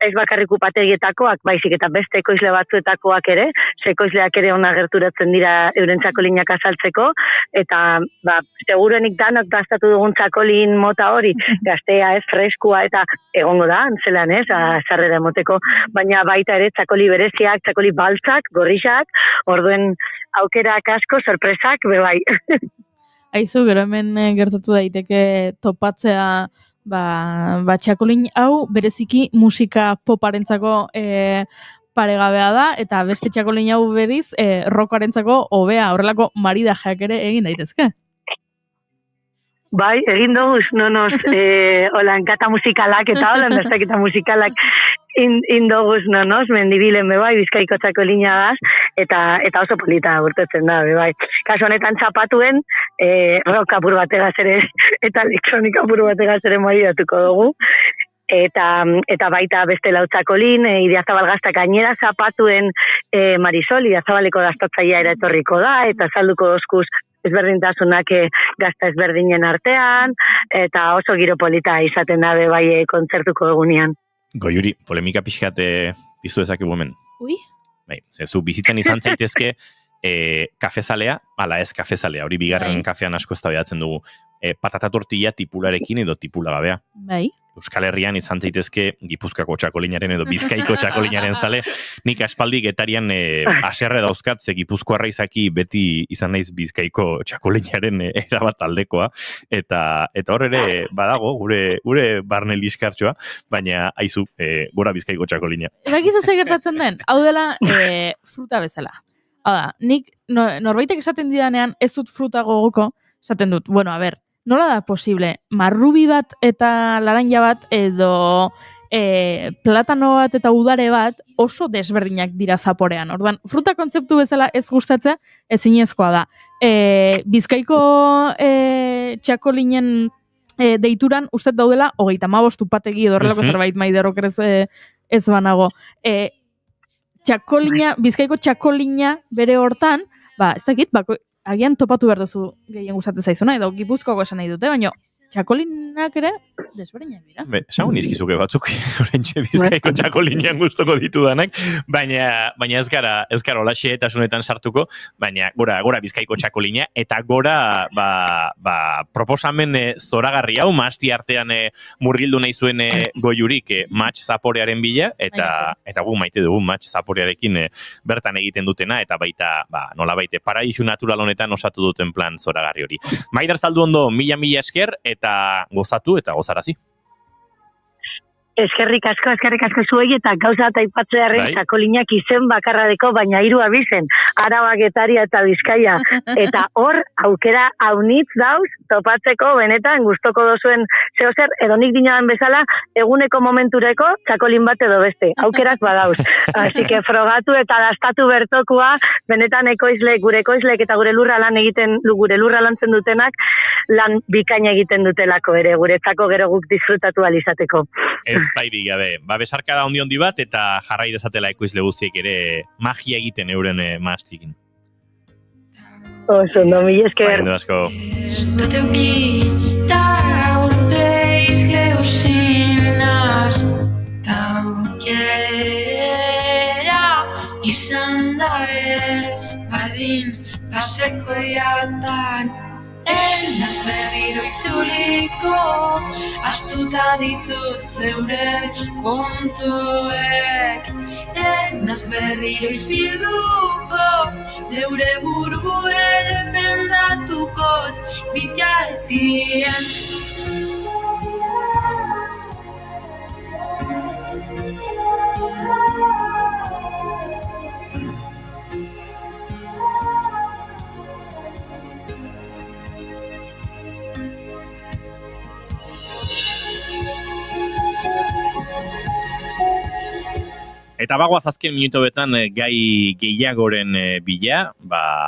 ez bakarrik upategietakoak, baizik eta beste ekoizle batzuetakoak ere, ekoizleak ere ona gerturatzen dira euren txakolinak azaltzeko, eta seguruenik danok dastatu dugun txakolin mota hori, gaztea ez freskua eta egongo da, antzelan ez, sarrera emoteko, baina baita ere txakoli bereziak, txakoli baltzak, gorrixak, orduen aukerak asko, sorpresak, bai. Aizu, gero hemen gertatu daiteke topatzea txakolin hau bereziki musika poparentzako paregabea da, eta beste txakolin hau beriz rockarentzako hobea, horrelako maridajeak ere egin daitezke. Bai, egin doguz, nonos, holan kata musikalak eta holan dastaketa musikalak indoguz, nonos, mendibilen bai, Bizkaiko txakolina gaz, eta oso polita urtetzen da, bai. Kaso honetan txapatuen, rock apur bategaz ere, eta elektronika apur bategaz ere maridatuko dugu. Eta baita beste 4 txakolin, Idia Zabalgazta gainera zapatuen Marisol, Idia Zabaleko dastatzaia ere etorriko da, eta salduko dozkuz ezberdintasunak gazta ezberdinen artean, eta oso giro polita izaten dabe bai kontzertuko egunean. Goiuri, polemika pixkat piztu dezakegu hemen. Ui? Bai, zu bizitzan izan zaitezke kafezalea, ala ez kafezalea, hori bigarren kafean asko eztabaidatzen dugu. Patata tortilla tipularekin edo tipula gabea. Bai. Euskal Herrian izan zaitezke Gipuzkoako txakolinaren edo Bizkaiko txakolinaren zale, nik aspaldi getarian haserre dauzkat, ze Gipuzkoarra izaki beti izan naiz Bizkaiko txakolinaren erabat aldekoa, eta hor ere badago, gure barne liskartxoa, baina aizu, gora Bizkaiko txakolina. Erakizu ze gertatzen den, hau dela fruta bezala. Hau da, nik norbaitek esaten didanean ez dut fruta gogoko, esaten dut, bueno, a ber, nola da posible, marrubi bat eta laranja bat edo platano bat eta udare bat oso desberdinak dira zaporean. Orduan, fruta kontzeptu bezala ez gustatzea ezinezkoa da. Bizkaiko txakolinen deituran uste daudela 35 upategi edo horrelako zerbait Maiderrok ez banago. Txakolina, Bizkaiko txakolina bere hortan, ez dakit, agian topatu behar duzu gehien gustatzen zaizuna, edo Gipuzkoako esan nahi dute, baina txakolinak ere desberdinak dira. Esagun izkizuke batzuk, horrentxe Bizkaiko txakolinean gustoko ditudanak, baina ez gara hola xehetasunetan sartuko, baina gora Bizkaiko txakolina, eta gora proposamen zoragarri hau, masti artean murgildu nahi zuen goiurik match zaporearen bila, eta gu maite dugu match zaporearekin bertan egiten dutena, eta baita, nola baite, paraisu natural honetan osatu duten plan zoragarri hori. Maider Zalduondo, mila esker, eta gozatu eta gozarazi. Eskerrik asko zuei eta gauza eta aipatzearen txakolinak izen bakarradeko, baina 3 abizen, Araba, Getaria eta Bizkaia. Eta hor, aukera haunitz dauz, topatzeko benetan gustoko dozuen zehozer, edo nik dinadan bezala, eguneko momentureko txakolin bat edo beste. Aukerak badauz. Así que frogatu eta dastatu bertokua, benetan gure ekoizlek eta gure lurra lantzen dutenak, lan bikaina egiten dutelako ere, guretzako gero guk disfrutatu alizateko. Ezpairik gabe. Besarkada handi bat eta jarrai dezatela ekoizle guztiek ere magia egiten euren mastikin. Oso, no, mila esker. Baina asko. Estateuki ta aurpeiz geusinaz ta aukera izan dabe bardin paseko jatan enaz berriro itzuliko astuta ditzut zeure kontuek enaz berriro izilduko neure burue defendatukot bitartien Eta bagoaz azken minuto betan gai gehiagoren bila,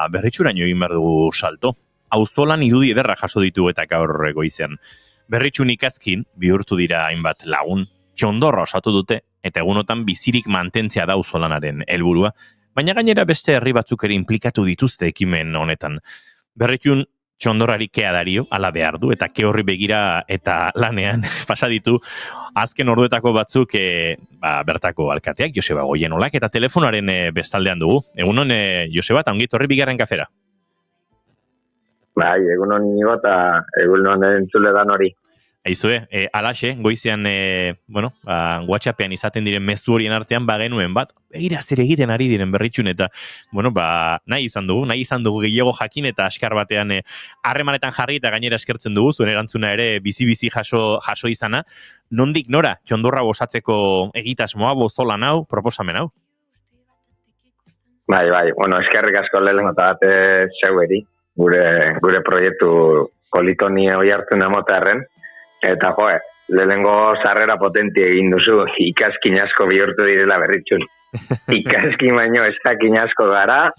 berritxuraino egin behar dugu salto. Auzolan irudi ederra jaso ditu eta gaur goizean. Berritxun ikazkin bihurtu dira hainbat lagun, txondorra osatu dute eta egunotan bizirik mantentzea da auzolanaren helburua, baina gainera beste herri batzuk ere inplikatu dituzte ekimen honetan. Berritxun txondorrari kea dario, ala behar du, eta ke horri begira eta lanean pasaditu azken orduetako batzuk bertako alkateak, Joseba Goienolak, eta telefonaren bestaldean dugu. Egunon, Joseba, eta ongit horri bigarren kafera. Bai, egunon nigo eta egunon entzule dan hori. Aizue, alaxe, goizean, WhatsAppean izaten diren mezu horien artean bagenuen bat, begira zer egiten ari diren Berritxun eta, nahi izan dugu gehiago jakin eta askar batean harremanetan jarri eta gainera eskertzen dugu, zuen erantzuna ere bizi-bizi jaso izana. Nondik nora, txondorra bosatzeko egitasmoa, bozolan hau, proposamen hau? Bai, eskerrik asko lehenko eta bat zeueri, gure proiektu kolitoni hoi hartzen amotarren, eta lehengo sarrera potenti egin duzu, ikaskin asko bihurtu direla Berritxun. Ikaskin baino estakin asko gara,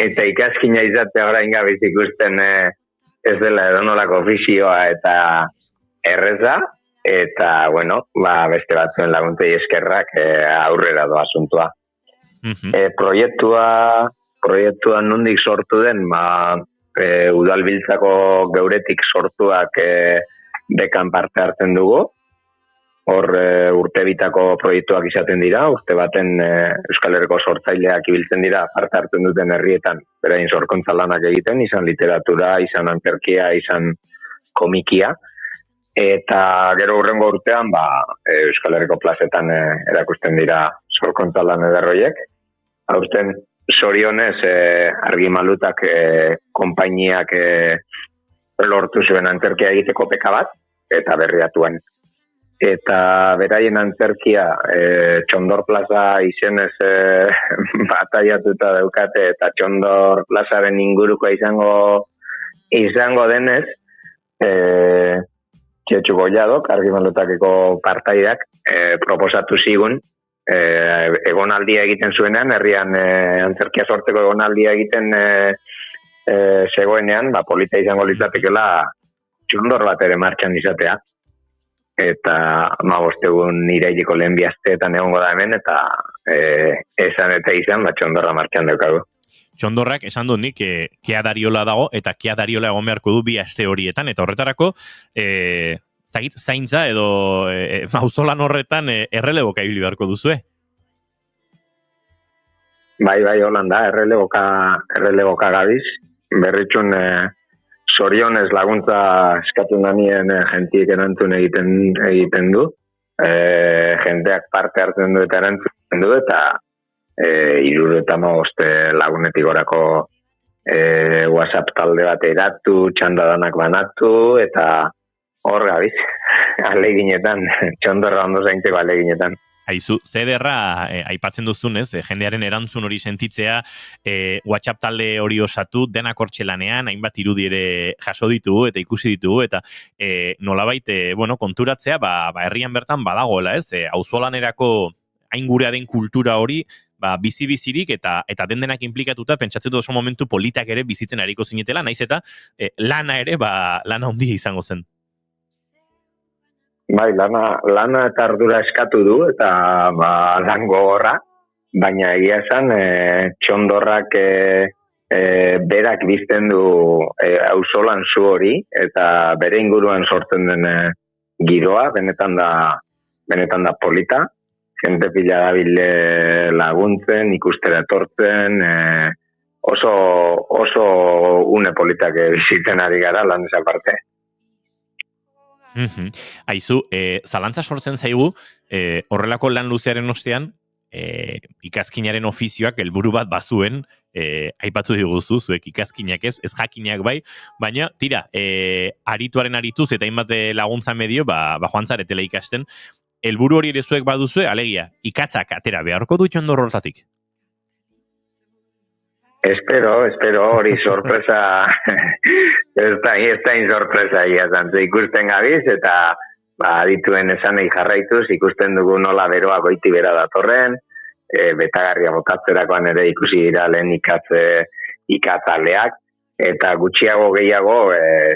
eta ikaskina izatea orain gabiz ikusten ez dela edonolako ofizioa eta erreza, eta, beste batzuen laguntei eskerrak aurrera doa asuntua. Proiektua nondik sortu den, udalbiltzako geuretik sortuak bekan parte hartzen dugu. Hor urte bitako proiektuak izaten dira, urte baten Euskal Herriko sortzaileak ibiltzen dira parte hartzen duten herrietan, berain sorkuntza lanak egiten, izan literatura, izan antzerkia, izan komikia, eta gero hurrengo urtean Euskal Herriko plazetan erakusten dira sorkuntza lan ederroiek. Aurten zorionez Argimalutak konpainiak lortu zuen antzerkia egiteko peka bat, eta berriatuen. Eta beraien antzerkia Txondor Plaza izenez bataiatuta daukate, eta Txondor Plazaren inguruko izango denez, Txetxu Goiadok, Argimalutakeko partaidak, proposatu zigun, egonaldia egiten zuenean, herrian antzerkia sortzeko egonaldia egiten zegoenean, polita izango litzatekela txondor bat ere martxan izatea. Eta 15 egun iraileko lehen bi asteetan egongo da hemen, eta esan eta izan, txondorra martxan daukagu. Txondorrak esan dut nik Kea Dariola dago, eta Kea Dariola egon beharko du bi aste horietan, eta horretarako zaintza edo auzolan horretan erreleboka ibili beharko duzue. Bai, Holanda, erreleboka gabiz, berritxun zorionez laguntza eskatu nanien jentiek erantzun egiten du, jenteak parte hartzen du eta erantzun du, eta 75 lagunetik gorako WhatsApp talde bat eratu, txandadanak banatu, eta hor gabiz, aleginetan, txondorra ondo zaintzeko aleginetan. Aizu, zederra aipatzen duzunez, jendearen erantzun hori sentitzea, WhatsApp talde hori osatu, denak hortxelanean, hainbat irudi ere jaso ditugu eta ikusi ditugu, eta nolabait, konturatzea, herrian bertan badagoela, ez? Auzolanerako aingurea den kultura hori, bizi-bizirik eta dendenak implikatuta, pentsatzen du oso momentu politak ere bizitzen ariko zinetela, naiz eta lana ere, lana handia izango zen. Bai, lana eta ardura eskatu du, eta lan gogorra, baina egia esan, txondorrak berak bizten du auzolan zu hori, eta bere inguruan sortzen den giroa, benetan da polita, jente pila dabile laguntzen, ikustera etortzen, oso une politak bizitzen ari gara lan esa parte. Aizu, zalantza sortzen zaigu, horrelako lan luzearen ostean, ikazkinaren ofizioak helburu bat bazuen, aipatu diguzu, zuek ikazkinak ez jakinak bai, baina, tira, arituaren arituz eta hainbat laguntza medio, joan zaretela ikasten, helburu hori ere zuek baduzue, alegia, ikatzak atera beharko du txondor hortatik? Espero, hori sorpresa, ez da sorpresa ikusten gabiz, eta adituen esanei jarraituz, ikusten dugu nola beroa goiti bera datorren, betagarria botatzerakoan ere ikusi dira lehen ikatzaleak, eta gutxiago gehiago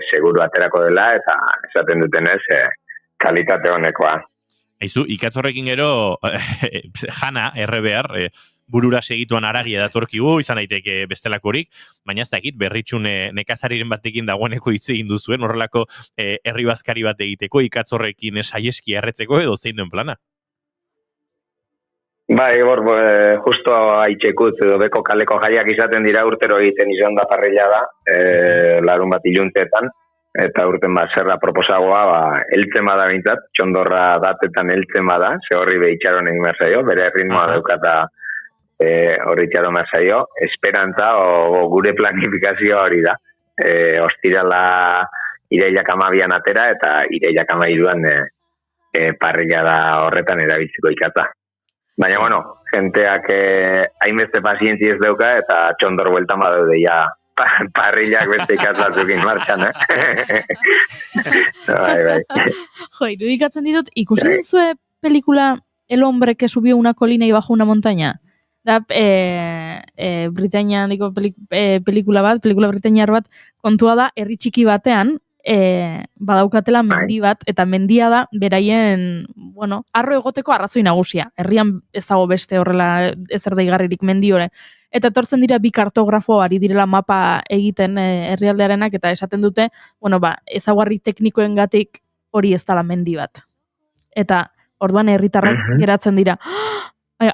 seguru aterako dela, eta esaten dutenez kalitate honekoa. Aizu, ikatzorrekin gero, jana, errebear, burura segituan aragia datorkigu, izan daiteke bestelakorik, baina ez dakit, berritxun nekazariren batekin dagoeneko hitz egin duzuen, horrelako herri bazkari bat egiteko, ikatzorrekin saieski erretzeko edo zein duen plana? Bai, justo haitxekut, beko kaleko jaiak izaten dira urtero egiten izan da parrilla da, larun bat ilunteetan, eta urten zerra proposagoa, eltzen bada bintzat, txondorra datetan eltzen bada, ze horri behitxaron egin behar zaio, bere ritmoa daukata horri txaron behar zaio, esperantza o gure planifikazioa hori da. Ostirala irailak 12an atera, eta irailak 13an parrilla da horretan erabiltzeko ikatza. Baina, jenteak hainbeste pazientzi ez dauka, eta txondor bueltan badaude ja parrillak beste ikatlatzukin martxan, Bai. Jo, irudikatzen ditut, ikusi duzue pelikula El hombre que subió una colina y bajó una montaña? Da, Britainia pelikula britainiar bat, kontua da, herri txiki batean, badaukatela mendi bat, eta mendia da, beraien, arro egoteko arrazoi nagusia. Herrian ez dago beste horrela ezer daigarririk mendi hori. Eta etortzen dira bi kartografo ari direla mapa egiten herrialdearenak, eta esaten dute, ezaugarri teknikoengatik hori ez dela mendi bat. Eta orduan herritarrak geratzen dira,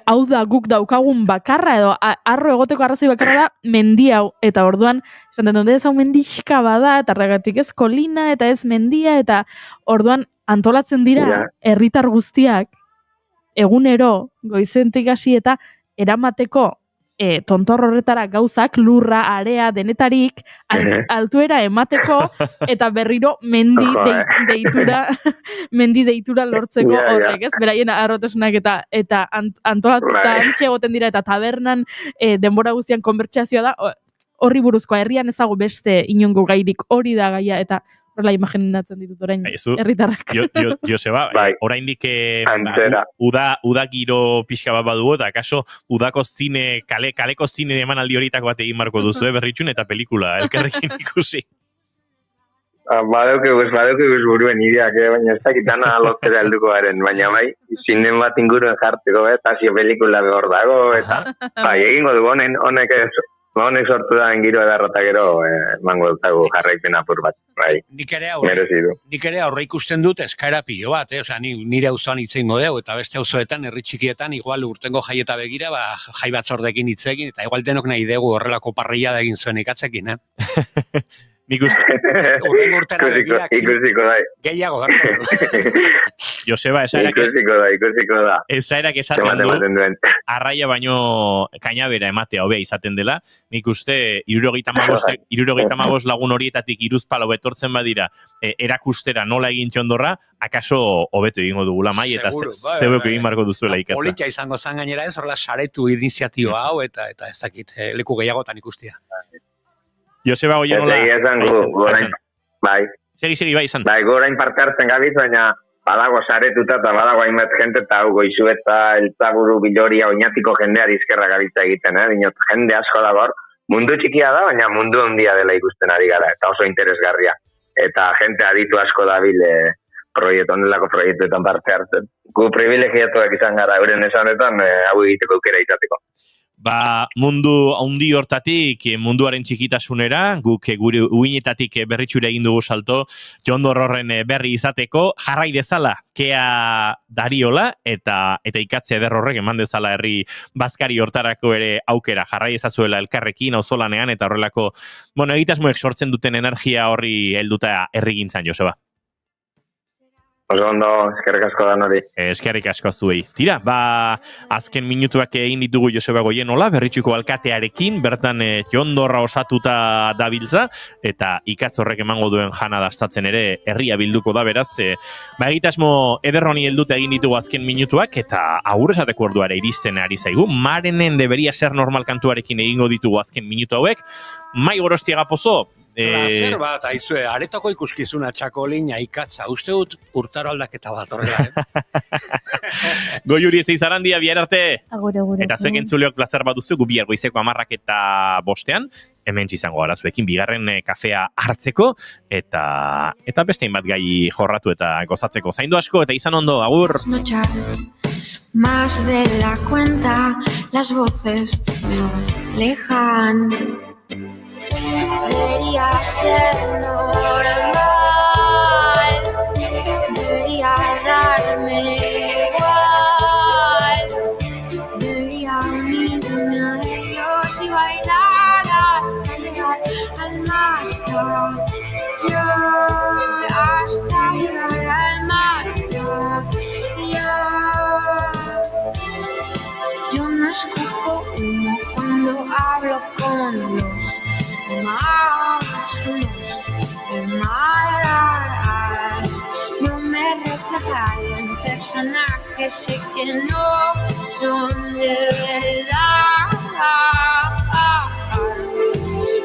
hau da guk daukagun bakarra, edo arro egoteko arrazoi bakarra da mendi hau, eta orduan esaten dute ez hau mendixka bada, eta regatik ez kolina, eta ez mendia, eta orduan antolatzen dira herritar guztiak egunero goizentik hasi eta eramateko tontor horretara gauzak, lurra, area, denetarik, altuera emateko, eta berriro mendi deitura lortzeko horrek, ez? Beraien arrotasunak eta antolatuta antxe egoten dira, eta tabernan denbora guztian konbertsazioa da, horri buruzkoa, herrian ezago beste inongo gairik hori da gaia, eta horrela imaginatzen ditut orain herritarrak. Joseba, oraindik uda giro pixka bat badugu, eta akaso udako zine, kaleko zine emanaldi horitako bat egin marko duzu, berritxun, eta pelikula elkarrekin ikusi. Badukiguz buruen ideak, baina ez dakitana lotzera helduko garen, baina bai, zinen bat inguruen jartzeko, tazio pelikula behor dago, eta bai, egingo du, honek sortu da engiro edarrota gero, mango dutagu jarraipen apur bat, bai, merezidu. Nik ere aurre ikusten dut eskaera pilo bat, osea, nire auzoan itzengo dugu, eta beste auzoetan, herri txikietan, igual urtengo jaieta begira, jai batzordekin hitzekin, eta igual denok nahi dugu horrelako parrillada egin zuen ikatzekin, Nik uste. Urren urtena begirak. Ikusiko da. Gehiago, garko. Joseba, ikusiko da. Esaerak esaten du, arraia baino kainabera ematea hobea izaten dela. Nik uste, 75 lagun horietatik 3 palo betortzen badira, erakustera nola egin txondorra, akaso hobeto egingo dugula mai, eta zeuek egin marko duzuela ikatza. Politia izango zan gainera ez, horrela saretu iniziatiba hau, eta ez dakit, leku gehiagotan ikustia. Joseba Goienola. Bai. Segi, bai, izan. Bai, gorain parte hartzen gabiz, baina badago saretuta eta badago hainbat jente eta hau goizu eta eltzaburu biloria oinatiko jendea dizkerra gabitza egiten, Dinot, jende asko da hor. Mundu txikia da, baina mundu handia dela ikusten ari gara, eta oso interesgarria. Eta jente aditu asko dabil onelako proiektuetan parte hartzen. Gu privilegiatuak izan gara, euren esanetan, hau egiteko aukera izateko. Mundu handi hortatik, munduaren txikitasunera, guk gure uinetatik berritxure egin dugu salto, Txondor horren berri izateko, jarrai dezala, kea dariola, eta ikatze eder horrek eman dezala herri bazkari hortarako ere aukera, jarrai ezazuela elkarrekin, auzolanean, eta horrelako, egitasmoek sortzen duten energia horri helduta herrigintzan, Joseba. Oso ondo, eskerrik asko da nori. Eskerrik asko zuei. Tira, azken minutuak egin ditugu Joseba Goienola, berritxuko alkatearekin, bertan Txondorra osatuta dabiltza, eta ikatz horrek emango duen jana dastatzen ere herria bilduko da, beraz, egitasmo ederroni helduta egin ditugu azken minutuak, eta agur esateko orduare iristen ari zaigu. Marenen deberia ser normal kantuarekin egingo ditugu azken minutu hauek. Mai Gorostiaga Pozo, Zer bat, aizue, aretako ikuskizuna txakolina ikatza, uste dut urtaro aldaketa bat horrela, Goiuri ez izarandia, bihar arte! Agure. Eta zuek entzuleok plazer bat duzu, gu bihar goizeko 10:05, hemen izango gara zuekin bigarren kafea hartzeko, eta bestein bat gai jorratu eta gozatzeko. Zaindu asko, eta izan ondo, agur! Más de la cuenta, las voces me alejan. Debería ser normal, debería darme igual, debería unirme a ellos y bailar hasta llegar al más allá, hasta llegar al más allá. Yo no escupo humo cuando hablo con los no me he reflejado en personajes, sé que no son de verdad.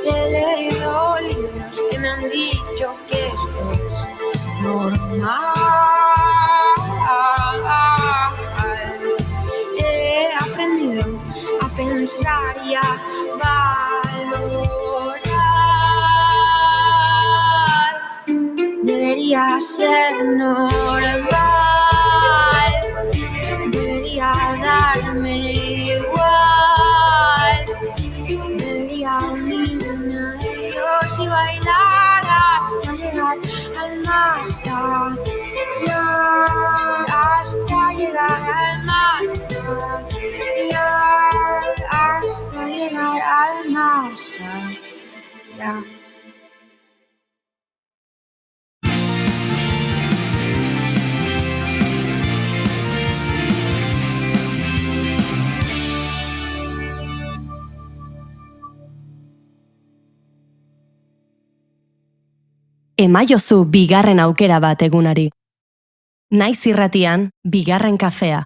He leído libros que me han dicho que esto es normal. He aprendido a pensar y a valorar. Debería ser normal, debería darme igual, debería unirme a ellos y bailar hasta llegar al más allá, hasta llegar al más allá, hasta llegar al más allá. Emaiozu bigarren aukera bat egunari. Naiz irratian, bigarren kafea.